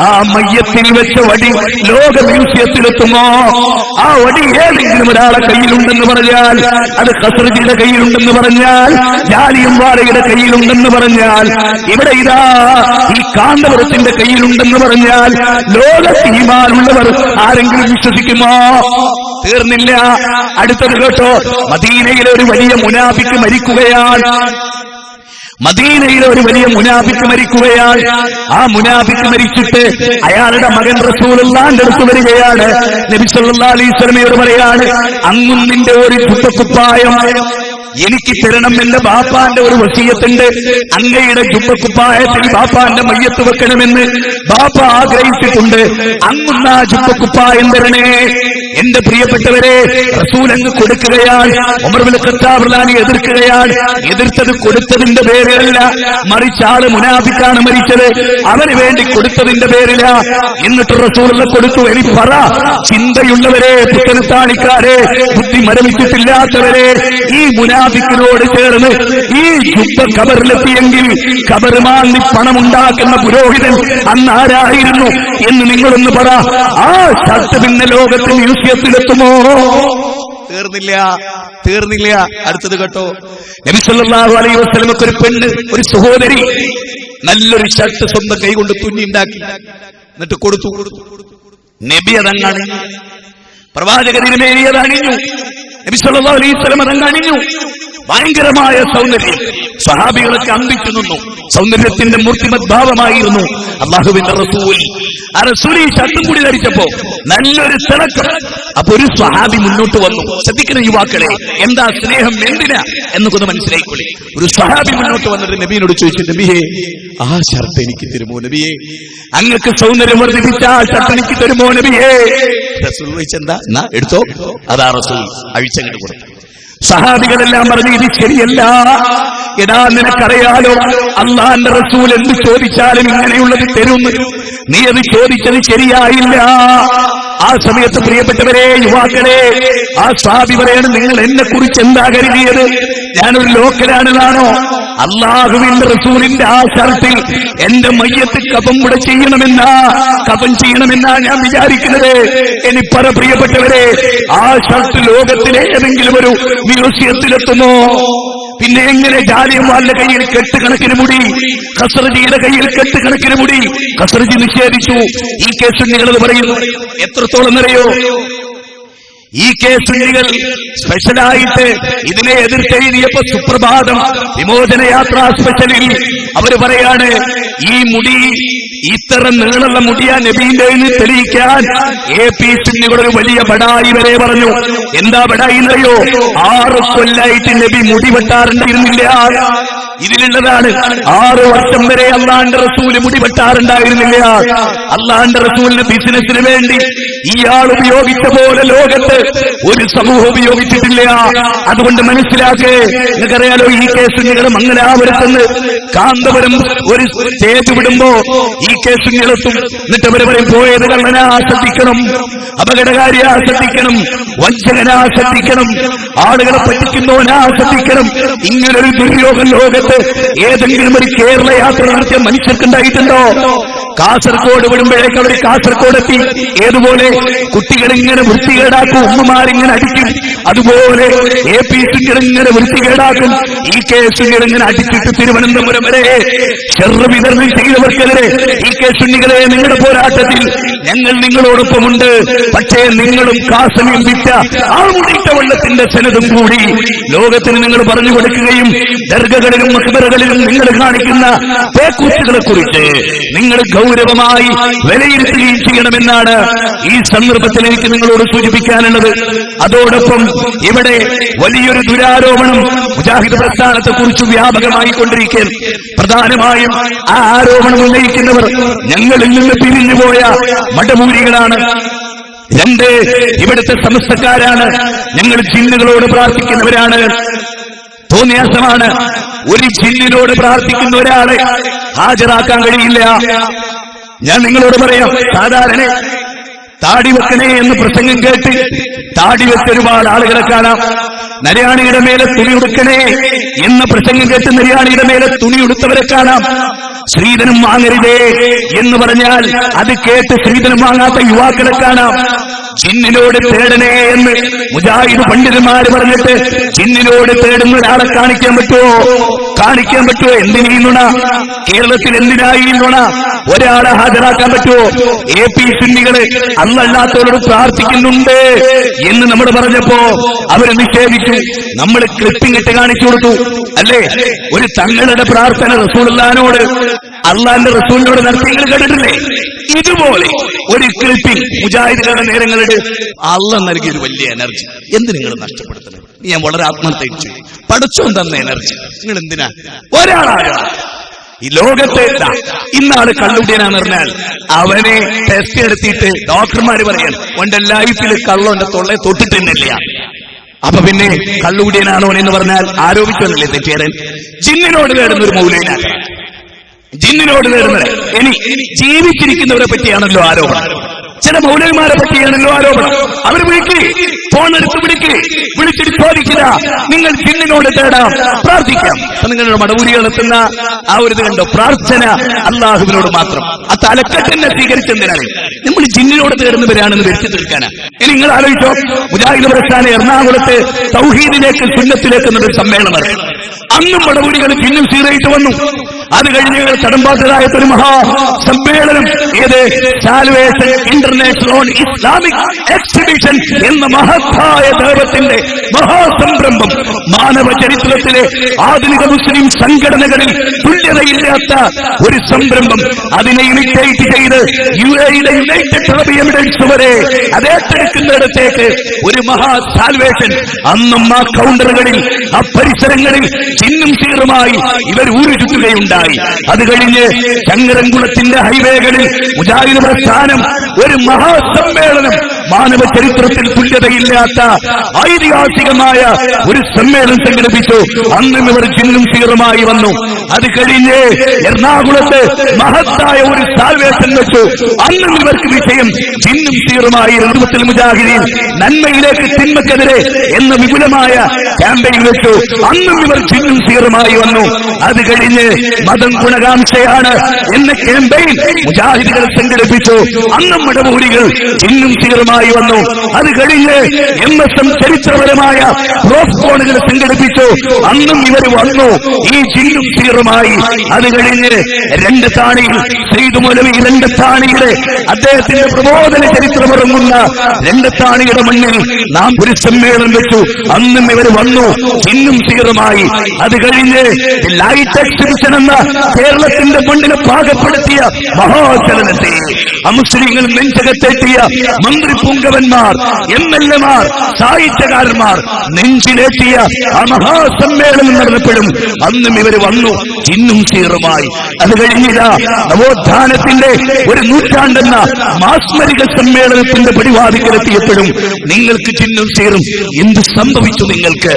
ആ മയ്യത്തിൽ വെച്ച വടി ലോക മ്യൂസിയത്തിലെത്തുമോ? ആ വടി ഏതെങ്കിലും ഒരാളെ കയ്യിലുണ്ടെന്ന് പറഞ്ഞാൽ, അത് ഖസ്റജിയുടെ കയ്യിലുണ്ടെന്ന് പറഞ്ഞാൽ, ജാലിയം വാലയുടെ കയ്യിലുണ്ടെന്ന് പറഞ്ഞാൽ, ഇവിടെ ഇതാ ഈ കാന്തപുരത്തിന്റെ കയ്യിലുണ്ടെന്ന് പറഞ്ഞാൽ ലോകത്ത് ഈമാനുള്ളവർ ആരെങ്കിലും വിശ്വസിക്കുമോ? തീർന്നില്ല. അടുത്തത് കേട്ടോ, മദീനയിലെ ഒരു വലിയ മുനാഫിക്ക് മരിക്കുകയാണ്. മദീനയിലെ ഒരു വലിയ മുനാഫിക്ക് മരിക്കുകയാണ്. ആ മുനാഫിക്ക് മരിച്ചിട്ട് അയാളുടെ മകൻ റസൂലുള്ളാഹിന്റെ അടുത്ത് വരികയാണ്. നബി സല്ലല്ലാഹു അലൈഹി വസല്ലമയോട് പറയാണ്, അങ്ങും നിന്റെ ഒരു ജുബ്ബക്കുപ്പായം എനിക്ക് തരണം, എന്റെ ബാപ്പാന്റെ ഒരു വസിയത്തുണ്ട്. അങ്ങയുടെ ജുബ്ബക്കുപ്പായത്തിൽ ബാപ്പാന്റെ മയ്യത്ത് വെക്കണമെന്ന് ബാപ്പ ആഗ്രഹിച്ചിട്ടുണ്ട്. അങ്ങുന്ന ആ ജുബ്ബക്കുപ്പായം തരണേ. എന്റെ പ്രിയപ്പെട്ടവരെ, റസൂൽ അങ്ങ് കൊടുക്കുകയാണ്. ഉമർ ഇബ്നുൽ ഖത്താബ് റളിയല്ലാഹു അൻഹു എതിർക്കുകയാണ്. എതിർത്തത് കൊടുത്തതിന്റെ പേരിലല്ല, മറിച്ച് ആള് മുനാഫിക്കാണ് മരിച്ചത്, അവന് വേണ്ടി കൊടുത്തതിന്റെ പേരില. എന്നിട്ട് റസൂലുള്ള കൊടുത്തു. ഇനി പറ, ചിന്തയുള്ളവരെ, പുത്തനത്താണിക്കാരെ, ബുദ്ധി മരവിച്ചിട്ടില്ലാത്തവരെ, ഈ മുനാഫിക്കിനോട് ചേർന്ന് ഈ ജുബ്ബ ഖബറിലെത്തിയെങ്കിൽ ഖബർ മാന്തി പണമുണ്ടാക്കുന്ന പുരോഹിതൻ അന്ന് ആരായിരുന്നു എന്ന് നിങ്ങളൊന്ന് പറ. ആ ഷർട്ട് പിന്നെ ലോകത്ത് മ്യൂസിയത്തിലെത്തുമോ? തീർന്നില്ല. അടുത്തത് കേട്ടോ, നബി സല്ലല്ലാഹു അലൈഹി വസല്ലമക്ക് ഒരു പെണ്ണ്, ഒരു സഹോദരി നല്ലൊരു ഷർട്ട് സ്വന്തം കൈകൊണ്ട് തുന്നി ഉണ്ടാക്കി, എന്നിട്ട് കൊടുത്തു. നബി അതങ്ങാണ്, പ്രവാചക തിരുമേനി അതണിഞ്ഞു, നബി സല്ലല്ലാഹു അലൈഹി വസല്ലം അതങ്ങണിഞ്ഞു. ഭയങ്കരമായ സൗന്ദര്യം, സ്വഹാബികളൊക്കെ അന്തിച്ചു നിന്നു. സൗന്ദര്യത്തിന്റെ മൂർത്തിമദ്ഭാവമായിരുന്നു അല്ലാഹുവിന്റെ റസൂൽ. ആ റസൂൽ ഈ ഷർട്ടും കൂടി ധരിച്ചപ്പോ നല്ലൊരു തിളക്കം. അപ്പൊ ഒരു സ്വഹാബി മുന്നോട്ട് വന്നു. ശ്രദ്ധിക്കുന്ന യുവാക്കളെ, എന്താ സ്നേഹം, എന്തിനാ എന്നൊക്കെ മനസ്സിലായിക്കൊള്ളി. ഒരു സ്വഹാബി മുന്നോട്ട് വന്നിട്ട് നബിയോട് ചോദിച്ചു, നബിയെ ആ ഷർട്ട് എനിക്ക് തരുമോ നബിയെ? അങ്ങക്ക് സൗന്ദര്യം വർദ്ധിപ്പിച്ച ആ ഷർട്ട് എനിക്ക് തരുമോ നബിയെ? റസൂൽ ചോദിച്ചെന്താ, എന്നാ എടുത്തോ. അതാ റസൂൽ അഴിച്ചങ്ങോട്ട് കൊടുത്തു. സഹാബികളെല്ലാം പറഞ്ഞു, ഇത് ശരിയല്ല. എടാ, നിനക്കറിയാലോ അള്ളാന്റെ റസൂൽ എന്ത് ചോദിച്ചാലും ഇങ്ങനെയുള്ളത് തരുന്നു. നീ അത് ചോദിച്ചത് ശരിയായില്ല. ആ സമയത്ത് പ്രിയപ്പെട്ടവരെ, യുവാക്കളെ, ആ സ്വഹാബി പറയാണ്, നിങ്ങൾ എന്നെ കുറിച്ച് എന്താ കരുതിയത്? ഞാനൊരു ലോക്കലാണെന്നാണോ? അള്ളാഹുവിന്റെ റസൂലിന്റെ ആ ഷർട്ടിൽ എന്റെ മയ്യത്ത് കഫം ചെയ്യണമെന്നാ ഞാൻ വിചാരിക്കുന്നത്. ഇനി പറ പ്രിയപ്പെട്ടവരെ, ആ ഷർട്ട് ലോകത്തിലെ ഏതെങ്കിലും ഒരു മ്യൂസിയത്തിലെത്തുമോ? പിന്നെ എങ്ങനെ ജാലിയം വാലിന്റെ കയ്യിൽ കെട്ടുകണക്കിന് മുടി, ഖസ്റജിയുടെ കയ്യിൽ കെട്ടുകണക്കിന് മുടി? ഖസ്റജി നിഷേധിച്ചു. ഈ കേസ് നിങ്ങളത് പറയുന്നു. എത്രത്തോളം അറിയോ? ഈ കേസുകൾ സ്പെഷ്യലായിട്ട് ഇതിനെ എതിർത്തെഴുതിയപ്പോ സുപ്രഭാതം വിമോചന യാത്രാ സ്പെഷ്യലിൽ അവർ പറയാണ്, ഈ മുടി ഇത്ര നീളമുള്ള മുടിയാ നബീന്റെ തെളിയിക്കാൻ AP സുന്നികൾ ഒരു വലിയ ബടായി വരെ പറഞ്ഞു. എന്താ ബടായി എന്നറിയോ? 6 കൊല്ലായിട്ട് നബി മുടി വെട്ടാറുണ്ടായിരുന്നില്ല. ഇതിലുള്ളതാണ്. 6 വർഷം വരെ അള്ളാന്റെ റസൂല് മുടി വെട്ടാറുണ്ടായിരുന്നില്ല. അള്ളാന്റെ റസൂലിന് ബിസിനസിന് വേണ്ടി ഇയാൾ ഉപയോഗിച്ച പോലെ ലോകത്ത് ഒരു സമൂഹം ഉപയോഗിച്ചിട്ടില്ല. അതുകൊണ്ട് മനസ്സിലാക്കേ, നിങ്ങൾക്കറിയാലോ, ഈ കേസ് നിങ്ങളുടെ മംഗലാപുരത്തുനിന്ന് കാന്തപുരം ഒരു സ്റ്റേജ് വിടുമ്പോ ഈ കേസ് നിങ്ങളെത്തും. എന്നിട്ട് അവരെ പറയും, പോയത് കള്ളനാ ശ്രദ്ധിക്കണം, അപകടകാരിയാ ശ്രദ്ധിക്കണം, വഞ്ചകനാ ശ്രദ്ധിക്കണം, ആളുകളെ പറ്റിക്കുന്നവനാ ശ്രദ്ധിക്കണം. ഇങ്ങനൊരു ദുര്യോഗം ലോകത്ത് ഏതെങ്കിലും ഒരു കേരള യാത്ര നടത്തിയ മനുഷ്യർക്കുണ്ടായിട്ടുണ്ടോ? കാസർഗോഡ് വിടുമ്പോഴേക്ക് അവർ കാസർഗോഡ് എത്തി. ഏതുപോലെ കുട്ടികളിങ്ങനെ വൃത്തികേടാക്കും, ഉമ്മമാരിങ്ങനെ അടിക്കും. അതുപോലെ AP സുന്നികളിങ്ങനെ വൃത്തികേടാക്കും. ഈ കേസുകളിങ്ങനെ അടിച്ചിട്ട് തിരുവനന്തപുരം വരെ ചെറു വിതരണം ചെയ്തവർക്കെതിരെ ഈ കേസുന്നികളെ, നിങ്ങളുടെ പോരാട്ടത്തിൽ ഞങ്ങൾ നിങ്ങളോടൊപ്പമുണ്ട്. പക്ഷേ നിങ്ങളും കാസമിയും വിറ്റ ആ മുടിച്ച വെള്ളത്തിന്റെ സനതും കൂടി ലോകത്തിന് നിങ്ങൾ പറഞ്ഞു കൊടുക്കുകയും ദർഗകളിലും മക്ബറകളിലും നിങ്ങൾ കാണിക്കുന്ന പേക്കൂത്തുകളെ കുറിച്ച് നിങ്ങൾ ഗൗരവമായി വിലയിരുത്തുകയും ചെയ്യണമെന്നാണ് ഈ സന്ദർഭത്തിൽ എനിക്ക് നിങ്ങളോട് സൂചിപ്പിക്കാനുള്ളത്. അതോടൊപ്പം ഇവിടെ വലിയൊരു ദുരാരോപണം മുജാഹിദ് പ്രസ്ഥാനത്തെ കുറിച്ച് വ്യാപകമായി കൊണ്ടിരിക്കുകയാണ്. പ്രധാനമായും ആ ആരോപണം ഉന്നയിക്കുന്നവർ ഞങ്ങളിൽ നിന്ന് പിരിഞ്ഞുപോയ മടമൂരികളാണ്. 2, ഇവിടുത്തെ സമസ്തക്കാരാണ്. ഞങ്ങൾ ജിന്നുകളോട് പ്രാർത്ഥിക്കുന്നവരാണ്. തോന്നിയാസമാണ്. ഒരു ജിന്നിനോട് പ്രാർത്ഥിക്കുന്ന ഒരാളെ ഹാജരാക്കാൻ കഴിയില്ല. ഞാൻ നിങ്ങളോട് പറയാം, സാധാരണ താടി വെക്കണേ എന്ന് പ്രസംഗം കേട്ട് താടി വെച്ച ഒരുപാട് ആളുകളെ കാണാം. നരയാണിയുടെ മേലെ തുണി ഉടുക്കണേ എന്ന പ്രസംഗം കേട്ട് നരയാണിയുടെ മേലെ തുണി ഉടുത്തവരെ കാണാം. സ്ത്രീധനം വാങ്ങരുതേ എന്ന് പറഞ്ഞാൽ അത് കേട്ട് സ്ത്രീധനം വാങ്ങാത്ത യുവാക്കളെ കാണാം. ജിന്നിനോട് തേടണേ എന്ന് മുജാഹിദ് പണ്ഡിതന്മാര് പറഞ്ഞിട്ട് ജിന്നിനോട് തേടുന്ന ഒരാളെ കാണിക്കാൻ പറ്റുമോ? കാണിക്കാൻ പറ്റുമോ? എന്തിനീ നുണ? കേരളത്തിൽ എന്തിനായി നുണ? ഒരാളെ ഹാജരാക്കാൻ പറ്റുമോ? AP സുന്നികള് അല്ലാത്തവരോട് പ്രാർത്ഥിക്കുന്നുണ്ട് എന്ന് നമ്മൾ പറഞ്ഞപ്പോ അവരെ നിഷേധിച്ചു. നമ്മൾ ക്ലിപ്പിംഗ് ഇട്ട് കാണിച്ചു കൊടുത്തു അല്ലേ? ഒരു തങ്ങളുടെ പ്രാർത്ഥന റസൂലുള്ളാഹിനോട് അള്ളാന്റെ റസൂലിനോട് നടത്തിയെങ്കിൽ കേട്ടിട്ടില്ലേ? ഇതുപോലെ ഒരു ക്ലിപ്പിംഗ് മുജാഹിദുകളുടെ നേരങ്ങളുടെ അള്ളാഹ് നൽകിയ ഒരു വലിയ എനർജി എന്ത് നിങ്ങൾ നഷ്ടപ്പെടുത്തുന്നത്? ഞാൻ വളരെ ആത്മഹത്യ പഠിച്ചോൻ തന്ന എനർജി നിങ്ങൾ എന്തിനാ ഒരാളാകണം? ഈ ലോകത്തെ ഇന്നാള് കള്ളുടിയനാന്ന് പറഞ്ഞാൽ അവനെ ടെസ്റ്റ് എടുത്തിട്ട് ഡോക്ടർമാര് പറയാൻ ഓന്റെ ലൈഫിൽ കള്ളോന്റെ തൊള്ളയെ തൊട്ടിട്ടില്ല. അപ്പൊ പിന്നെ കള്ളുകുടിയനാണോ എന്ന് പറഞ്ഞാൽ ആരോപിച്ചോന്നല്ലേ തെറ്റേരൻ? ജിന്നിനോട് തേടുന്ന ഒരു മൗലവിനാണ്. ജിന്നിനോട് തേടുന്നത് ഇനി ജീവിച്ചിരിക്കുന്നവരെ പറ്റിയാണല്ലോ ആരോപണം. ചില മൗലവിമാരെ പറ്റിയാണല്ലോ ആരോപണം. അവർ ഫോണെടുത്ത് വിളിച്ചിട്ട് ചോദിക്കുക, നിങ്ങൾ ജിന്നിനോട് തേടാം, പ്രാർത്ഥിക്കാം. നിങ്ങളുടെ മടവൂരികൾ എത്തുന്ന ആ ഒരു ഇത് കണ്ടോ? പ്രാർത്ഥന അള്ളാഹുവിനോട് മാത്രം. ആ തലക്കെട്ടെന്നെ സ്വീകരിച്ചെന്തിനാണ്? നമ്മൾ ജിന്നിനോട് തേടുന്നവരാണെന്ന് വരുത്തി തീർക്കാനാ. ഇനി നിങ്ങൾ ആലോചിച്ചോ, മുജാഹിദ് പ്രസ്ഥാനം എറണാകുളത്ത് തൗഹീദിലേക്ക് സുന്നത്തിലേക്ക് എന്നൊരു സമ്മേളനം. അന്നും മടവൂരികൾ ജിന്നും സീറായിട്ട് വന്നു. അത് കഴിഞ്ഞ് കടമ്പാത്തതായ ഒരു മഹാ സമ്മേളനം, ഏത് salvation international on Islamic exhibition എന്ന മഹത്തായ ദൈവത്തിന്റെ മഹാസംരംഭം, മാനവ ചരിത്രത്തിലെ ആധുനിക മുസ്ലിം സംഘടനകളിൽ തുല്യതയില്ലാത്ത ഒരു സംരംഭം. അതിനെ ഇമിറ്റേറ്റ് ചെയ്ത് UAE-യുടെ യുണൈറ്റഡ് അറബ് എമിറേറ്റ്സ് വരെ അത് ഏറ്റെടുക്കുന്നിടത്തേക്ക് ഒരു മഹാ സാൽവേഷൻ. അന്നും ആ കൗണ്ടറുകളിൽ, ആ പരിസരങ്ങളിൽ ചിന്നും സീറുമായി ഇവർ ഊരു ചുറ്റുകയുണ്ടായി. അത് കഴിഞ്ഞ് ചങ്ങരംകുളത്തിന്റെ ഹൈവേകളിൽ മുജാഹിദ് പ്രസ്ഥാനം ഒരു മഹാസമ്മേളനം, മാനവ ചരിത്രത്തിൽ തുല്യതയില്ലാത്ത ഐതിഹാസികമായ ഒരു സമ്മേളനം സംഘടിപ്പിച്ചു. അന്നും ഇവർ ചിന്നും സീറുമായി വന്നു. അത് കഴിഞ്ഞ് എറണാകുളത്ത് മഹത്തായ ഒരു സാൽവേഷൻ വെച്ചു. അന്നും ഇവർക്ക് വിഷയം ചിന്നും സീറുമായി. രൂപത്തിൽ മുജാഹിദീൻ നന്മയിലേക്ക് തിന്മക്കെതിരെ എന്ന വിപുലമായ ക്യാമ്പയിൻ വെച്ചു. അന്നും ഇവർ ചിന്നും സീറുമായി വന്നു. അത് കഴിഞ്ഞ് മതം ഗുണകാംക്ഷയാണ് എന്ന ക്യാമ്പയിൻ മുജാഹിദുകൾ സംഘടിപ്പിച്ചു. അന്നും മടവൂരികൾ ചിന്നും സീറുമായി വന്നു. അത് കഴിഞ്ഞ് MSM ചരിത്രപരമായ പ്രോഫോണുകൾ സംഘടിപ്പിച്ചു. അന്നും ഇവർ വന്നു ഈ ചിന്നും സീറുമായി. അത് കഴിഞ്ഞ് രണ്ടത്താണിയിൽ സെയ്ദ് മൗലവി രണ്ടത്താണിയുടെ അദ്ദേഹത്തിന്റെ പ്രബോധന ചരിത്രമിറങ്ങുന്ന രണ്ടത്താണിയുടെ മണ്ണിൽ നാം ഒരു സമ്മേളനം വെച്ചു. അന്നും ഇവർ വന്നു ചിന്നും സീറുമായി. അത് കഴിഞ്ഞ് ലൈറ്റ് എക്സിബിഷൻ എന്ന കേരളത്തിന്റെ മണ്ണിനെ പാകപ്പെടുത്തിയ മഹാചലനത്തെ അമുസ്ലിങ്ങൾ നെഞ്ചകത്തെത്തിയ മന്ത്രി പുങ്കവന്മാർ, MLA-മാർ, സാഹിത്യകാരന്മാർ നെഞ്ചിലേറ്റിയ ആ മഹാസമ്മേളനം നടന്നപ്പോഴും അന്നും ഇവർ വന്നു ചിന്നും സീറുമായി. അത് കഴിഞ്ഞിതാ നവോത്ഥാനത്തിന്റെ ഒരു നൂറ്റാണ്ടെന്ന മാസ്മരിക സമ്മേളനത്തിന്റെ പടിവാതിക്കലെത്തിയപ്പോഴും നിങ്ങൾക്ക് ചിന്നും സീറും. എന്ത് സംഭവിച്ചു നിങ്ങൾക്ക്?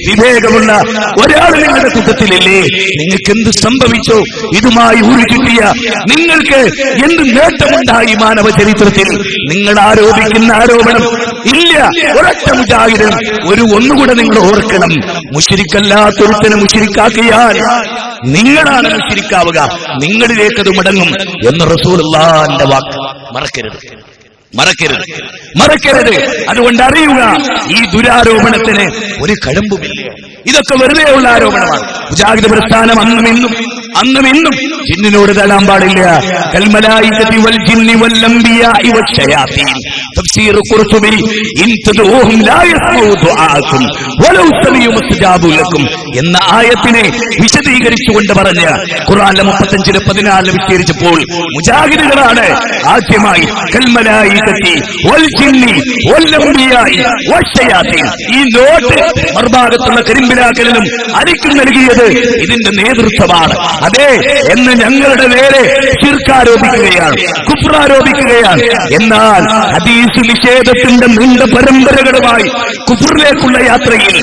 വിവേകമുള്ള ഒരാൾ നിങ്ങളുടെ കൂട്ടത്തിലില്ലേ? നിങ്ങൾക്ക് എന്ത് സംഭവിച്ചു? ഇതുമായി ഉരുകിട്ടിയ നിങ്ങൾക്ക് എന്ത് നേട്ടമുണ്ടായി മാനവ ചരിത്രത്തിൽ? നിങ്ങൾ ആരോപിക്കുന്ന ആരോപണം ഇല്ല. ഒരൊറ്റ മുജാഹിദും ഒന്നുകൂടെ നിങ്ങൾ ഓർക്കണം, മുശ്രിക്കല്ലാത്തൊരുത്തനെ മുശ്രിക്കാക്കിയാൽ നിങ്ങളാണ് മുശ്രിക്കാവുക, നിങ്ങളിലേക്കത് മടങ്ങും എന്ന് റസൂലുള്ളാഹിന്റെ വാക്ക് മറക്കരുത്. അതുകൊണ്ട് അറിയുക, ഈ ദുരാരോപണത്തിന് ഒരു കഴമ്പുമില്ല. ഇതൊക്കെ വെറുതെയുള്ള ആരോപണമാണ്. മുജാഹിദ് പ്രസ്ഥാനം അന്നും ഇന്നും ജിന്നിനോട് തേടാൻ പാടില്ല. കൽമലായികതി വൽ ജിന്നി വൽ അംബിയാഇ വശയാതീൻ. തഫ്സീർ ഖുർതുബി ഇൻ തദഊഹും ലാ യസ്മഉ ദുആഅക്കും വലൗ സമിഉ മുസ്തജാബു ലക്കും എന്ന ആയത്തിനെ വിശദീകരിച്ചുകൊണ്ട് പറഞ്ഞ ഖുർആനിലെ 35-14 വിശദീകരിച്ചപ്പോൾ മുജാഹിദുകളാണ് ആദ്യമായി കൽമലായികതി വൽ ജിന്നി വൽ അംബിയാഇ വശയാതീൻ ഈ നോട്ട് മറുഭാഗത്തുള്ള കരിമ്പിലാക്കലിനും അരിക്കും നൽകിയത് ഇതിന്റെ നേതൃത്വമാണ്. അതെ എന്ന് എന്ന് ഞങ്ങളുടെ നേരെ ശിർക്കാരോപിക്കുകയാണ്, കുഫ്റാരോപിക്കുകയാണ്. എന്നാൽ ഹദീസ് നിഷേധത്തിന്റെ നീണ്ട പരമ്പരകളുമായി കുഫറിലേക്കുള്ള യാത്രയിൽ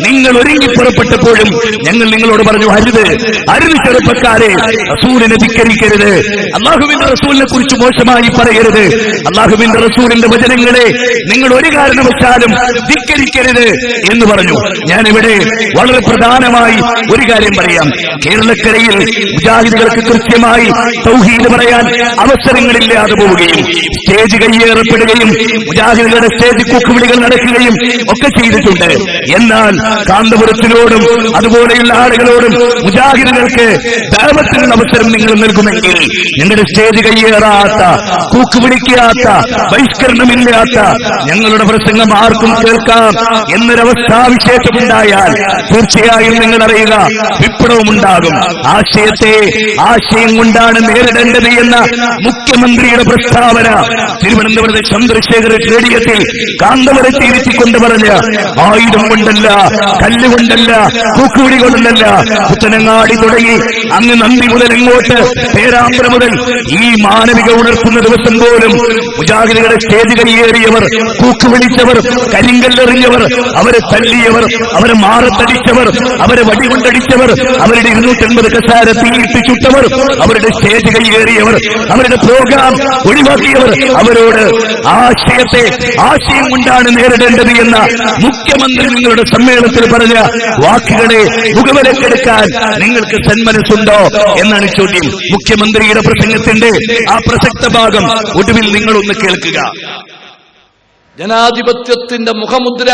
നിങ്ങൾ ഒരുങ്ങി പുറപ്പെട്ടപ്പോഴും ഞങ്ങൾ നിങ്ങളോട് പറഞ്ഞു, അരുത് ചെറുപ്പക്കാരെ, റസൂലിനെ ധിക്കരിക്കരുത്, അള്ളാഹുവിന്റെ റസൂലിനെ കുറിച്ച് മോശമായി പറയരുത്, അള്ളാഹുവിന്റെ റസൂലിന്റെ വചനങ്ങളെ നിങ്ങൾ ഒരു കാരണവശാലും ധിക്കരിക്കരുത് എന്ന് പറഞ്ഞു. ഞാനിവിടെ വളരെ പ്രധാനമായി ഒരു കാര്യം പറയാം. കേരളക്കരയിൽ മുജാഹിദുകൾക്ക് കൃത്യമായി തൗഹീദ് പറയാൻ അവസരങ്ങളില്ലാതെ പോവുകയും സ്റ്റേജ് കയ്യേറപ്പെടുകയും മുജാഹിദുകളുടെ സ്റ്റേജ് കൂക്കുവിളികൾ നടക്കുകയും ഒക്കെ ചെയ്തിട്ടുണ്ട്. എന്നാൽ കാന്തപുരത്തിനോടും അതുപോലെയുള്ള ആളുകളോടും മുജാഹിദുകൾക്ക് ദഅവത്തിനുള്ള അവസരം നിങ്ങൾ നൽകുമെങ്കിൽ ഞങ്ങളുടെ സ്റ്റേജ് കയ്യേറാത്ത, കൂക്കുപിടിക്കാത്ത, ബഹിഷ്കരണമില്ലാത്ത ഞങ്ങളുടെ പ്രസംഗം ആർക്കും കേൾക്കാം എന്നൊരവസ്ഥാവിശേഷമുണ്ടായാൽ തീർച്ചയായും നിങ്ങൾ അറിയുക, വിപ്ലവമുണ്ടാകും. ആശയം കൊണ്ടാണ് നേരിടേണ്ടത് എന്ന മുഖ്യമന്ത്രിയുടെ പ്രസ്താവന തിരുവനന്തപുരത്തെ ചന്ദ്രശേഖര സ്റ്റേഡിയത്തിൽ കാന്തപുരത്തെ ഇരുത്തിക്കൊണ്ട് പറഞ്ഞ, ആയുധം കൊണ്ടല്ല, കല്ലുകൊണ്ടല്ല, കൂക്കുപിടി കൊണ്ടല്ല, പുത്തനങ്ങാടി തുടങ്ങി അങ്ങ് നന്ദി മുതൽ ഇങ്ങോട്ട് പേരാമ്പ്ര മുതൽ ഈ മാനവിക ഉണർത്തുന്ന ദിവസം പോലും മുജാഹിദുകളുടെ സ്റ്റേജ് കയ്യേറിയവർ, കൂക്കുവിളിച്ചവർ, കരിങ്കല്ലെറിഞ്ഞവർ, അവരെ തല്ലിയവർ, അവരെ മാറത്തടിച്ചവർ, അവരെ വടികൊണ്ടടിച്ചവർ, അവരുടെ 250 കസാര തീയിട്ട് ചുട്ടവർ, അവരുടെ സ്റ്റേജ് കയ്യേറിയവർ, അവരുടെ പ്രോഗ്രാം ഒഴിവാക്കിയവർ, അവരോട് ആശയം കൊണ്ടാണ് നേരിടേണ്ടത് എന്ന മുഖ്യമന്ത്രി നിങ്ങളുടെ സമ്മേളനത്തിൽ പറഞ്ഞ വാക്കുകളെ മുഖവിലക്കെടുക്കാൻ നിങ്ങൾക്ക് സന്മനസ്സുണ്ടോ എന്നാണ് ചോദ്യം. മുഖ്യമന്ത്രിയുടെ പ്രസംഗത്തിന്റെ ആ പ്രസക്ത ഭാഗം ഒടുവിൽ നിങ്ങളൊന്ന് കേൾക്കുക. ജനാധിപത്യത്തിന്റെ മുഖമുദ്ര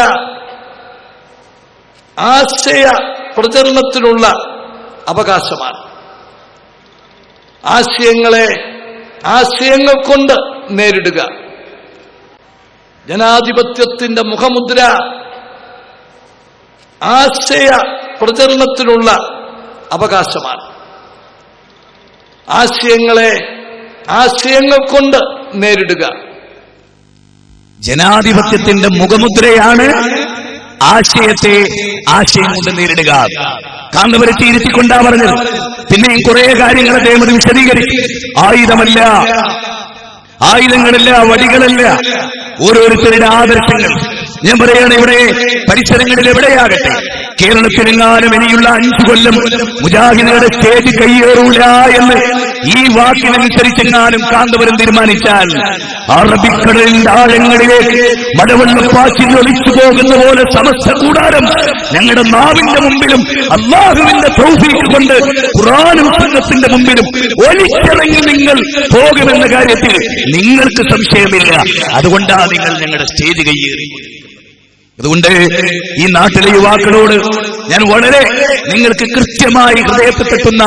ആശയ പ്രചരണത്തിനുള്ള അവകാശമാണ്. ആശയങ്ങൾ കൊണ്ട് നേരിടുക. ജനാധിപത്യത്തിന്റെ മുഖമുദ്ര ആശയ പ്രചരണത്തിനുള്ള അവകാശമാണ്. ആശയങ്ങൾ കൊണ്ട് നേരിടുക. ജനാധിപത്യത്തിന്റെ മുഖമുദ്രയാണ് ആശയം കൊണ്ട് നേരിടുക. കാന്തപുരത്തെ ഇരുത്തിക്കൊണ്ടാ പറഞ്ഞത്. പിന്നെയും കുറെ കാര്യങ്ങൾ അദ്ദേഹം അത് വിശദീകരിക്കും. ആയുധങ്ങളല്ല, വടികളല്ല, ഓരോരുത്തരുടെ ആദർശങ്ങൾ. ഞാൻ പറയുകയാണ്, ഇവിടെ പരിസരങ്ങളിൽ എവിടെയാകട്ടെ, കേരളത്തിലെങ്ങാനും ഇനിയുള്ള 5 കൊല്ലം മുജാഹിദുകളുടെ സ്റ്റേജ് കയ്യേറൂല എന്ന് ഈ വാക്കിനനുസരിച്ചെങ്ങാനും കാന്തപുരം തീരുമാനിച്ചാൽ അറബിക്കടലിന്റെ ആഴങ്ങളിലേക്ക് മഴവെള്ളപ്പാച്ചിൽ ഒളിച്ചു പോകുന്ന പോലെ സമസ്ത കൂടാരം ഞങ്ങളുടെ നാവിന്റെ മുമ്പിലും അല്ലാഹുവിന്റെ തൗഫീഖ് കൊണ്ട് ഖുർആനും സുന്നത്തിന്റെ മുമ്പിലും ഒലിച്ചിറങ്ങി നിങ്ങൾ പോകുമെന്ന കാര്യത്തിൽ നിങ്ങൾക്ക് സംശയമില്ല. അതുകൊണ്ടാണ് നിങ്ങൾ ഞങ്ങളുടെ സ്റ്റേജ് കയ്യേറി. അതുകൊണ്ട് ഈ നാട്ടിലെ യുവാക്കളോട് ഞാൻ വളരെ നിങ്ങൾക്ക് കൃത്യമായി ഹൃദയത്തിൽ തട്ടുന്ന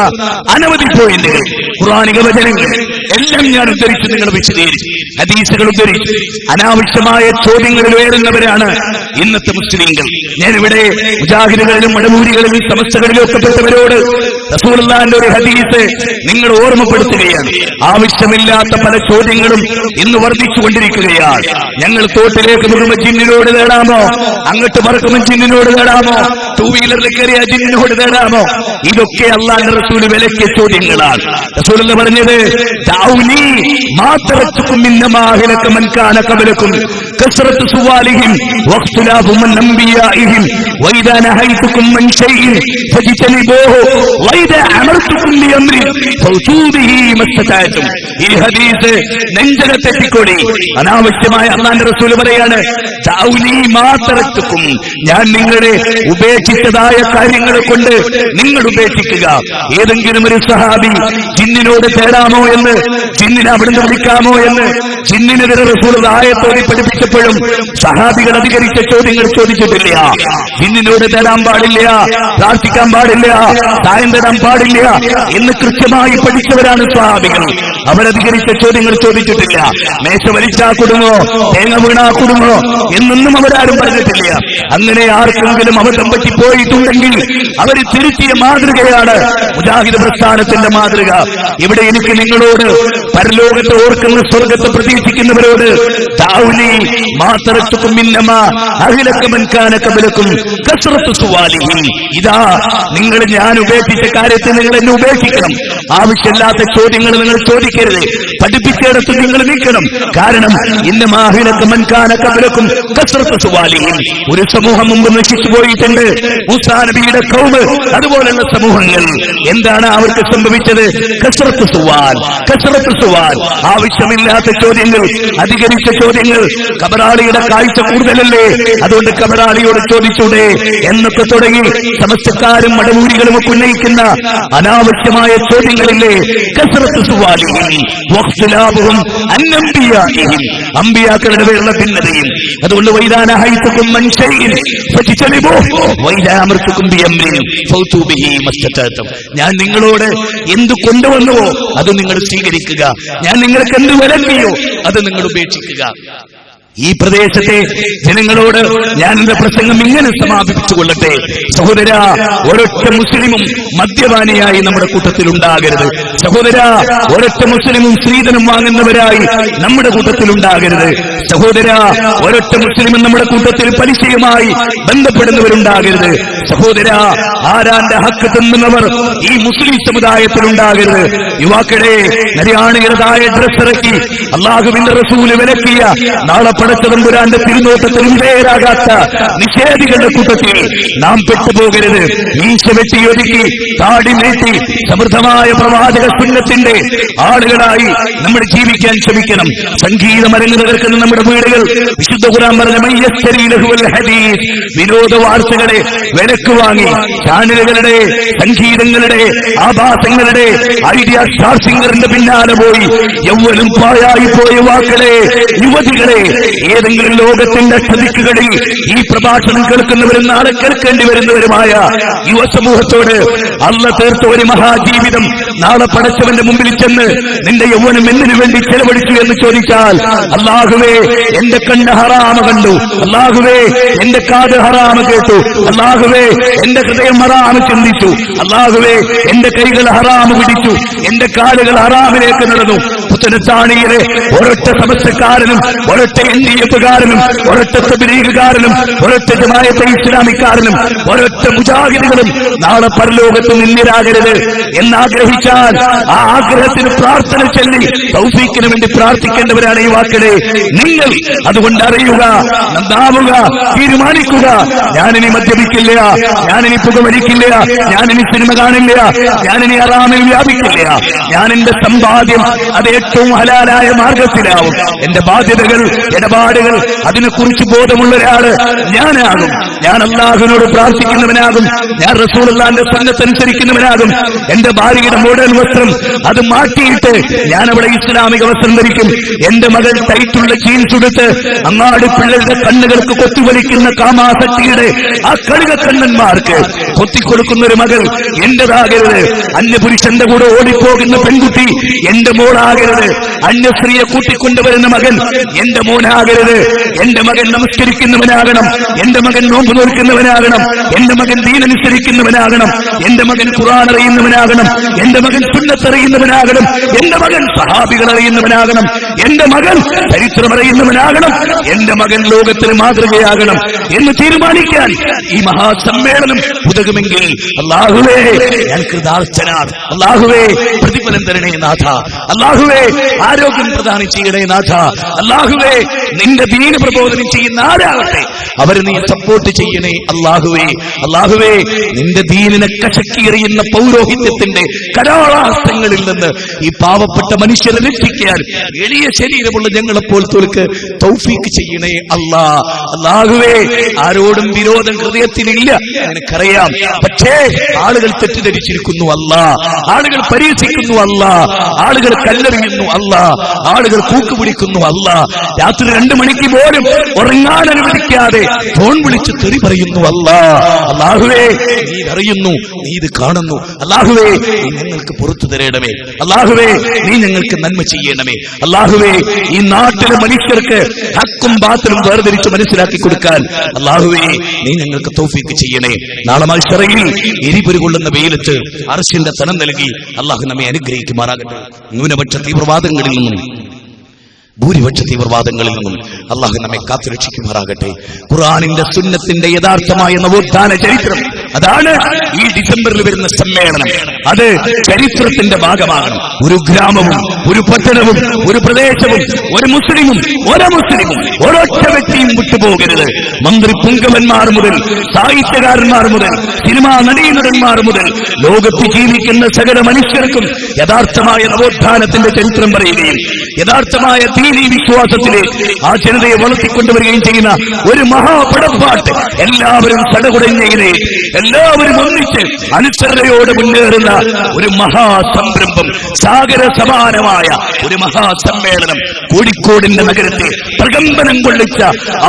അനവധി പോയിന്റുകൾ, ഖുർആനിക വചനങ്ങൾ എല്ലാം ഞാൻ ഉദ്ധരിച്ച് നിങ്ങൾ വിശദീകരിച്ചു, ഹദീസുകൾ ഉദ്ധരിച്ചു. അനാവശ്യമായ ചോദ്യങ്ങളിൽ ഉയരുന്നവരാണ് ഇന്നത്തെ മുസ്ലിങ്ങൾ. ഞാനിവിടെ മുജാഹിദുകളിലും മടമൂരികളിലും സമസ്തകളിലും ഒക്കെ പെട്ടവരോട് റസൂലുള്ളാഹിന്റെ ഒരു ഹദീസ് നിങ്ങൾ ഓർമ്മപ്പെടുത്തുകയാണ്. ആവശ്യമില്ലാത്ത പല ചോദ്യങ്ങളും ഇന്ന് വർദ്ധിച്ചുകൊണ്ടിരിക്കുകയാണ്. ഞങ്ങൾ തോട്ടിലേക്ക് മുഴുവൻ ജിന്നിനോട് നേടാമോ, അങ്ങോട്ട് മറക്കുമ്പോൾ ജിന്നിനോട് നേടാമോ, 2 വീലറിൽ കയറിയ ജിന്നിനോട് നേടാമോ? ഇതൊക്കെ അല്ലാഹുവിന്റെ റസൂൽ വിലക്കിയ ചോദ്യങ്ങളാണ്. റസൂൽ എന്ന് പറഞ്ഞത്, ദഅൂനി മാ തറക്തുകും മിന്നമാ അഹ്ലക മൻ കാന ഖബലകും കസ്റത്തു സുവാലിഹിം വഖ്തിലാഫു മൻ അംബിയാഇഹിം വഇദാ നഹൈതുകും മൻ ശൈഇൻ ഫജ്തനിബൂഹു വഇദാ അമർതുകും ബിഅംരി ഫൗസൂബിഹി മസ്തതഅതും. ഈ ഹദീസ് നെഞ്ചകത്തെത്തിക്കൊടി. അനാവശ്യമായ അല്ലാഹുവിന്റെ റസൂൽ പറയാണ്, ദഅൂനി മാ തറക്തുകും, ഞാൻ നിങ്ങളെ ഉപേക്ഷിച്ചതായ കാര്യങ്ങളെ കൊണ്ട് നിങ്ങൾ ഉപേക്ഷിക്കുക. ഏതെങ്കിലും ഒരു സഹാബി ജിന്നിനോട് തേടാമോ എന്ന്, ജിന്നിനെ അവിടുന്ന് വിളിക്കാമോ എന്ന് ജിന്നിനെതിരെ റസൂൽ ആയത്തോടെ പഠിപ്പിച്ചപ്പോഴും സഹാബികൾ അധികരിച്ച ചോദ്യങ്ങൾ ചോദിച്ചിട്ടില്ല. ജിന്നിനോട് തേടാൻ പാടില്ല, പ്രാർത്ഥിക്കാൻ പാടില്ല, സായം തേടാൻ പാടില്ല എന്ന് കൃത്യമായി പഠിച്ചവരാണ് സഹാബികൾ. അവരധികരിച്ച ചോദ്യങ്ങൾ ചോദിച്ചിട്ടില്ല. മേശ വലിച്ചാ കുടുങ്ങോ, തേങ്ങ വീണാ കുടുങ്ങോ എന്നൊന്നും അവരാരും പറഞ്ഞിട്ടില്ല. അങ്ങനെ ആർക്കെങ്കിലും അബദ്ധം പറ്റിപ്പോയിട്ടുണ്ടെങ്കിൽ അവർ തിരുത്തിയ മാതൃകയാണ് മുജാഹിദ് പ്രസ്ഥാനത്തിന്റെ മാതൃക. ഇവിടെ എനിക്ക് നിങ്ങളോട് പരലോകത്തെ ഓർക്കുന്ന സ്വർഗത്തെ പ്രതീക്ഷിക്കുന്നവരോട് ദാഉനി മാ തറക്തുകും മിന്നമാ അഹ്ലക മൻ കാന ഖബലകും കസ്റത്തു സുവാലിഹി. ഇതാ നിങ്ങൾ ഞാൻ ഉപേക്ഷിച്ച കാര്യത്തെ നിങ്ങൾ എന്നെ ഉപേക്ഷിക്കണം. ആവശ്യമില്ലാത്ത ചോദ്യങ്ങൾ നിങ്ങൾ ചോദിക്കരുത്. പഠിപ്പിച്ചിടത്ത് നിങ്ങൾ നിൽക്കണം. കാരണം ഇന്നമാ അഹ്ലക മൻ കാന ഖബലകും കസ്റത്തു സുവാലിഹി. ഒരു സമൂഹം മുമ്പ് നശിച്ചു പോയിട്ടുണ്ട്, മൂസാ നബിയുടെ ഖൗമ്. അതുപോലുള്ള സമൂഹങ്ങൾ എന്താണ് അവർക്ക് സംഭവിച്ചത്? കസ്റത്തു സുവാൽ, കസ്റത്തു സുവാൽ. ആവശ്യമില്ലാത്ത ചോദ്യങ്ങൾ, അധികരിച്ച ചോദ്യങ്ങൾ. കബറാളിയുടെ കാഴ്ച കൂടുതലല്ലേ, അതുകൊണ്ട് കബറാളിയോട് ചോദിച്ചൂടെ എന്നൊക്കെ തുടങ്ങി സമസ്തക്കാരും മടവൂരികളും ഒക്കെ ഉന്നയിക്കുന്ന അനാവശ്യമായ ചോദ്യങ്ങളില്ലേ? കസ്റത്തു സുവാലിഹിം വഖ്തിലാബുഹും അൻഅംബിയാഇഹിം. അംബിയാക്കളുടെ പേരുള്ള ഭിന്നതയും. അതുകൊണ്ട് വൈദാ നഹൈതുകും മൻ ശൈഇൻ ഫജ്തനിബൂഹു വൈദാ അമർതുകും ബിഅംരിൻ ഫൗതു ബിഹി മസ്തതഅതും. ഞാൻ നിങ്ങളോട് എന്ത് കൊണ്ടുവന്നുവോ അത് നിങ്ങൾ സ്വീകരിക്കുക, ഞാൻ നിങ്ങൾക്ക് എന്ത് വിലക്കിയോ അത് നിങ്ങൾ ഉപേക്ഷിക്കുക. ഈ പ്രദേശത്തെ ജനങ്ങളോട് ഞാൻ എന്റെ പ്രസംഗം ഇങ്ങനെ സമാപിപ്പിച്ചുകൊള്ളട്ടെ. സഹോദര, ഒരൊറ്റ മുസ്ലിമും മദ്യപാനിയായി നമ്മുടെ കൂട്ടത്തിൽ ഉണ്ടാകരുത്. സഹോദര, ഒരൊറ്റ മുസ്ലിമും സ്ത്രീധനം വാങ്ങുന്നവരായി നമ്മുടെ കൂട്ടത്തിൽ ഉണ്ടാകരുത്. സഹോദര, ഒരൊറ്റ മുസ്ലിമും നമ്മുടെ കൂട്ടത്തിൽ പലിശയുമായി ബന്ധപ്പെടുന്നവരുണ്ടാകരുത്. സഹോദര, ആരാന്റെ ഹക്ക് തിന്നുന്നവർ ഈ മുസ്ലിം സമുദായത്തിൽ ഉണ്ടാകരുത്. യുവാക്കളെ, നരിയാണികളതായ ഡ്രസ് ഇറക്കി അള്ളാഹുവിന്റെ റസൂല് വിലക്കിയ നാളെ പടച്ചതമ്പുരാന്റെ തിരുനോട്ടത്തിൽ വിധേയരാകാത്ത നിഷേധികളുടെ കൂട്ടത്തിൽ നാം പെട്ടുപോകരുത്. മീശ വെട്ടിയൊരുക്കി താടി നീട്ടി സമൃദ്ധമായ പ്രവാചക സുന്നത്തിന്റെ ആളുകളായി നമ്മൾ ജീവിക്കാൻ ശ്രമിക്കണം. സംഗീതം അരങ്ങു തകർക്കുന്ന നമ്മുടെ വീടുകൾ വിശുദ്ധ ഖുർആൻ പറഞ്ഞ മയ്യശ്ശരി ലഹുവൽ ഹദീസ്, വിനോദ വാർത്തകളെ വിലക്ക് വാങ്ങി ചാനലുകളുടെ, സംഗീതങ്ങളുടെ, ആഭാസങ്ങളുടെ, ഐഡിയ സ്റ്റാർ സിംഗറിന്റെ പിന്നാലെ പോയി യൗവനം പാഴായി പോയ യുവാക്കളെ, യുവതികളെ, ഏതെങ്കിലും ലോകത്തിന്റെ ചതിക്കുകളിൽ ഈ പ്രഭാഷണം കേൾക്കുന്നവരും നാളെ കേൾക്കേണ്ടി വരുന്നവരുമായ യുവസമൂഹത്തോട് അള്ള തീർത്ത ഒരു മഹാജീവിതം നാളെ പടച്ചവന്റെ മുമ്പിൽ ചെന്ന് നിന്റെ യൗവനം എന്തിനു വേണ്ടി ചെലവഴിച്ചു എന്ന് ചോദിച്ചാൽ, അല്ലാഹുവേ എന്റെ കണ്ണ് ഹറാമ കണ്ടു, അല്ലാഹുവേ എന്റെ കാത് ഹറാമ കേട്ടു, അല്ലാഹുവേ എന്റെ ഹൃദയം ഹറാമ ചിന്തിച്ചു, അല്ലാഹുവേ എന്റെ കൈകൾ ഹറാമ പിടിച്ചു, എന്റെ കാലുകൾ ഹറാമിലേക്ക് നടന്നു. പുത്തനത്താണിയിലെ ഒരൊറ്റ സമസ്തക്കാരനും ഒരൊറ്റ എൻഡിഎഫുകാരനും ഒരൊറ്റ തബ്ലീഗുകാരനും ഒരൊറ്റ ജമാഅത്തെ ഇസ്ലാമിക്കാരനും ഒരൊറ്റ മുജാഹിദുകളും നാളെ പരലോകത്ത് നിന്നിരാകരുത് എന്നാഗ്രഹിച്ചാൽ ആ ആഗ്രഹത്തിന് പ്രാർത്ഥന ചൊല്ലി തൗഫീഖിന് വേണ്ടി പ്രാർത്ഥിക്കേണ്ടവരാണ് ഈ വാക്കളെ നിങ്ങൾ. അതുകൊണ്ട് അറിയുക, നന്നാവുക, തീരുമാനിക്കുക. ഞാനിനി മദ്യപിക്കില്ല, ഞാനിനി പുകവലിക്കില്ല, ഞാനിനി സിനിമ കാണില്ല, ഞാനിനി ഹറാമിൽ വ്യാപിക്കില്ല. ഞാൻ എന്റെ സമ്പാദ്യം അത് ഏറ്റവും ഹലാലായ മാർഗത്തിലാവും. എന്റെ ബാധ്യതകൾ, ഇടപാടുകൾ, അതിനെക്കുറിച്ച് ബോധമുള്ള ഒരാള് ഞാനാകും. ഞാൻ അല്ലാഹുവിനോട് പ്രാർത്ഥിക്കുന്നവനാകും. ഞാൻ റസൂലുള്ളാഹിന്റെ സുന്നത്തനുസരിക്കുന്നവനാകും. എന്റെ ഭാര്യയുടെ മോഡൽ വസ്ത്രം അത് മാറ്റിയിട്ട് ഞാൻ അവിടെ ഇസ്ലാമിക വസ്ത്രം ധരിക്കും. എന്റെ മകൾ ടൈറ്റുള്ള ജീൻസ് എടുത്ത് അങ്ങാടി പിള്ളേരുടെ കണ്ണുകൾക്ക് കൊത്തിവലിക്കുന്ന കാമാസക്തിയുടെ ആ കഴുകക്കണ്ണന്മാർക്ക് കൊത്തിക്കൊടുക്കുന്ന ഒരു മകൾ എന്റേതാകരുത്. അന്യപുരുഷന്റെ കൂടെ ഓടിപ്പോകുന്ന പെൺകുട്ടി എന്റെ മോളാകരുത്. അന്യസ്ത്രീയെ കൂട്ടിക്കൊണ്ടുവരുന്ന മകൻ എന്റെ മോനാകരുത്. എന്റെ മകൻ നമസ്കരിക്കുന്നവനാകണം, എന്റെ മകൻ നോമ്പ് നോക്കുന്നവനാകണം, എന്റെ മകൻ ദീനനുസരിക്കുന്നവനാകണം, എന്റെ മകൻ ഖുർആൻ അറിയുന്നവനാകണം, എന്റെ മകൻ സുന്നത്ത് അറിയുന്നവനാകണം, എന്റെ മകൻ സഹാബികൾ അറിയുന്നവനാകണം, എന്റെ മകൻ ചരിത്രം അറിയുന്നവനാകണം, എന്റെ മകൻ ലോകത്തിന് മാതൃകയാകണം എന്ന് തീരുമാനിക്കാൻ ഈ മഹാസമ്മേളനം ഉതകുമെങ്കിൽ അല്ലാഹുവേ ഞാൻ കൃതാർത്ഥനാണ്. അല്ലാഹുവേ പ്രതിഫലം തരണേ നാഥ. അല്ലാഹുവേ ആരോഗ്യം പ്രദാനം ചെയ്യണേ നാഥ. അല്ലാഹുവേ നിന്റെ ദീന പ്രബോധനം ചെയ്യുന്ന ആരാകട്ടെ അവരെ നീ സപ്പോർട്ട് ചെയ്യണേ അല്ലാഹുവേ. അല്ലാഹുവേ നിന്റെ ദീനിനെ കശക്കിയെറിയുന്ന പൗരോഹിത്യത്തിന്റെ കരാളാസ്ത്രങ്ങളിൽ നിന്ന് ഈ പാവപ്പെട്ട മനുഷ്യരെ രക്ഷിക്കാൻ എളിയ ശരീരമുള്ള ഞങ്ങളെപ്പോലത്തോൾക്ക് തൗഫീക്ക് ചെയ്യണേ അല്ലാ. അല്ലാഹുവേ ആരോടും വിരോധം ഹൃദയത്തിലില്ല, എനിക്കറിയാം. പക്ഷേ ആളുകൾ തെറ്റിദ്ധരിച്ചിരിക്കുന്നു അല്ലാ, ആളുകൾ പരീക്ഷിക്കുന്നു അല്ലാ, ആളുകൾ കല്ലെറിയുന്നു അല്ലാ, ആളുകൾ കൂക്കുപിടിക്കുന്നു അല്ലാ. രാത്രി 2 മണിക്ക് പോലും ഉറങ്ങാൻ അനുവദിക്കാതെ ഫോൺ വിളിച്ച് തെറി പറയുന്നു. അല്ലാഹുവേ നീ അറിയുന്നു, നീ ഇത് കാണുന്നു. അല്ലാഹുവേ നീ ഞങ്ങൾക്ക് പുറത്തു തരേണമേ. അല്ലാഹുവേ നീ ഞങ്ങൾക്ക് നന്മ ചെയ്യണമേ. അല്ലാഹുവേ ഈ നാട്ടിലെ മനുഷ്യർക്ക് ഹക്കും ബാത്തിലും വേർതിരിച്ച് മനസ്സിലാക്കി കൊടുക്കാൻ അല്ലാഹുവേ നീ ഞങ്ങൾക്ക് തൗഫീക്ക് ചെയ്യണേ. നാളെ മഹ്ശറിൽ എരിപൊരി കൊള്ളുന്ന വെയിലത്ത് അർശിന്റെ തനം നൽകി അല്ലാഹു നമ്മെ അനുഗ്രഹിക്കുമാറാകട്ടെ. ന്യൂനപക്ഷ തീവ്രവാദങ്ങളിൽ നിന്നും ഭൂരിപക്ഷ തീവ്രവാദങ്ങളിൽ നിന്നും അല്ലാഹു നമ്മെ കാത്തുരക്ഷിക്കുമാറാകട്ടെ. ഖുർആനിന്റെ സുന്നത്തിന്റെ യഥാർത്ഥമായ നവോത്ഥാന ചരിത്രം, അതാണ് ഈ ഡിസംബറിൽ വരുന്ന സമ്മേളനം. അത് ചരിത്രത്തിന്റെ ഭാഗമാകണം. ഒരു ഗ്രാമവും ഒരു പട്ടണവും ഒരു പ്രദേശവും ഒരു മുസ്ലിമും ഒരൊറ്റ വ്യക്തിയും വിട്ടുപോകരുത്. മന്ത്രി പുങ്കവന്മാർ മുതൽ സാഹിത്യകാരന്മാർ മുതൽ സിനിമാ നടീനടന്മാർ മുതൽ ലോകത്ത് ജീവിക്കുന്ന സകല മനുഷ്യർക്കും യഥാർത്ഥമായ നവോത്ഥാനത്തിന്റെ ചരിത്രം പറയുകയും യഥാർത്ഥമായ ദീനീ വിശ്വാസത്തിലേക്ക് ആ ജനതയെ വളർത്തിക്കൊണ്ടുവരികയും ചെയ്യുന്ന ഒരു മഹാപടപ്പാട്ട് എല്ലാവരും തടകുടഞ്ഞതിനെ എല്ലാവരും ഒന്നിച്ച് അനുസരണയോടെ മുന്നേറുന്ന ഒരു മഹാസംരംഭം, സാഗര സമാനമായ ഒരു മഹാസമ്മേളനം കോഴിക്കോടിന്റെ നഗരത്തെ പ്രകമ്പനം കൊള്ളിച്ച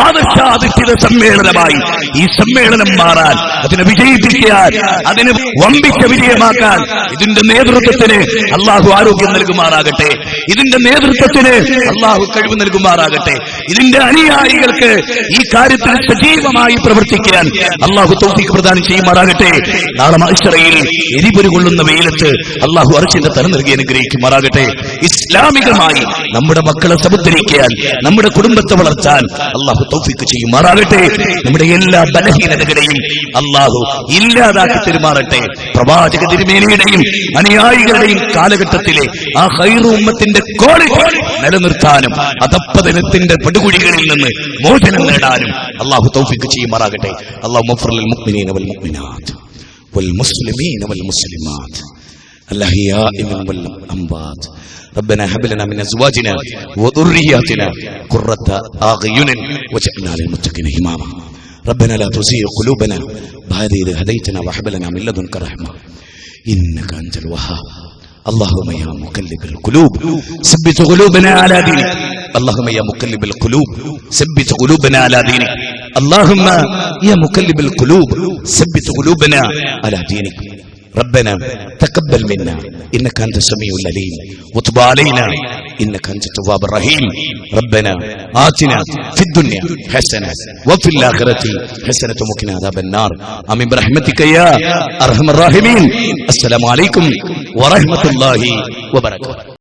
ആദർശാധിഷ്ഠിത സമ്മേളനമായി ഈ സമ്മേളനം മാറാൻ, അതിനെ വിജയിപ്പിക്കാൻ, അതിന് വമ്പിച്ച വിജയമാക്കാൻ ഇതിന്റെ നേതൃത്വത്തിന് അല്ലാഹു ആരോഗ്യം നൽകുമാറാകട്ടെ. ഇതിന്റെ നേതൃത്വത്തിന് അല്ലാഹു കഴിവ് നൽകുമാറാകട്ടെ. ഇതിന്റെ അനുയായികൾക്ക് ഈ കാര്യത്തിൽ സജീവമായി പ്രവർത്തിക്കാൻ അല്ലാഹു തൗഫീഖ് പ്രദാനം ചെയ്യുമാറാകട്ടെ. നാളെ മഹ്ശറയിൽ എരിപൊരി കൊള്ളുന്ന വെയിലത്ത് അല്ലാഹു അർശിന്റെ തരം നൽകി അനുഗ്രഹിക്കുമാറാകട്ടെ. ഇസ്ലാമികമായി നമ്മുടെ മക്കളെ സമുദ്ധരിക്കാൻ, നമ്മുടെ കുടുംബത്തെ വളർത്താൻ അല്ലാഹു തൗഫീഖ് ചെയ്യുമാറാകട്ടെ. നമ്മുടെ എല്ലാ ബലഹീനതകളെയും അല്ലാഹു ഇല്ലാതാക്കി പെരുമാറട്ടെ. പ്രവാചക തിരുമേനിയുടെയും അനുയായികളുടെയും കാലഘട്ടത്തിലെ ആ ഖൈറു ഉമ്മത്തിന്റെ ക്വാളിറ്റി നിലനിർത്താനും അധപ്പതനത്തിന്റെ പടുകുഴികളിൽ നിന്ന് മോചനം നേടാനും അല്ലാഹു തൗഫീഖ് ചെയ്യുമാറാകട്ടെ. അല്ലാഹു മഗ്ഫിർ ലിൽ മുഅ്മിനീന വൽ മുഅ്മിനാത്ത് വൽ മുസ്ലിമീന വൽ മുസ്ലിമാത്ത് الأحياء والأموات ربنا هب لنا من أزواجنا وذرياتنا قرة أعين واجعلنا للمتقين إماما ربنا لا تزغ قلوبنا بعد إذ هديتنا وهب لنا من لدنك رحمة إنك أنت الوهاب اللهم يا مقلب القلوب ثبت قلوبنا على دينك اللهم يا مقلب القلوب ثبت قلوبنا على دينك اللهم يا مقلب القلوب ثبت قلوبنا على دينك ربنا تقبل منا إنك أنت السميع العليم وتب علينا إنك أنت التواب الرحيم ربنا آتنا في الدنيا حسنة وفي الآخرة حسنة وقنا عذاب النار آمين برحمتك يا أرحم الراحمين السلام عليكم ورحمة الله وبركاته.